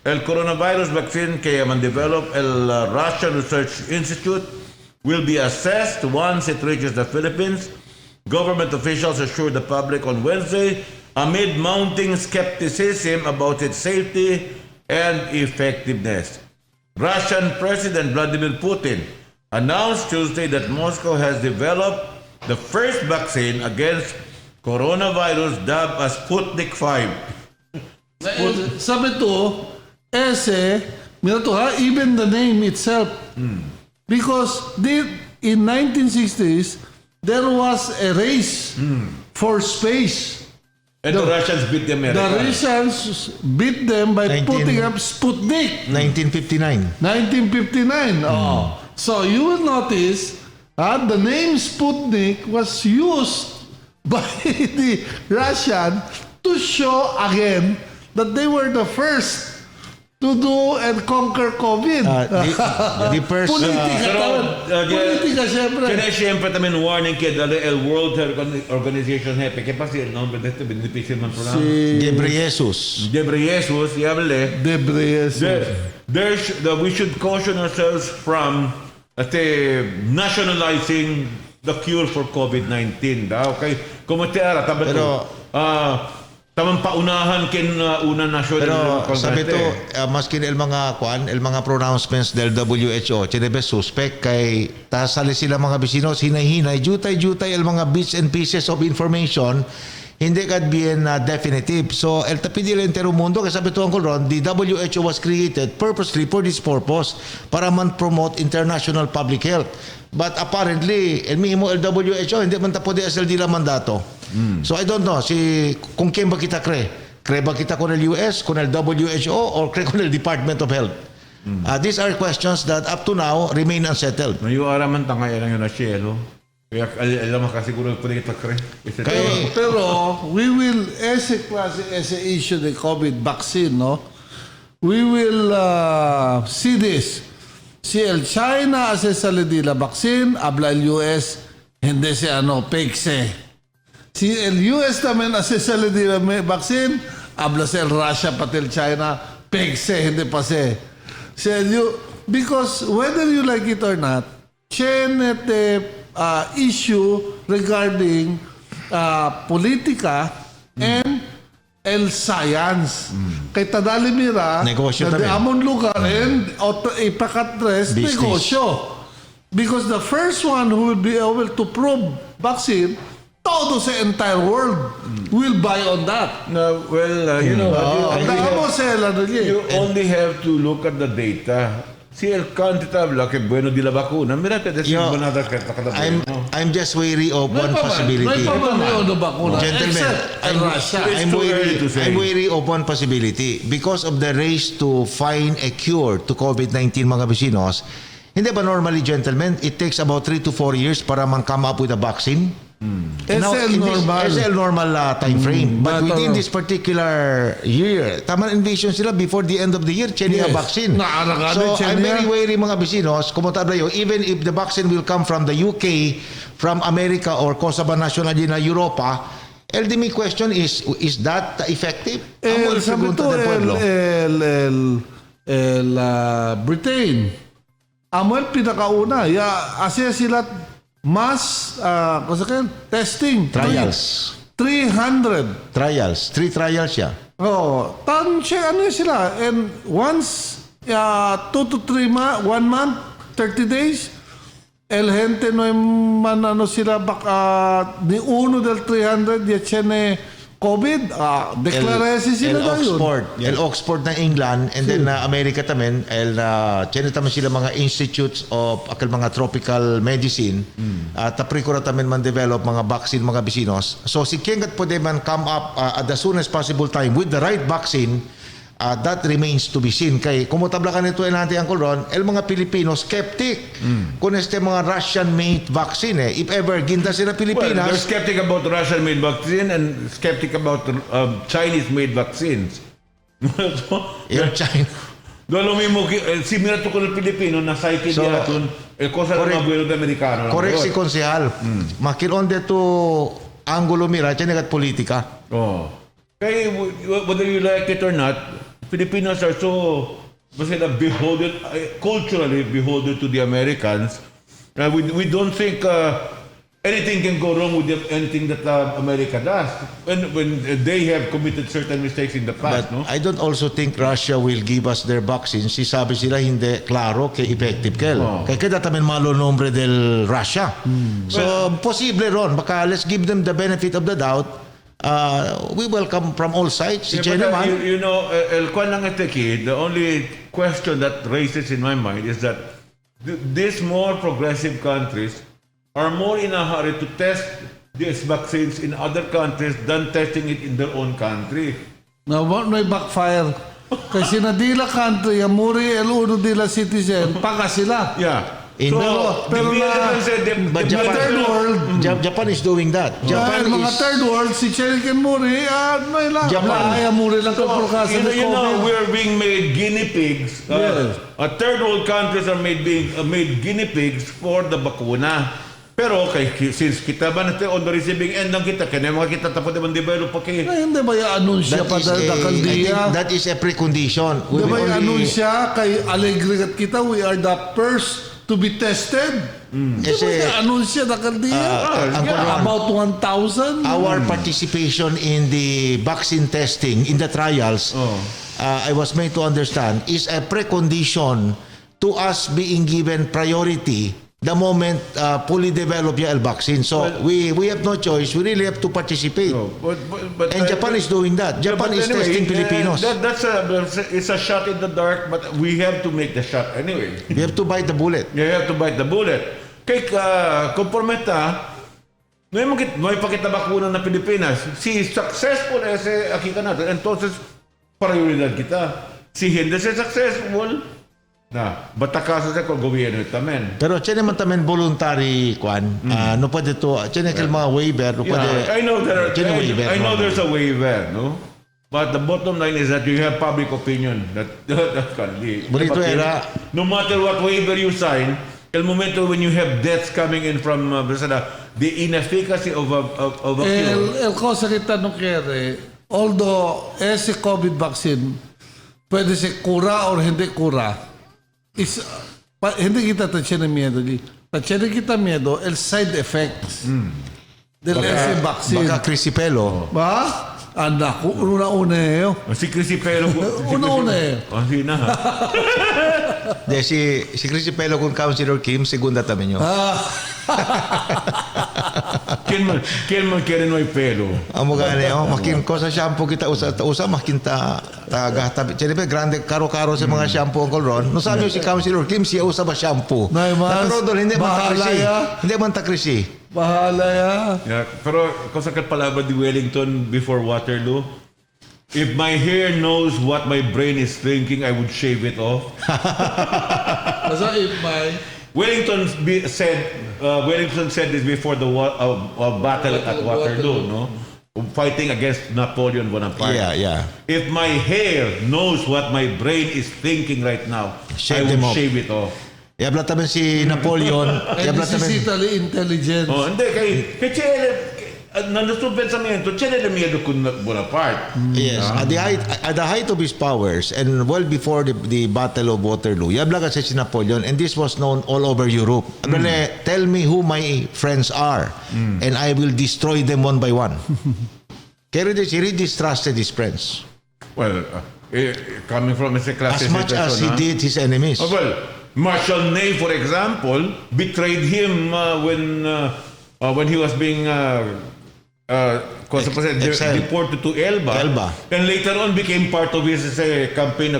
El coronavirus vaccine que han developed el Russian Research Institute will be assessed once it reaches the Philippines. Government officials assured the public on Wednesday amid mounting skepticism about its safety and effectiveness. Russian President Vladimir Putin announced Tuesday that Moscow has developed the first vaccine against coronavirus dubbed as Sputnik 5. Sabi to, even the name itself. Because in 1960s, there was a race for space. And the Russians beat the The Americans. Russians beat them by 19 putting up Sputnik. 1959. 1959. Oh. So you will notice the name Sputnik was used by the Russian to show again that they were the first to do and conquer COVID. The first... Politika politika siyempre. Kaya siyempre también warning kaya dali el World Health Organization hepe. Kaya pa siya nombre de este beneficio man programa. Ghebreyesus. Ghebreyesus, y hable. We should caution ourselves from nationalizing the cure for COVID-19. Okay? Como te ara, Pero- tamang paunahan kin una national Pero sabi to, maskin el mga pronouncements del WHO, chinebe suspect kay tasali sila mga bisinos, hinay-hinay, jutay-jutay el mga bits and pieces of information, hindi kad bien definitive. So, el tapidil entero mundo, kasi sabi to Uncle Ron, the WHO was created purposely for this purpose, para man promote international public health. But apparently, el mismo el WHO, hindi man tapo di asal di la mandato. So I don't know kung quién ba kita cree ba kita con el US, con el WHO, or cree con el Department of Health. These are questions that up to now remain unsettled. Yung araman tangay lang yun na cielo. Kaya alam mo kasi siguro pwede kita kre. Pero we will, ese issue the COVID vaccine, no? We will see this. Si el China hace salir la vaccine, habla el US, hindi si pekse. Si el US también hace salir la vaccine, habla si el Russia pati el China, pekse, hindi pa si. Because whether you like it or not, the issue regarding politika and el science. Kay tadali mira, Negosyo na tabi. amon lugar and ipakatres Business. negosyo. Because the first one who will be able to prove vaccine, todo sa entire world will buy on that. No, well, you know what? You only have to look at the data. Si el quantitative que bueno di la vacuna, mira te decir Yo, bonada que kada I'm just wary of one possibility. Gentlemen, I'm wary of one possibility. Because of the race to find a cure to COVID-19, mga vecinos, hindi ba normally, gentlemen, it takes about 3 to 4 years para man come up with a vaccine? It's a normal time frame. But within this particular year, tama envision sila before the end of the year, cheni a vaccine. So I'm very wary, mga vecinos, kumotablayo, even if the vaccine will come from the UK, from America, or Kosovo National na Europa, LDMI question is that effective? Sabi to, Britain, amo el pinakauna, asya sila mass testing. Trials. 300. Trials. 3 trials siya. Tan siya sila. And once 2 to 3 1 month, 30 days, el gente no man sila ni uno del 300 ya tiene COVID, deklarasi sila El Oxford na England, and then America tamen, tiene tamen sila mga institutes of akal mga tropical medicine, taprikura tamen man develop mga vaccine, mga bisinos. So si kengat pwede man come up at the soonest possible time with the right vaccine, that remains to be seen. Kay kumutabla ka nito natin Uncle Ron, el mga Pilipino skeptic kung este mga Russian-made vaccine. If ever ginta sila Pilipinas, well, they're skeptic about Russian-made vaccine and skeptic about Chinese-made vaccines. yung China. Lo mismo que similar to con el Pilipino na psyche So, diaton el cosa de mga de americano. Correct si konsehal. Makilon de to angulo mira, tiyan politika. Kaya whether you like it or not, Filipinos are so beholden, culturally beholden to the Americans. We don't think anything can go wrong with anything that America does when they have committed certain mistakes in the past. But I don't also think Russia will give us their vaccines. Si sabi sila hindi klaro kay effective kel. Kaya kada tamen malo nombre del Russia. So posible ron. Baka let's give them the benefit of the doubt. We welcome from all sides. Si China man. You know, the only question that raises in my mind is that these more progressive countries are more in a hurry to test these vaccines in other countries than testing it in their own country. Na may backfire. Kasi nadila country, amuri el uno dila citizen, paka sila. Yeah. In- pero the na- said But The third world, Japan is doing that. Japan dahil mga is third world, si Cheriken Muri, may lang. Japan. Ay, Muri lang So, kapag kasi you know, COVID. we're being made guinea pigs. Yes. Third world countries are made guinea pigs for the bakuna. Pero since kita ba natin on the receiving end ng kita, kaya mga kita tapos naman develop pa kayo. Ay, hindi ba i-anunsya that pa is a, dahil I think kaldiya? that is a precondition. We Di ba will only- i-anunsya kay Alegre at kita, we are the first to be tested? Di ba Kasi, i-anunsya na kaldiya? Uncle Ron, About 1,000? our participation in the vaccine testing, in the trials, I was made to understand, is a precondition to us being given priority the moment fully develop yung vaccine. So, we have no choice. We really have to participate. No, but And Japan is doing that. Japan is testing Filipinos. It's a shot in the dark, but we have to make the shot anyway. We have to bite the bullet. You have to bite the bullet. Kaya kompormeta, may pakita bakuna na Pilipinas. Si successful ese akita natin, entonces prioridad kita. Si hindi siya successful, na batakaso sa kung gobyerno tamen. Pero tiyan naman tamen voluntary kwan. No pwede to. Tiyan na mga waiver. No pwede. I know tiyan yung waiver. I know there's a waiver, no? But the bottom line is that you have public opinion that can be. Bonito era. No matter what waiver you sign, el momento when you have deaths coming in from the inefficacy of a cure. El cosa que tanong kere, although ese COVID vaccine, pwede si cura or hindi cura, is, hindi kita tansya ng miedo. Tansya na kita miedo, el side effects del ese vaccine. Baka Crisipelo. Ba? Anak, una-una yun. Si Crisipelo. Una-una eh. Hindi na. De, si Crisipelo kung Councilor Kim, segunda tamen nyo. Quién man quiere no hay pelo. Amo gani, makin ko sa shampoo kita usa makin ta tabi. Siyempre, grande karo-karo sa mga shampoo, Uncle Ron. No sabi si Councilor Kim, siya usa ba shampoo? Naimas, Pero doon, hindi man bahala takrisi. ya. Hindi man takrisi. Bahala ya. Yeah, pero kung sa palabra di Wellington before Waterloo, if my hair knows what my brain is thinking, I would shave it off. Basta if my... Wellington said this before the battle at Waterloo, no? Fighting against Napoleon Bonaparte. Yeah. If my hair knows what my brain is thinking right now, Shave I would them off. shave it off. Yabla tamen si Napoleon. And Yabla this is tamen. Italy intelligence. Oh, hindi kay nandun pensamento, tiyan na miedo kun Bonaparte. Yes, at the height of his powers and well before the Battle of Waterloo, yabla kasi si Napoleon, and this was known all over Europe. Tell me who my friends are, and I will destroy them one by one. Kaya he really distrusted his friends Well, coming from a class as much as he did his enemies. Oh, well, Marshal Ney, for example, betrayed him when he was being Exiled. deported to Elba. And later on became part of his campaign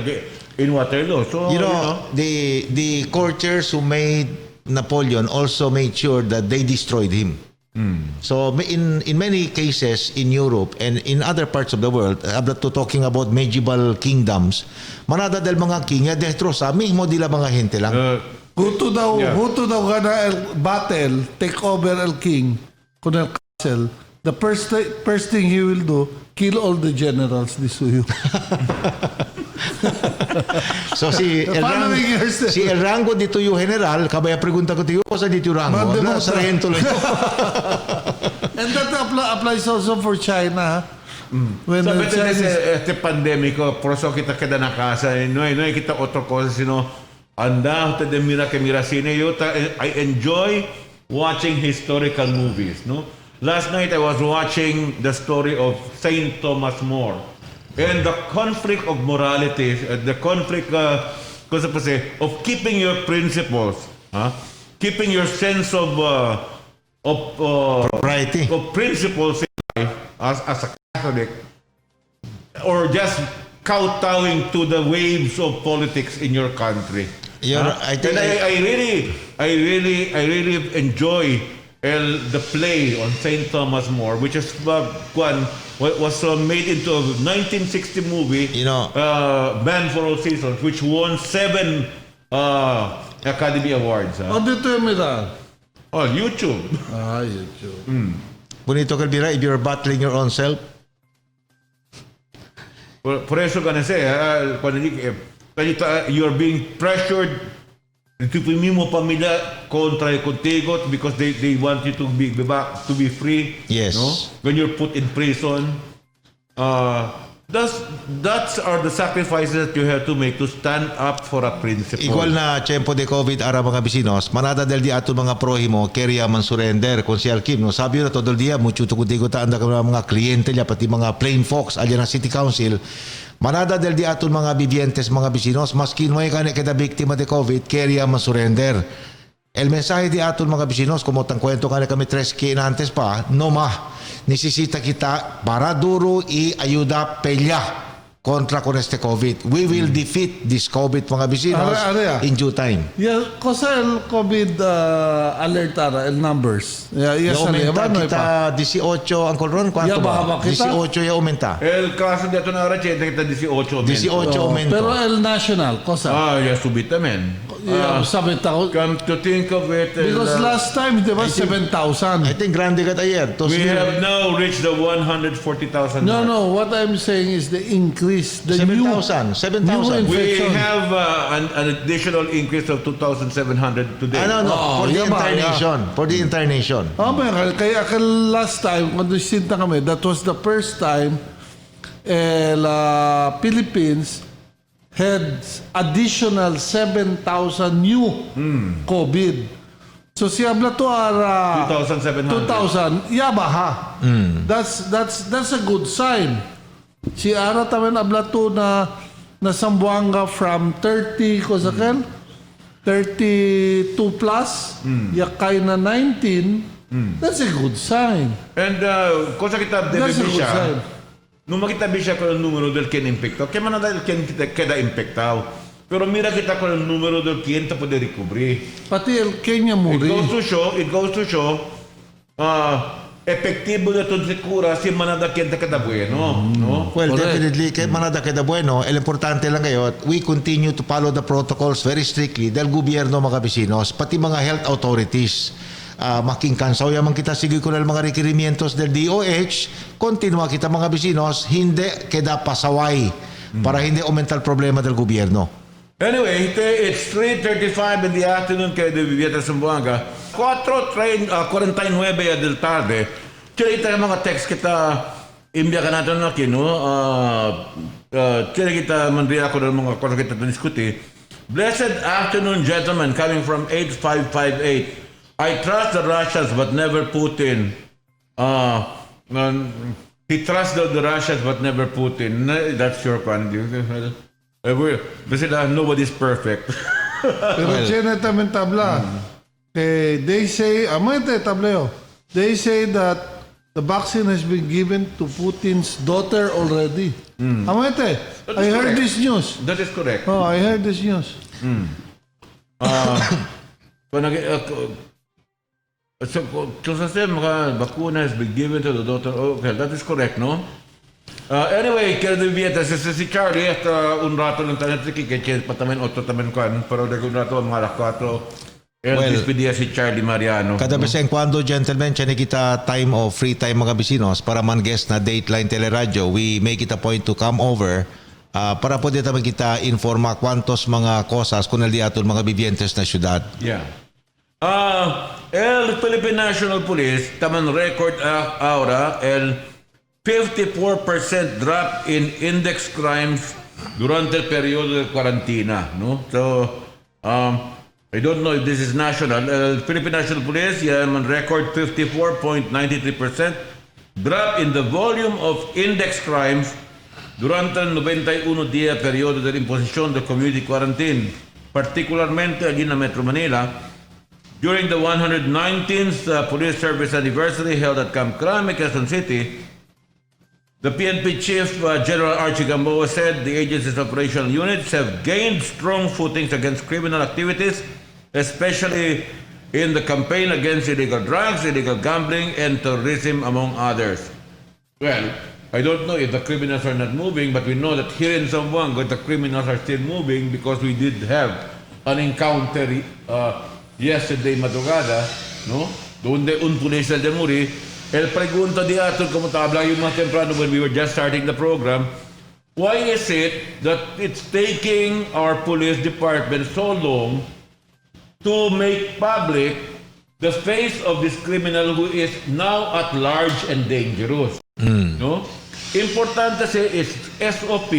in Waterloo. So, You know, the courtiers who made Napoleon also made sure that they destroyed him. So in many cases in Europe and in other parts of the world, talking about medieval kingdoms, manada del mga king, destrosa mismo dila mga gente lang. Huto daw gana el battle, take over el king, kun el castle. The first thing he will do, kill all the generals di suyo. So si El Rango dito yung general, kabaya pregunta ko tiyo, sa dito yung Rango? Mande mo Sargento lang. And that applies also for China. When Sabi the Chinese... este pandemico, por eso kita queda na casa, no hay kita otra cosa, sino anda, te mira que mira cine. I enjoy watching historical movies, no? Last night I was watching the story of Saint Thomas More. And the conflict of morality, the conflict of keeping your principles, keeping your sense of Propriety. of principles in life as a Catholic, or just kowtowing to the waves of politics in your country. I think And I really enjoy the play on St. Thomas More, which is was made into a 1960 movie, You know- Man for All Seasons, which won 7 Academy Awards. O dito yung miran. Oh, YouTube. YouTube. Bonito Calvira, if you're battling your own self, Por eso you're being pressured to yung mismo pamilya kontra contigo because they want you to be back, to be free. Yes. No? When you're put in prison, that's are the sacrifices that you have to make to stand up for a principle. igual na tiempo de COVID ara mga bisinos, manada del di ato mga prohimo, kaya man surrender, kung si Alkim, no, sabi na todo el dia, mucho tukudigo ta anda ka mga kliyente niya, pati mga plain folks, alya ng City Council, manada del di ato mga vivientes, mga bisinos, maski no ay kada biktima de COVID, kaya man surrender. El mensaje di ato mga bisinos, como tan kwento kami 3K na antes pa, no ma, necesita kita para duro y ayuda pelea contra con este COVID. We will defeat this COVID mga bisinos in due time. Ya, cosa el COVID alertara, el numbers. Ya Aumenta kita 18, Uncle Ron, ¿cuánto Ya, ba? baja kita. 18 ya aumenta. El caso de ito na rachete kita 18. 18 aumento. Pero el national, cosa? Ya subitamen. Sabi tao. Come to think of it, Because last time, di ba, 7,000? I think grande ka ayer. we have now reached the 140,000 No, mark. no. What I'm saying is the increase. The 7,000. new 7,000. We infection. have an additional increase of 2,700 today. No. For the yeah, entire yeah. nation. For the entire nation. Oh, kaya last time, kung sinta kami, that was the first time Philippines had additional 7,000 new COVID. So si habla to ara 2,700. 2,000, yabaha. That's a good sign. Si ara tamen habla to na Zamboanga from 30 ko sakel 32 plus, yakay na 19. That's a good sign. And kung sa kita That's a good siya, sign. nung makita siya ko ang numero del ken impactaw, kaya man dahil ken kada impactaw. Pero mira kita ko ang numero del ken ta pwede recovery. Pati el Kenya muri. It goes to show, epektibo na ito sikura si manada ken ta kada bueno. No? Well, Correct. definitely, kaya manada kada bueno, el importante lang ngayon, we continue to follow the protocols very strictly dahil gobyerno mga bisinos, pati mga health authorities. Making kansaw yaman kita sige ko ng mga requirimientos del DOH, continua kita mga bisinos, hindi keda pasaway para hindi aumentar problema del gobyerno. Anyway, it's 3:35 in the afternoon kaya de Vivieta Zamboanga. 4:49 del tarde. Kaya ito yung mga text kita imbya ka natin na kino. Kaya kita mandriya ko ng mga kung kita diskuti. Blessed afternoon, gentlemen, coming from 8558. I trust the Russians but never Putin. He trusts the Russians but never Putin. That's your point. Kasi nobody's perfect. Pero siya tamen tabla. They say, tableo. They say that the vaccine has been given to Putin's daughter already. I heard correct. this news. That is correct. Oh, I heard this news. So sa mga bakuna has been given to the daughter. Okay, that is correct, no? Anyway, kaya Vieta, si Charlie, at un rato lang tayo, kaya patamen, otro tamen kan, pero un rato, mga alas 4, despedida si Charlie Mariano. Kada besa en cuando, gentlemen, tiyan kita time o free time mga bisinos para man-guest na Dateline Teleradyo. We make it a point to come over para pwede taman kita informa kwantos mga cosas kung naldiaton mga vivientes na syudad. Yeah. El Philippine National Police, taman record ahora, el 54% drop in index crimes durante el periodo de cuarentena, no? So, I don't know if this is national. El Philippine National Police, man record 54.93% drop in the volume of index crimes durante el 91-día periodo de imposición de community quarantine, particularmente allí en la Metro Manila. During the 119th Police Service Anniversary held at Camp Crame, Quezon City, the PNP Chief General Archie Gamboa said the agency's operational units have gained strong footings against criminal activities, especially in the campaign against illegal drugs, illegal gambling, and terrorism, among others. Well, I don't know if the criminals are not moving, but we know that here in Zamboanga, the criminals are still moving because we did have an encounter yesterday madrugada, no? Donde un pulisal de muri, el pregunta di ato como tabla yung mga temprano when we were just starting the program, why is it that it's taking our police department so long to make public the face of this criminal who is now at large and dangerous? No? Importante is SOP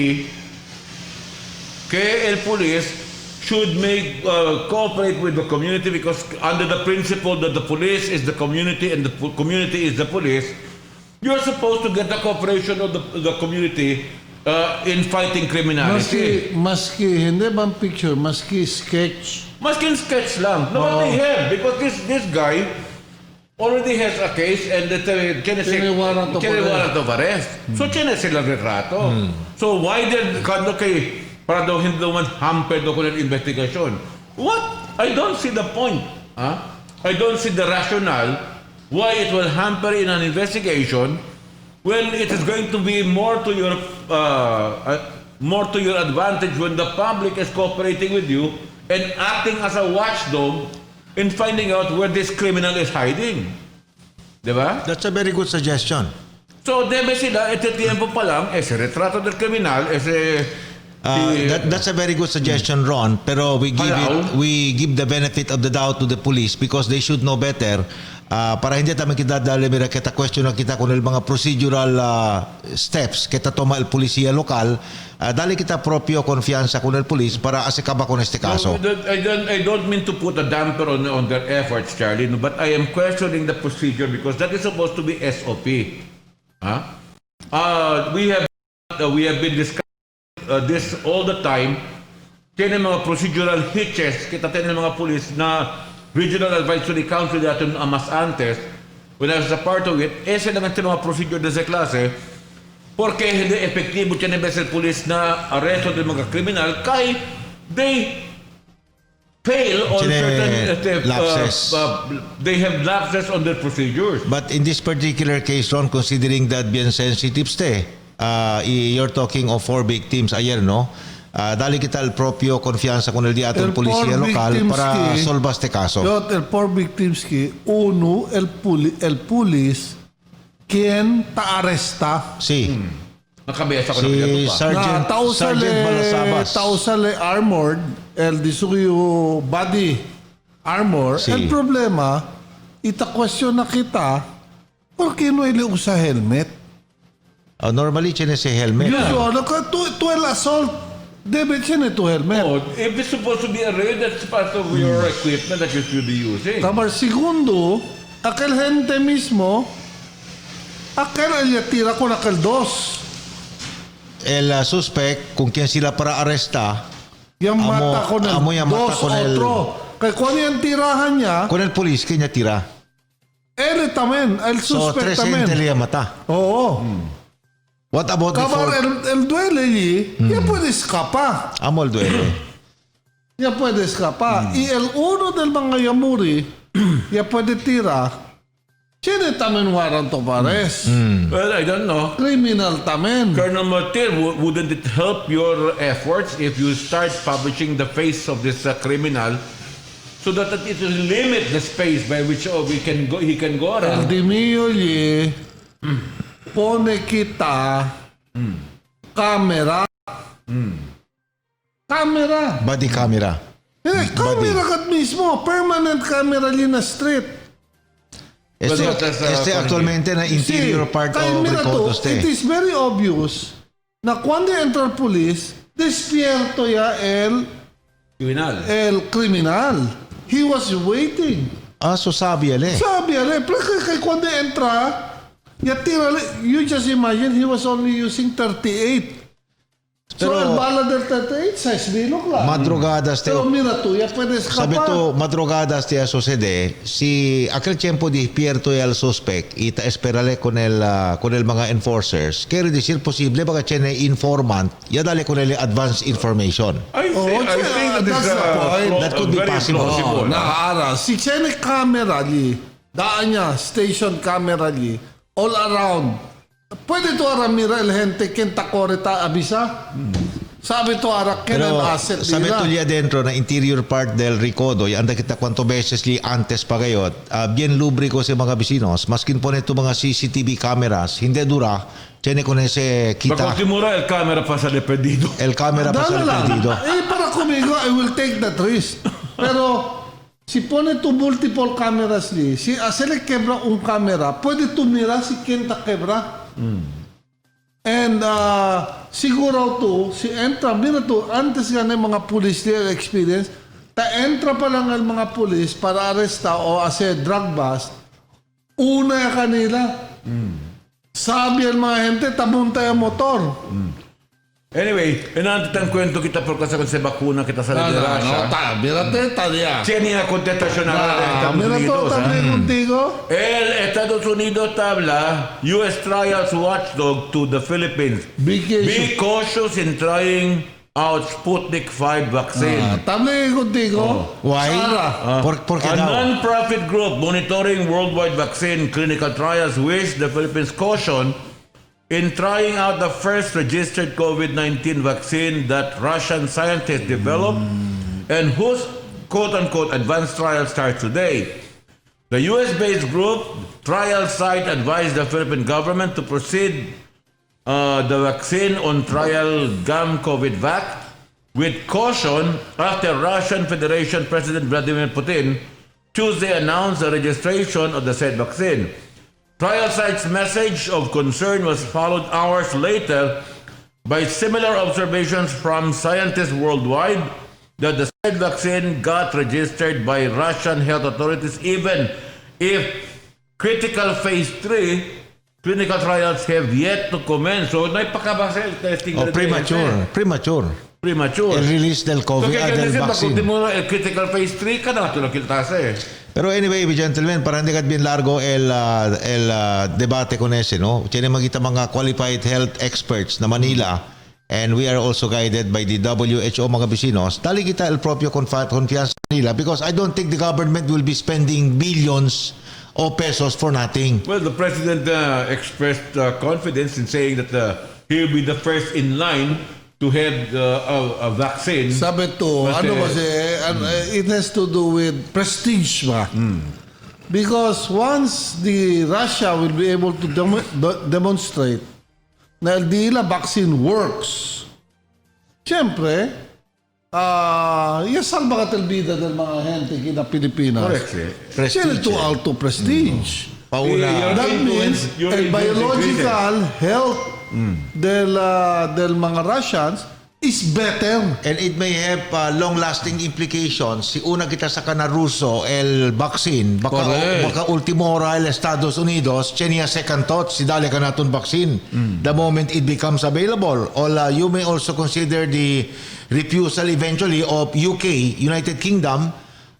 que el police should make cooperate with the community, because under the principle that the police is the community and the community is the police, you're supposed to get the cooperation of the community in fighting criminality. Maski hindi bang picture, maski sketch. Maskin sketch lang. No, what they have, because this guy already has a case and Tiene warrant of arrest. So, tiene silang retrato. So, why did kando kay para daw hindi naman hampered daw ko ng investigation? What? I don't see the point. I don't see the rationale why it will hamper in an investigation when it is going to be more to your advantage when the public is cooperating with you and acting as a watchdog in finding out where this criminal is hiding. Diba? That's a very good suggestion. So, debe sila, ito tiempo pa lang, ese retrato del criminal, That's a very good suggestion, Ron. Pero we give the benefit of the doubt to the police because they should know better. Para hindi tayo makidadali mira kita question na kita kung mga procedural steps kita toma el policía lokal, dali kita propio konfiansa con el police para asikaba con este caso. No, I don't mean to put a damper on their efforts, Charlie, no, but I am questioning the procedure because that is supposed to be SOP. We have been discussing this all the time. Kaya mga procedural hitches kita tayo ng mga police na Regional Advisory Council natin mas antes, when I was a part of it, ese naman ito mga procedure de sa klase, porque hindi epektibo siya ng Bessel Police na arresto ng mga kriminal, kay they fail on certain lapses. They have lapses on their procedures. But in this particular case, Ron, considering that bien sensitive you're talking of 4 victims ayer, no? Dali kita el propio confianza con el di atong policía local para solva este caso. El 4 victims uno, el police, quien ta arresta. Sí. Nakabesa ko Si Sergeant Balasabas. Tausale armored, el disuyo body armor. Sí. El problema, ita question na kita, ¿por qué no ele usa helmet? Normally, tiene ese helmet. Usual, tu el assault, debe tiene tu helmet. Oh, if it's supposed to be a raid, that's part of your equipment that you should be using. Tamar segundo, aquel gente mismo, aquel el tira con aquel dos. El suspect, kung quien sila para arresta, Yung mata con el dos otro. Kaya kung yung tirahan niya, con el police, kanya tira. ele tamen, el So, suspect 3 tamen. liya mata. Oo. What about Kabar before? el duele allí, ya puede escapar. Amol duele. Ya puede escapar. Y el uno del mga yamuri, ya puede tirar. Tiene tamen warrant of arrest. Well, I don't know. Criminal tamen. Colonel Martir, wouldn't it help your efforts if you start publishing the face of this criminal so that it will limit the space by which he can go El around? di mio allí, pone kita camera. Camera. Body camera. Camera kat mismo. Permanent camera allí na street. Este actualmente na interior part kaya of mira Recodo to, it is very obvious na cuando entra el police, despierto ya el criminal. He was waiting. So sabi ale. Sabi ale, pero kaya cuando entra, ya tira, you just imagine he was only using 38. So, el bala del 38, 6 bilog lang. Madrugadas Pero te mira tú, ya puedes sabi escapar. to, madrugadas te sucede, si aquel tiempo despierto el suspect, ita esperale con el mga enforcers, quiere decir posible baka tiene informant, ya dale con el advanced information. I think that that's is the point. That could be very possible. plausible. Nakaaral. Si Chene camera li, daan niya, station camera li, all around. Pwede to aramira el gente kenta koreta abisa. Sabi to ara ken Pero el asset sabi nila. to liya dentro na interior part del recodo, anda kita cuanto beses li antes pa kayot, bien lubriko sa mga bisinos, maskin po nito mga CCTV cameras, hindi dura, tiene con ese kita, Timura el camera pasa de perdido. el camera pa sa Dala lang. perdido. Para conmigo, I will take that risk. Pero si pone tu multiple cameras li, si asele quebra un camera, puede tu mira si kenta quebra. And siguro to, si entra, mira to, antes nga ng mga pulis nila experience, entra pa lang ang mga pulis para arresta o ase drug bust, una kanila. Sabi ang mga gente, tabuntay ang motor. Anyway, inantit ang kwento kita por kasi sa bakuna kita sa Russia. Mira te, tadya. Tiene contestación a la de Estados Mira to, Unidos. tabi contigo. El Estados Unidos tabla U.S. trials watchdog to the Philippines. Big issue. Be cautious in trying out Sputnik 5 vaccine. Tabi contigo. Why? Sara. Porque A daw. non-profit group monitoring worldwide vaccine clinical trials wish the Philippines caution in trying out the first registered COVID-19 vaccine that Russian scientists developed and whose quote-unquote advanced trial starts today. The US-based group trial site advised the Philippine government to proceed the vaccine on trial GAM-COVID-Vac with caution after Russian Federation President Vladimir Putin Tuesday announced the registration of the said vaccine. Trial site's message of concern was followed hours later by similar observations from scientists worldwide that the said vaccine got registered by Russian health authorities even if critical phase 3 clinical trials have yet to commence. So, naipakabasa el testing. Premature. Premature. El release del So, COVID, kaya del kasi vaccine. pag mo el critical phase 3, ka na kiltase eh. Pero anyway, gentlemen, para hindi bien largo el debate con ese, no? Tiene magita mga qualified health experts na Manila, and we are also guided by the WHO mga bisinos. Dali kita el propio confianza nila because I don't think the government will be spending billions of pesos for nothing. Well, the president expressed confidence in saying that he'll be the first in line to have a vaccine. Sabi to, But, ano kasi, it has to do with prestige ba? Because once the Russia will be able to demonstrate na el dila vaccine works, siyempre, salva ka talbida del mga gente kina Pilipinas. Correct, eh. Prestige. to alto prestige. Pauna. That means Your el influence biological health del mga Russians is better. And it may have long-lasting implications. Si una kita sa Ruso, el vaccine, Correct. baka ultimo hora el Estados Unidos, chenia second thought, si dali ka natin vaccine. The moment it becomes available. Or you may also consider the refusal eventually of UK, United Kingdom,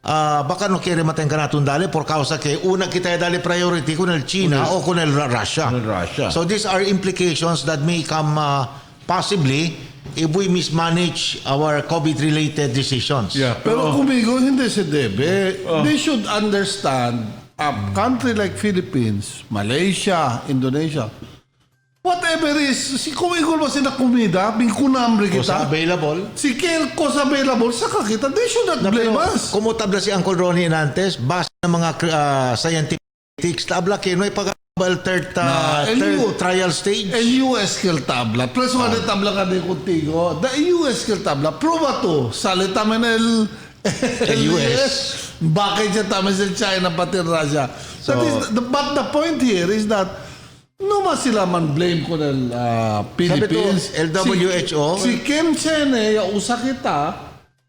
baka no quiere maten ka natin dali por causa que una kita dali priority con el China o con el Russia. Con el Russia. So these are implications that may come possibly if we mismanage our COVID-related decisions. Yeah, Pero kumigo, hindi se debe. They should understand a country like Philippines, Malaysia, Indonesia, whatever is, si kumigol ba sila kumida, bingkunamri Kung kita. available. Si Kel Kos available, saka kita. They should not blame us. Como tabla si Uncle Ronnie Nantes, base ng mga scientific tabla kayo, may pag-abal third trial stage. El US kel tabla. Plus wala tabla ka din contigo. The US kel tabla. Prova to. Salita men el US. Bakit siya tama sa China pati Russia. But the point here is that no mas sila man blame ko ng Philippines. Sabi to, el WHO. Si Ken Chene, usa kita,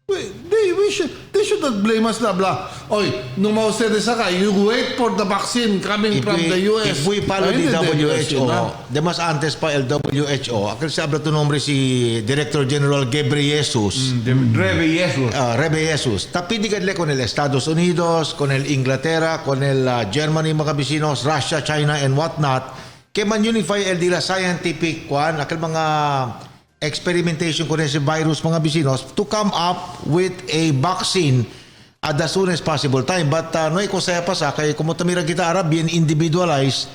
They should not blame us, blah, blah. Oy, nung mga ustedes saka, you wait for the vaccine coming from the US. If we follow Ay, the hindi, WHO, na. de mas antes pa el WHO, aquel se habla tu nombre si Director General Ghebreyesus. Ghebreyesus. Tapidigadle con el Estados Unidos, con el Inglaterra, con el Germany, mga vecinos, Russia, China, and whatnot, que man unify el dila scientific kwan, aquel mga experimentation con ese virus, mga vecinos, to come up with a vaccine at the soonest possible time. But no hay cosa pa sa kay como tamira kita Arab, bien individualized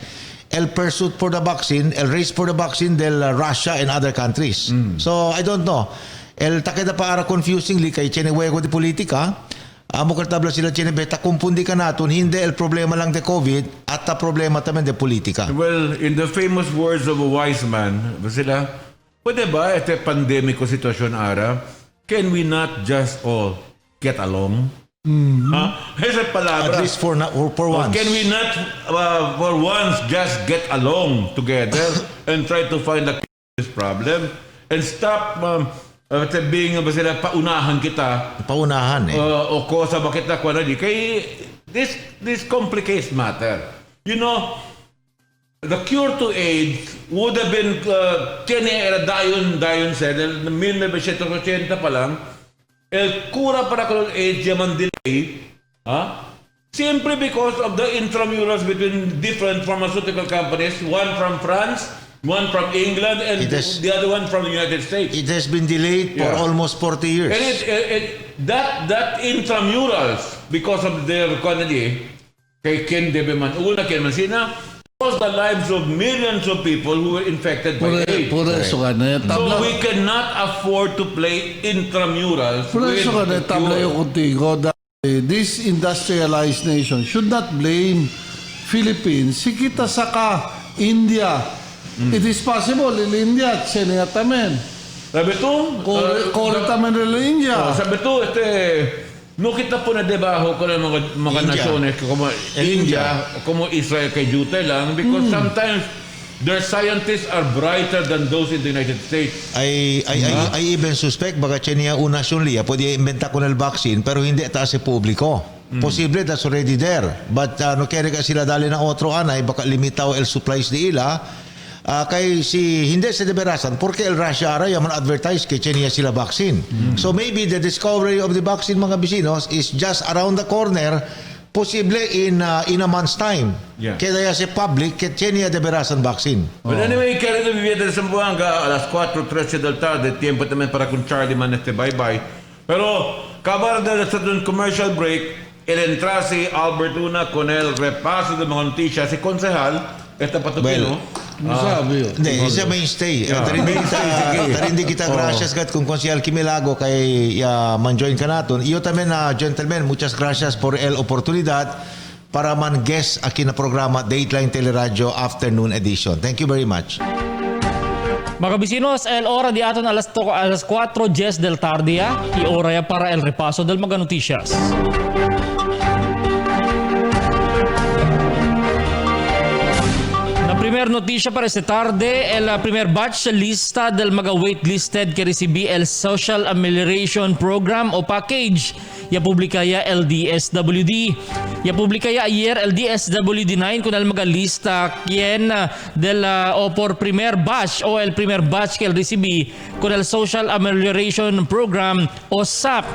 el pursuit for the vaccine, el race for the vaccine del Russia and other countries. So I don't know. El takeda pa ara confusingly kay chenehuego di politika. Amo tabla sila chenebeta kumpundi ka naton hindi el problema lang de COVID at ta problema tamen de politika. Well, in the famous words of a wise man, sila, pwede ba ito pandemiko sitwasyon ara? Can we not just all get along? Esa palabra. At least for once. Can we not for once just get along together and try to find a this problem and stop being sila paunahan kita Paunahan o kosa ba kita kwa na di kay this complicates matter. You know, the cure to AIDS would have been dayon said, 1980 pa lang, el cura para con AIDS yaman delay, simply because of the intramurals between different pharmaceutical companies, one from France, one from England, and the other one from the United States. It has been delayed for almost 40 years. And that intramurals, because of their quantity, kay Ken Debeman, una Ken Mansina, lost the lives of millions of people who were infected by AIDS. So we cannot afford to play intramurals with the tabla cure. yung contigo that this industrialized nation should not blame Philippines. Sikita saka India. It is possible in India, tamen. Sabi to, Kore tamen in India. sabi to, no kita po na debajo ko ng mga India. nasyones como India, como Israel kay Jute lang because sometimes their scientists are brighter than those in the United States. I even suspect baka niya una liya pwede inventa con el vaccine pero hindi taas sa publiko. Posible that's already there. But no kaya ka sila dali ng otro anay baka limitaw el supplies di ila. Kay si hindi sa deberasan porque el Russia ara yaman advertise kay niya sila vaccine. So maybe the discovery of the vaccine mga bisinos is just around the corner. Posible in a month's time. Yeah. Kaya sa public kay niya deberasan vaccine. But anyway, querido viviente de Zamboanga, a las 4:13 del tarde, tiempo también para con Charlie man bye-bye. Pero, acabar de un commercial break, el entrase Albert Una con el repaso de mga noticias, si Konsehal, esta patupino, Sabi yun. Hindi, isa mainstay. Tarindi kita gracias kat kung konsyal Kimilago kay man-join ka naton. Iyo tamen gentlemen, muchas gracias por el oportunidad para man-guest aquí na programa Dateline Teleradyo Afternoon Edition. Thank you very much. Mga bisinos, el hora di aton alas 4:10 del tarde, y hora ya para el repaso del mga noticias. Primer noticia para esta tarde, el primer batch sa lista del mga waitlisted que recibí el Social Amelioration Program o package ya publicaya el DSWD. Ya publicaya ayer el DSWD 9 con el mga lista quien del o por primer batch o el primer batch que el recibí con el Social Amelioration Program o SAP.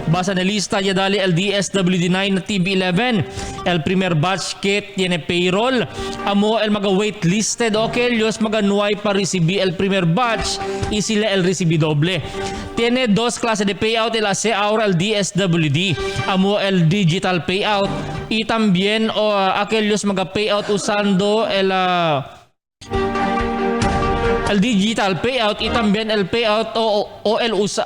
Basa na lista ya dali el DSWD 9 na TB11. El primer batch que tiene payroll amo el mga waitlisted o que ellos maganuay para recibir el primer batch y sila el recibí doble. Tiene dos clases de payout, el hace ahora el DSWD, amo el digital payout y también aquellos mga payout usando el digital payout y también el payout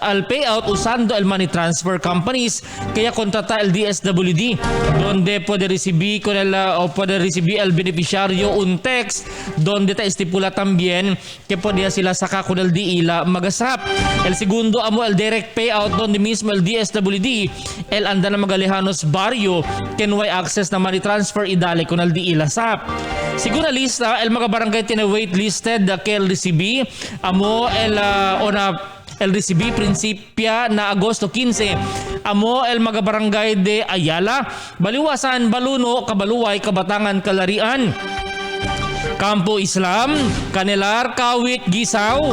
el payout usando el money transfer companies kaya kontrata el DSWD donde puede recibir con puede recibir el beneficiario un text donde te estipula también que podía sila saka con el DILA magasap. El segundo amo el direct payout donde mismo el DSWD el anda na magalehanos barrio que no hay access na money transfer idali con el DILA SAP. Segunda lista el mga barangay tiene waitlisted que el recibí amo el el recibi prinsipya na Agosto 15. Amo el mga barangay de Ayala, Baliwasan, Baluno, Kabaluway, Kabatangan, Kalarian, Kampo Islam, Canelar, Kawit, Gisaw,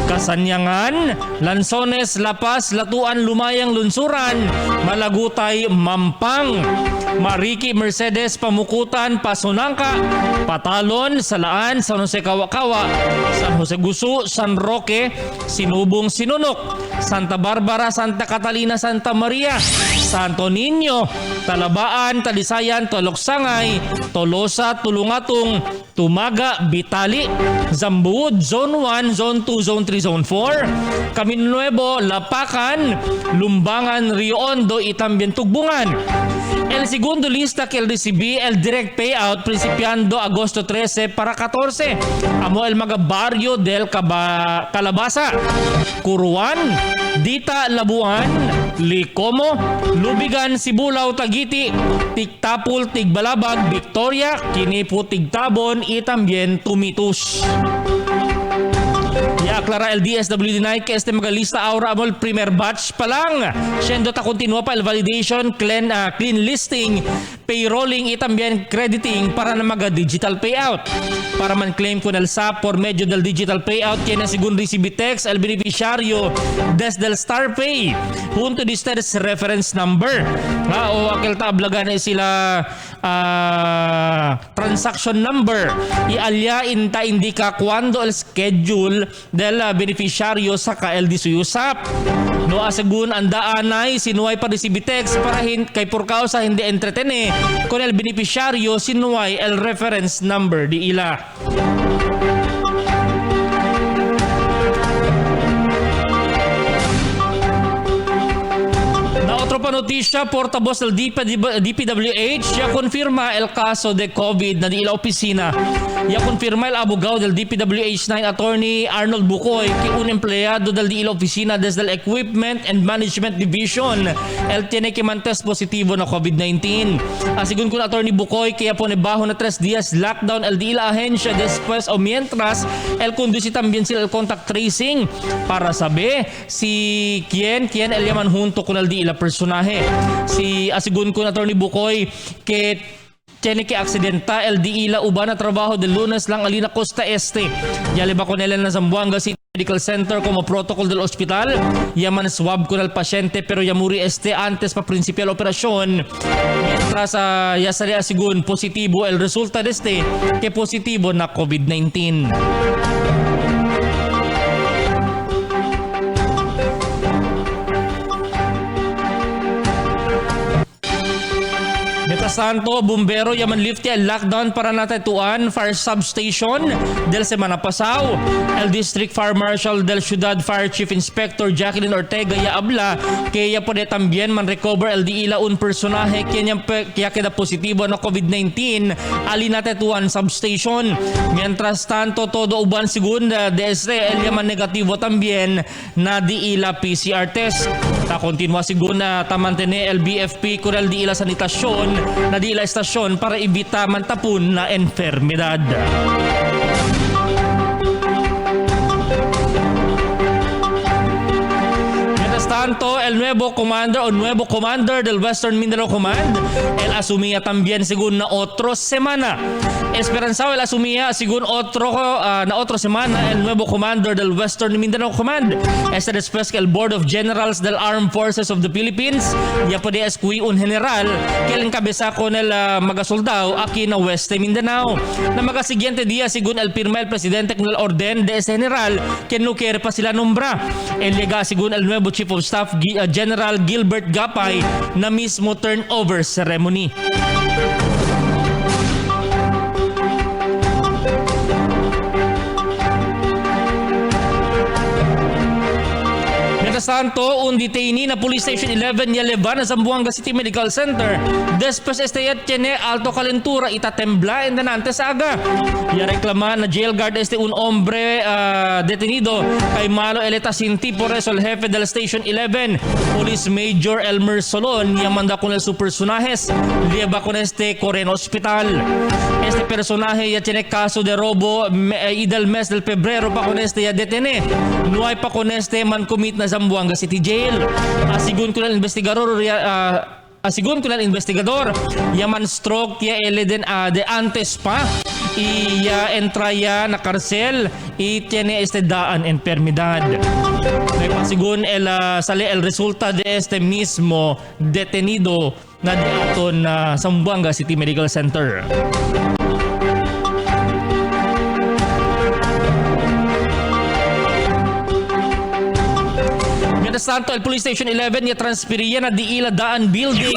Kasanyangan, Lansones, Lapas, Latuan, Lumayang, Lunsuran, Malagutay, Mampang, Mariki, Mercedes, Pamukutan, Pasunangka, Patalon, Salaan, San Jose Kawakawa, San Jose Gusu, San Roque, Sinubong, Sinunok, Santa Barbara, Santa Catalina, Santa Maria, Santo Niño, Talabaan, Talisayan, Toloksangay, Tolosa, Tulungatong, Tumaga, Bitali, Zambuud, Zone 1, Zone 2, Zone 3, Zone 4, Camino Nuevo, Lapacan, Lumbangan, Rio Hondo, Itambien, Tugbungan. El segundo lista que el recibí el direct payout principiando agosto 13 para 14. Amo el mga barrio del Calabasa, Curuan, Dita, Labuan, Licomo, Lubigan, Sibulao, Tagiti, Tigtapul, Tigbalabag, Victoria, Kinipo, Tigtabon y también Tumitus. Ya aclara el DSWD que este magalista ahora amo el primer batch pa lang. Siendo ta continúa pa el validation, clean listing, payrolling y también crediting para na maga digital payout. Para man claim con el SAP por medio del digital payout, tiene según recibitex el beneficiario desde el Star Pay junto de ustedes reference number. O aquel tablagan ay sila transaction number. Y alya inta indica cuando el schedule del beneficiario sa KLD suyusap. No asegun ang daanay sinuway pa recibitex para kay por causa hindi entretene con el beneficiario sinuway el reference number di ila. Otro pa notisya, portavoz del DPWH ya confirma el caso de COVID na di ila opisina. Ya confirma el abogado del DPWH 9 attorney Arnold Bucoy que un empleado del di ila opisina desde el Equipment and Management Division el tiene que mantes positivo na COVID-19. Asigun kun attorney Bucoy kaya pone bajo na 3 días lockdown el di ila ahensya después o mientras el conduce también sila el contact tracing para saber si quién el yaman junto con el di ila personaje. Si asigun ko na attorney Bucoy que tiene que aksidenta el di ila uban na trabajo de lunes lang alina Costa Este. Ya liba con na Zamboanga City Medical Center como protocol del hospital. Yaman swab con el pasyente pero yamuri antes pa principial operasyon. Mientras ya sali asigun positibo el resulta de que positibo na COVID-19. Santo, bumbero, yaman lifti el lockdown para natetuan fire substation del semana pasado. El District Fire Marshal del Ciudad Fire Chief Inspector Jacqueline Ortega ya habla que ya puede también man recover el di ila un personaje kaya queda positivo na COVID-19 ali natetuan substation. Mientras tanto, todo uban segunda de el yaman negativo también na di ila PCR test. Ta continua segunda tamantene el BFP con el di ila sanitasyon na di ila estasyon para ibita mantapun na enfermedad. Tanto el nuevo commander del Western Mindanao Command, él asumía también según na otro semana. Esperanzado él asumía según na otro semana el nuevo commander del Western Mindanao Command. Este después que el Board of Generals del Armed Forces of the Philippines ya podía escoger un general que el encabeza con el magasoldado aquí na West Mindanao. Na magasiguiente día según el firma el presidente con el orden de ese general que no quiere pa sila nombra. El llega según el nuevo Chief of Staff General Gilbert Gapay na mismo turnover ceremony. Mientras tanto, un detainee na Police Station 11 Yalevan sa Zamboanga City Medical Center Después tiene alto calentura y tatembla en danantes aga. Ya reclama na jail guard un hombre detenido kay malo eleta sinti por eso el jefe del Station 11, Police Major Elmer Solon, ya manda con el su personajes, lleva con corren hospital. Este personaje ya tiene caso de robo y del mes del febrero pa con ya detene. No hay pa con man commit na Zamboanga City Jail. Asigun ko ng investigador, yaman stroke ya eleden de antes pa y ya entra ya na cárcel y tiene daan enfermedad. Según sale el resulta de este mismo detenido na di aton Zamboanga City Medical Center. Mientras tanto, el Police Station 11 ya transferiría na Diila Daan Building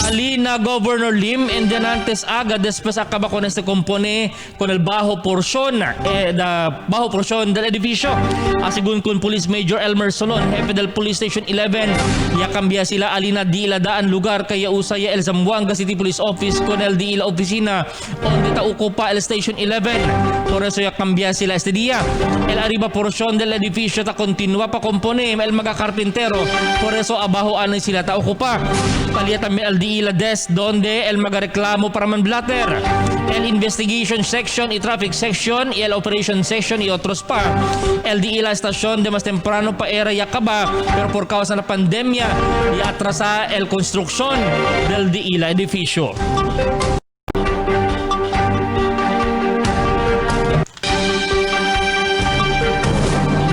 alina Governor Lim en Dianantes Aga después acaba con compone con el bajo porción del edificio. Según con Police Major Elmer Solon, jefe del Police Station 11, ya cambia sila alina Diila Daan lugar kaya usaya el Zamboanga City Police Office con el Diila Oficina donde ta ocupa el Station 11. Por eso ya cambia sila este día. El arriba porción del edificio ta continúa pa compone el carpintero, por eso abajo ano sila ta ocupa. Talia también el Diila Desk donde el magareklamo para manblatter, el Investigation Section y Traffic Section y el Operation Section y otros pa. El Diila Estación de más temprano pa era ya acaba, pero por causa na pandemia ya atrasa el construcción del Diila edificio.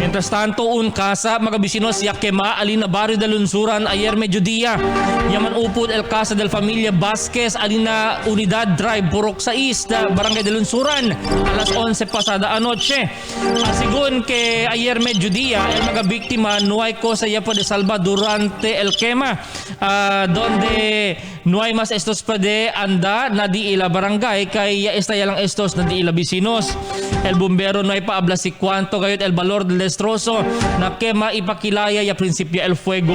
Mientras tanto, un casa, mga vecinos, ya quema alina barrio de Lunsuran ayer mediodía. Yaman upod el casa del familia Vasquez alina Unidad Drive, Purok 6, Barangay de Lunsuran, alas 11 pasada anoche. Según que ayer mediodía, el mga biktima no hay cosa ya puede salvar durante el quema, donde no hay más estos puede anda na di ila barangay kaya ya lang estos na di ila vecinos. El bombero no hay pa habla si cuánto gayot el valor del destrozo na quema ipakilaya ya principio el fuego.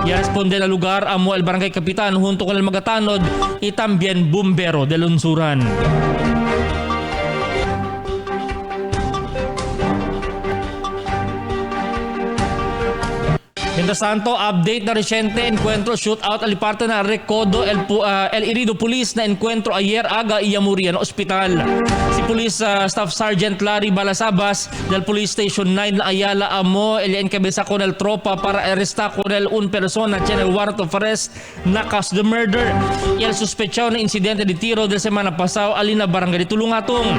Ya responde na lugar amo el barangay kapitan junto con el magatanod y también bombero de Lunsuran. Mientras tanto, update na reciente encuentro shootout aliparte na Recodo el Irido Police na encuentro ayer aga Iamurian Hospital. Si Police Staff Sergeant Larry Balasabas del Police Station 9 na Ayala amo el encabeza con el tropa para arrestar con el un persona en el warrant of arrest na caso de murder. Y el sospechado na insidente de tiro de semana pasado alina barangay de Tulungatong.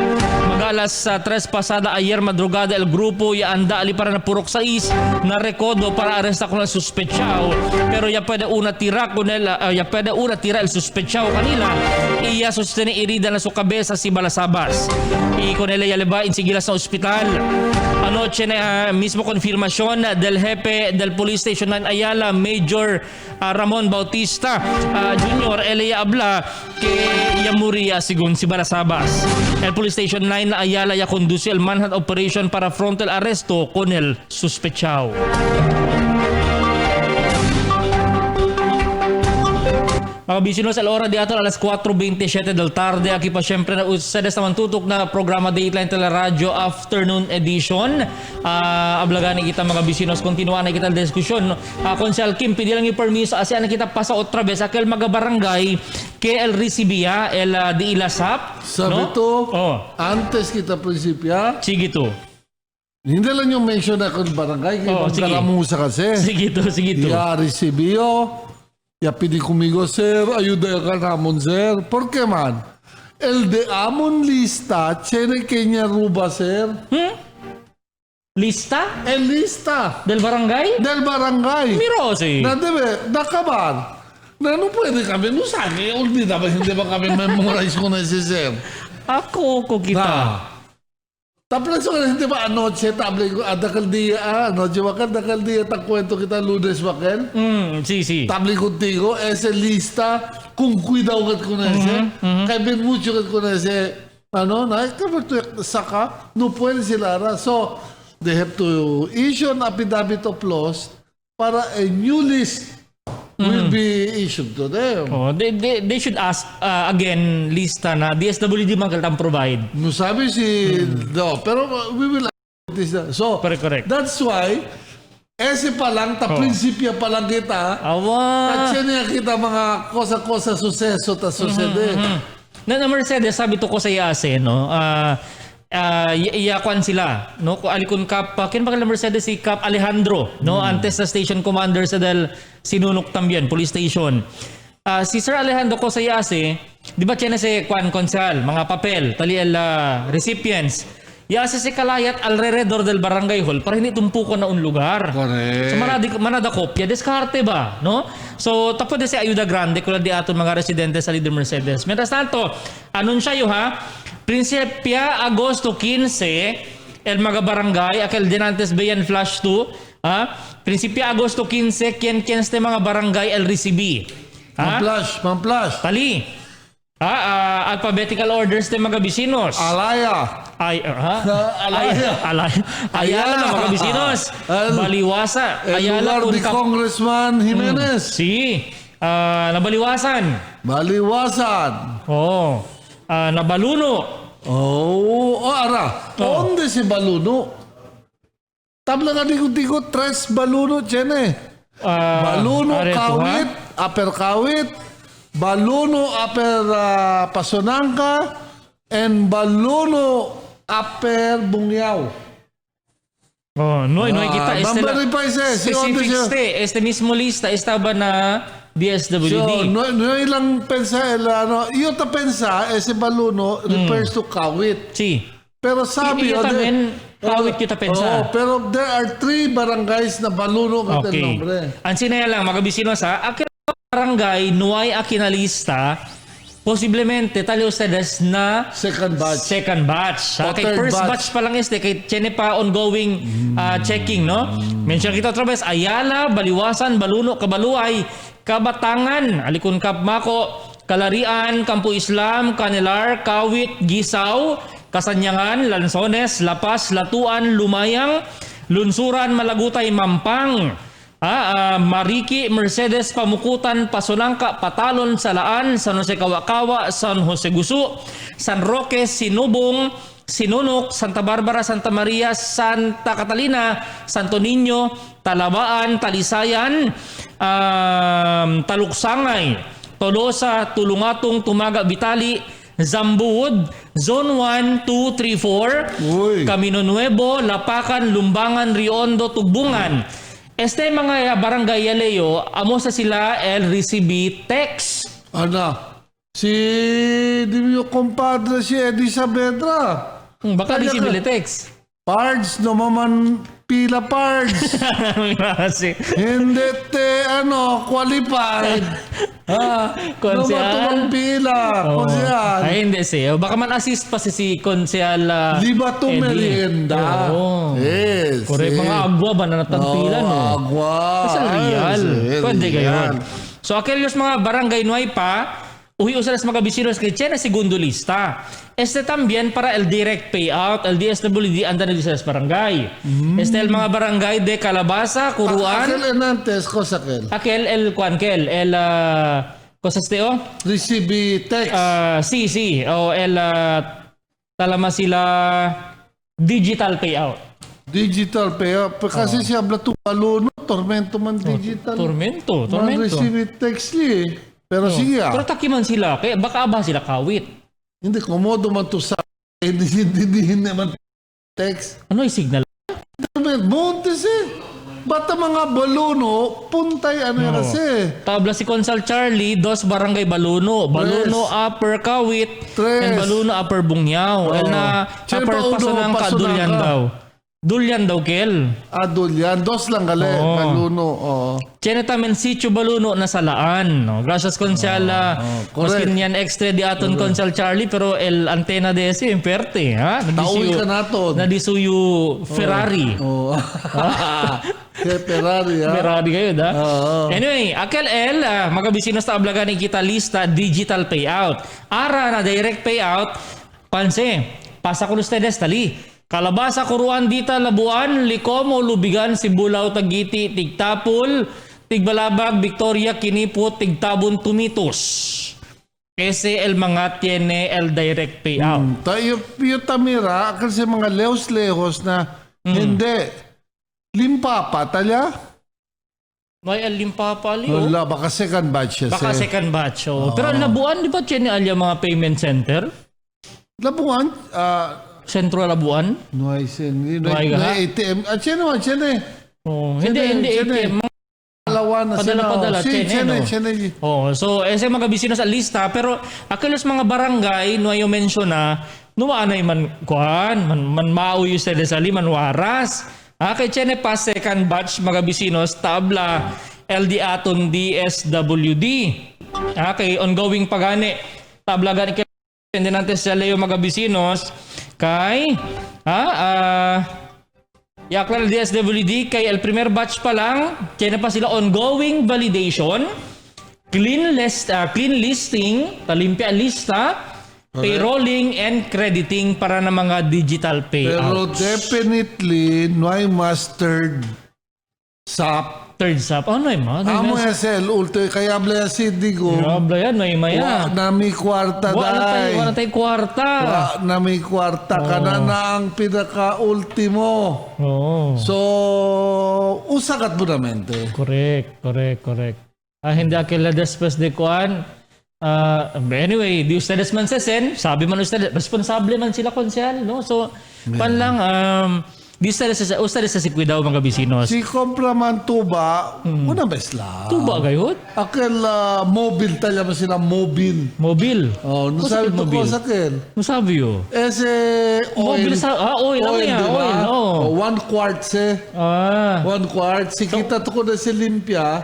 Magalas 3 pasada ayer madrugada el grupo ya anda ali para na Purok 6 na Recodo para arrestar con el sospechado, pero ya puede una tira el sospechado kanila y ya sostiene herida na su cabeza si Balasabas y con él ya le va insigila sa hospital. Anoche na mismo konfirmasyon del jefe del Police Station 9 Ayala, Major Ramon Bautista Jr. Elia habla que ya muría según si Balasabas. El Police Station 9 na Ayala ya conduce el manhunt operation para frontal arresto con el sospechado. Mga bisinos, al oras di ato alas 4:27 del tarde. Aquí pa syempre na ustedes naman tutok na programa Dateline Teleradyo Afternoon Edition. Ablagani kita mga bisinos, continuan na kita el diskusyon. Konsel Kim, pidi lang yung permiso asya na kita pasa otra vez aquel mga barangay que el recibía el diilasap. Sabi no? to, antes kita prinsipya, Sige to. hindi lang yung mention na kung barangay, kaya magkalamusa kasi. Sige to. Ya recibió, ya pidi conmigo, sir, ayuda ka namon, sir. ¿Por qué, man? El de amon lista, tiene que ruba, sir. Lista? El lista. Del barangay? Del barangay. Miro, si. Na debe, nakabar. Na no pwede kami, no sabi, olvida ba, hindi ba kami memorize ko na si sir? Ako kita. Tapos so hindi ba anoche table ko adakal dia anoche wakal dakal dia tak kwento kita lunes wakal. Sí. Table contigo ese lista kung cuidado kat ko na ese. Kay ben mucho kat ko na ese ano na ito saka no puede sila ra. So they have to issue an affidavit of loss para a new list will be issued to them. Oh, they should ask again lista na DSWD magkatang provide. Sabi si no, pero we will this. So Correct. that's why ese pa lang, prinsipyo pa lang kita. Awa. Kasi niya kita mga kosa-kosa suseso ta susede. Na Mercedes, sabi to ko sa IASE, no? Iyakuan sila, no? Kung alikon Kap, kinabakal na Mercedes si Kap Alejandro, no? Antes sa station commander sa del Sinunok Tambien, police station. Si Sir Alejandro ko sa IASE, di ba tiyan na si Kwan Konsal, mga papel, tali recipients. IASE si kalayat alrededor del barangay hall para hindi tumpukan na un lugar. Correct. So manada kopya, diskarte ba, no? So tapo de si ayuda grande kula di aton mga residente sa Líder Mercedes. Mientras tanto, anunsyayo ha, Principia Agosto 15, el mga barangay, aquel dinantes bayan flash 2, ha? Principia Agosto 15, quien este mga barangay el recibi. Ha? Mamplas. Tali. Alphabetical orders de mga bisinos. Alaya. Ayala mga bisinos. Baliwasa. Ayala ni Congressman Jimenez. Si. Nabaliwasan. Baliwasan. Oh. Nabaluno. Ara. Onde si Baluno? Tabla nga dikot-dikot, tres Baluno, tiyan Baluno, Kawit, Upper Kawit, Baluno, Upper Pasonangka, and Baluno, Upper Bungyao. Oh, no kita Mambari pa specific este mismo lista estaba na DSWD. So, no ilang pensa, iyo ta pensa, ese Baluno refers to Kawit. Si. Pero sabi, Iyo tamen, Kawit kita pensa. Pero there are 3 barangays na Baluno kata nombre. Ang sinaya lang, mga bisinos ha, akin barangay, nuay akinalista, posiblemente tali ustedes na Second batch. Okay, first batch pa lang kay tiene pa ongoing checking, no? Mention kita otra vez, Ayala, Baliwasan, Baluno, Kabaluay, Kabatangan, Alikon Kapmako, Kalarian, Kampo Islam, Canelar, Kawit, Gisaw, Kasanyangan, Lanzones, Lapas, Latuan, Lumayang, Lunsuran, Malagutay, Mampang, Mariki, Mercedes, Pamukutan, Pasolangka, Patalon, Salaan, San Jose Kawakawa, San Jose Gusu, San Roque, Sinubong, Sinunok, Santa Barbara, Santa Maria, Santa Catalina, Santo Niño, Talabaan, Talisayan, Taluksangay, Tolosa, Tulungatong, Tumaga, Bitali, Zambuod, Zone 1, 2, 3, 4, Camino Nuevo, Lapacan, Lumbangan, Riondo, Tugbungan. Este mga barangay Leo, amo sa sila el recibi text. Si di mo compadre si Eddie Saavedra. Baka recibi text. Pards no maman pila pards. Hindi qualified. Konsehal. Pila. Konsehal. Ay hindi siya. Baka man assist pa si Konsehal Di ba to merienda? Yes. Kore mga agwa ba na natampilan no? Agwa. Kasi real. Pwede gayon. So aquellos mga barangay nuay pa, uhi usalas mga bisinos kay tiene segundo lista. Este también para el direct payout, el DSWD anda na sa barangay. Este el mga barangay de Calabasa, Curuan. Aquel enantes, kosakel. Aquel el cuanquel, el cosasteo? Recibi text. Sí. O el talama sila digital payout. Digital payout. Kasi siya blato Baluno, tormento man digital. Tormento. Man recibi text Pero sige Pero takiman sila, kaya baka aba sila Kawit. Hindi, komodo man to sa hindi naman text. Ano yung signal? Montes Bata mga Baluno, puntay kasi. Tabla si Consal Charlie, 2 barangay Baluno. Baluno Upper Kawit, and Baluno Upper Bungyao. Na Upper Pasunangka, Dulyan daw. Dulyan daw, Kel. Dulyan. 2 lang gali. Baluno. Cheneta Mensitio Baluno na salaan. No? Gracias, Consal. Maskin yan extra di aton Consal Charlie, pero el antena de ese imperte. Tauwi ka naton. Nadisuyo Ferrari. Ferrari, Ferrari kayo, da? Anyway, aquel mga bisinos na ablagan ni kita lista, digital payout. Ara na direct payout, panse, pasa con ustedes, tali. Kalabasa, Curuan, Dita, Labuan, Licomo, Lubigan, Sibulao, Tagiti, Tigtapul, Tigbalabag, Victoria, Kinipot, Tigtabon, Tumitos. Ese el mga tiene el direct payout. Yung Tamira, kasi mga lehos-lehos na hindi. Limpapa, talya? May alimpapali, oh. Wala, baka second batch siya. Baka second batch, oh. Pero Labuan, di ba tiene alya mga payment center? Labuan? Sentro Labuan? Nuay ATM. Siya naman, siya na eh. Oh, hindi ATM. Alawa na siya. Padala, Siya na. Oh, so ese mga bisinos sa lista pero akilos mga barangay no ayo mention na nuanay man kuan man mauyo sa desali man waras. Kay chene pa second batch mga bisinos tabla LD aton DSWD. Kay ongoing pagani tabla gani kay natin sa Leo mga bisinos kay Yaklar DSWD kay el primer batch pa lang, kaya pa sila ongoing validation, clean listing, talimpia lista, payrolling and crediting para na mga digital Pero payouts. definitely, Nuay Mustard SAP. Third SAP. Ano yung mga? Amo SL, ulto, kaya blaya si Digo. Grabe yan, may maya. Nami kwarta day. Wala tayo kwarta. Nami kwarta ka na ang pinaka-ultimo. Oo. So, usakat mo naman. Correct. Hindi akila después de kuan. Anyway, di ustedes man sesen, sabi man ustedes, responsable man sila konsyal, no? So, pan lang, di ustedes sa sikwidaw mga bisinos. Si Kompraman Tuba, unang best lang. Tuba gayot? Akil mobile talya mo sila, mobile. Mobil. Oh, nasabi to ko sa akin. Masabi yo. Ese oil. Mobil sa, oil. Ano yan? diba? Oil, oh. 1 quart se. 1 quart. Si kita to ko na si Limpia,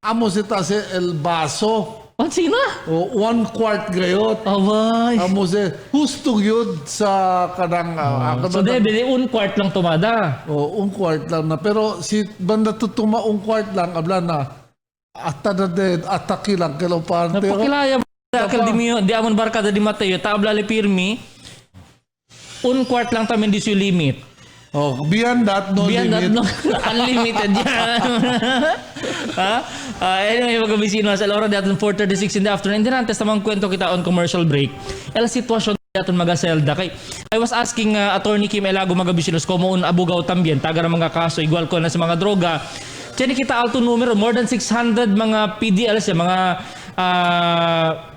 amo si ta si El Baso. Sino? O 1 quart gayot. Away. Amo si hustog yun sa kanang So, debili, 1 quart lang tumada. o 1 quart lang na. Pero si banda tutuma 1 quart lang, abla na. Ata na din, ataki lang kilo parte. Napakilaya mo. Di amon barkada di Mateo. Tabla le pirmi. 1 quart lang tamin di su limit. Oh, beyond that, no Beyond that, limit. no, unlimited yan. Anyway, mga bisino, sa oras natin 4:36 in the afternoon. Hindi natin tamang kwento kita on commercial break. El sitwasyon natin mga selda. Kay, I was asking Attorney Kim Elago mga bisinos, como un abugaw tambien, taga ng mga kaso, igual ko na sa mga droga. Tiyan kita alto numero, more than 600 mga PDLs, mga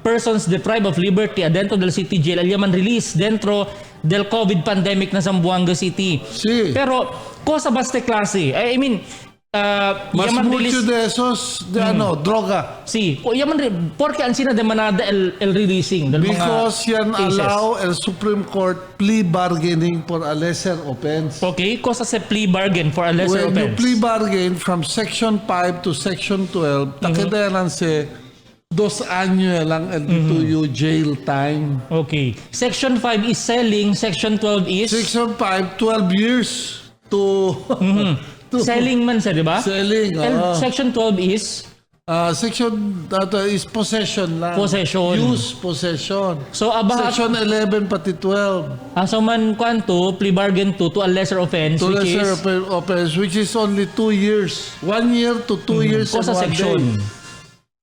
persons deprived of liberty dentro del city jail, alyaman release dentro del COVID pandemic na Zamboanga City. Sí. Pero, cosa baste klase? I mean, Mas yaman mucho release, de esos, de droga. sí, porque ang sina demanada el releasing del Because mga yan cases. allow el Supreme Court plea bargaining for a lesser offense. Okay, cosa se plea bargain for a lesser When you offense. plea bargain from Section 5 to Section 12, takidalan si 2 años lang el dito jail time. Okay. Section 5 is selling, Section 12 is Section 5, 12 years to... to selling man sa, di ba? selling. And Section 12 is Section is possession lang. Possession. Use possession. so about Section 11 pati 12. so man kwanto plea bargain to a lesser offense To which lesser is offense, which is only 2 years. 1 year to 2 years and cosa 1 section? day.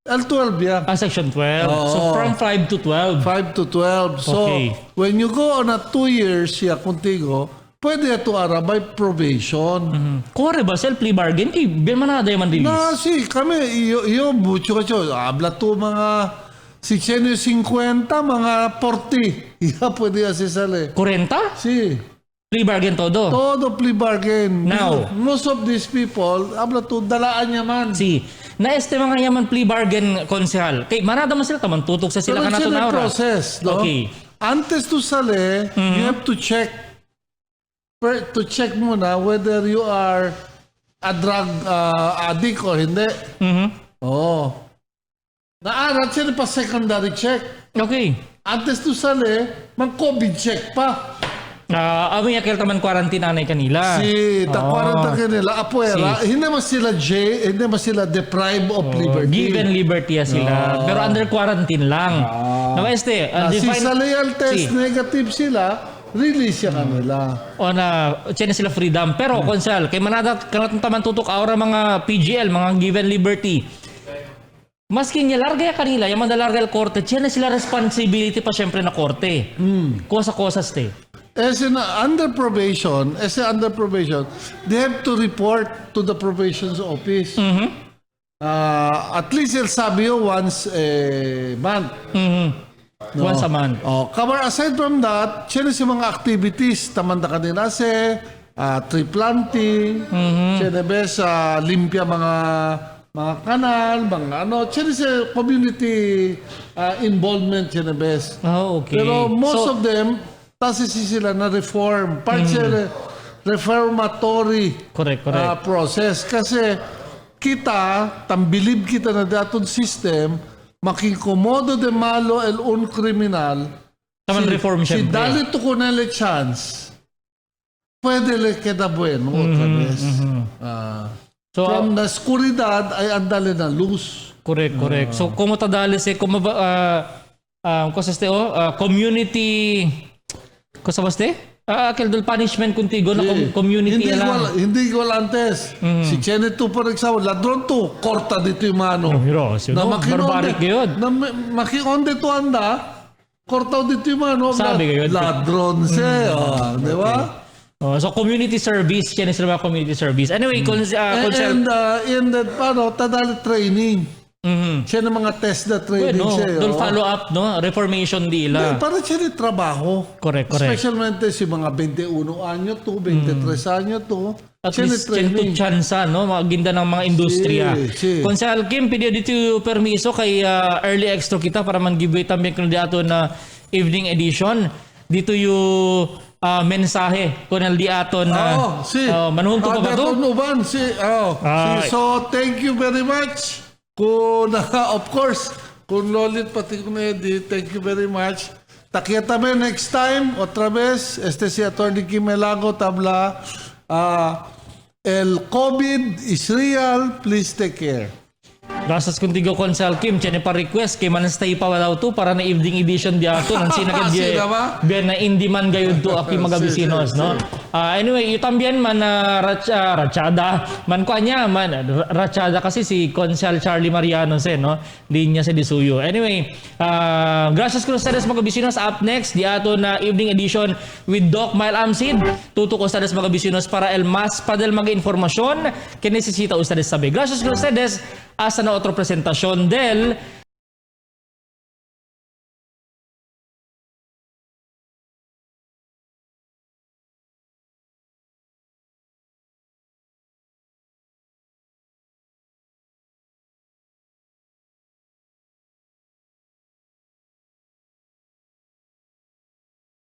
L12 yan. Section 12. So Oo. from 5 to 12. 5 to 12. So, Okay. when you go on a 2 years siya contigo, pwede ito ara by probation. Kore ba sel plea bargain kay ben manada man release. Na, si, kami, iyo, mucho kacho. Habla to mga 650, mga 40. Iya, pwede asisale. 40? Si, Plea bargain todo. todo plea bargain. Now. Because most of these people, habla to, dalaan niya man. Si na este mga yaman plea bargain konsehal. Kay manada man sila taman tutok sa sila Pero kanato it's na a ora. process, no? Okay. Antes to sale, you have to check muna whether you are a drug addict or hindi. Oo. Naarat sila pa secondary check. Okay. Antes to sale, mag-COVID check pa. Ami akil taman quarantine anay kanila. Si takwaranta kanila, apuera, hindi mas sila deprived of liberty. Given liberty sila. Pero under quarantine lang. Now este, Si define Saleal test Si. negative sila, release siya kanila. O na tiyan sila freedom. Pero konsel, kay manada kanatong taman tutok aura mga PGL, mga given liberty. Maski niya larga ya kanila, yung madalarga el korte, tiyan na sila responsibility pa syempre na korte. Kosa-kosas te. Under probation, they have to report to the probation's office. At least el sabio once a month. Once a month. Cover aside from that, siya si mga activities, tamanda kanila tree planting, siya bes limpia mga kanal, mga siya si community involvement siya bes. Oh, okay. Pero most of them, sila na reform, part siya reformatory Correct. process. Kasi kita, tambilib kita na daton system, makikomodo de malo el un criminal. Taman reform si syempre. dali to ko na le chance, pwede le queda bueno otra vez. So, From the oscuridad ay andale na luz. correct. So, como tadali se como kosaste community kosabaste? Aquel del punishment contigo na community lang. Hindi igual antes. Si Chenet to for example, ladron to, korta dito yung mano. Barbaric yun. Na makionde to anda, korta dito yung mano. Sabi kayo. Ladron siya. Di ba? So community service, yan is mga community service. Anyway, And in that, tadali training. Siya ng mga test na training siya. Don't follow up, no? Reformation nila. Para siya trabaho. Correct. Especialmente si mga 21 anyo to, 23 anyo to. At least to chance, no? Maginda ng mga industriya. Kung sa Alkim, pwede dito permiso kay early extra kita para man giveaway también kung diato na evening edition. Dito yung mensahe kung diato na manuhunto pa ba ito? So, thank you very much. Of course, kung Lolit pati kung Eddie, thank you very much. Takiatame next time, otra vez, si Atty. Kim Melago, tabla, el COVID is real, please take care. Gracias contigo Consel Kim, tiene pa request kay manastay pa daw to para na evening edition diato nang sinagad bien na indi man gayud to aki mga bisinos, no? Anyway, yu también man rachada man ko anya man rachada kasi si Consel Charlie Mariano no? Linya sa Disuyo. Anyway, gracias ko sa mga bisinos. Up next diato na evening edition with Doc Mile Amsid. Tutok ustedes mga bisinos para el mas padel mga informasyon que necesita ustedes saber. Gracias ko ustedes. Hasta na otro presentación del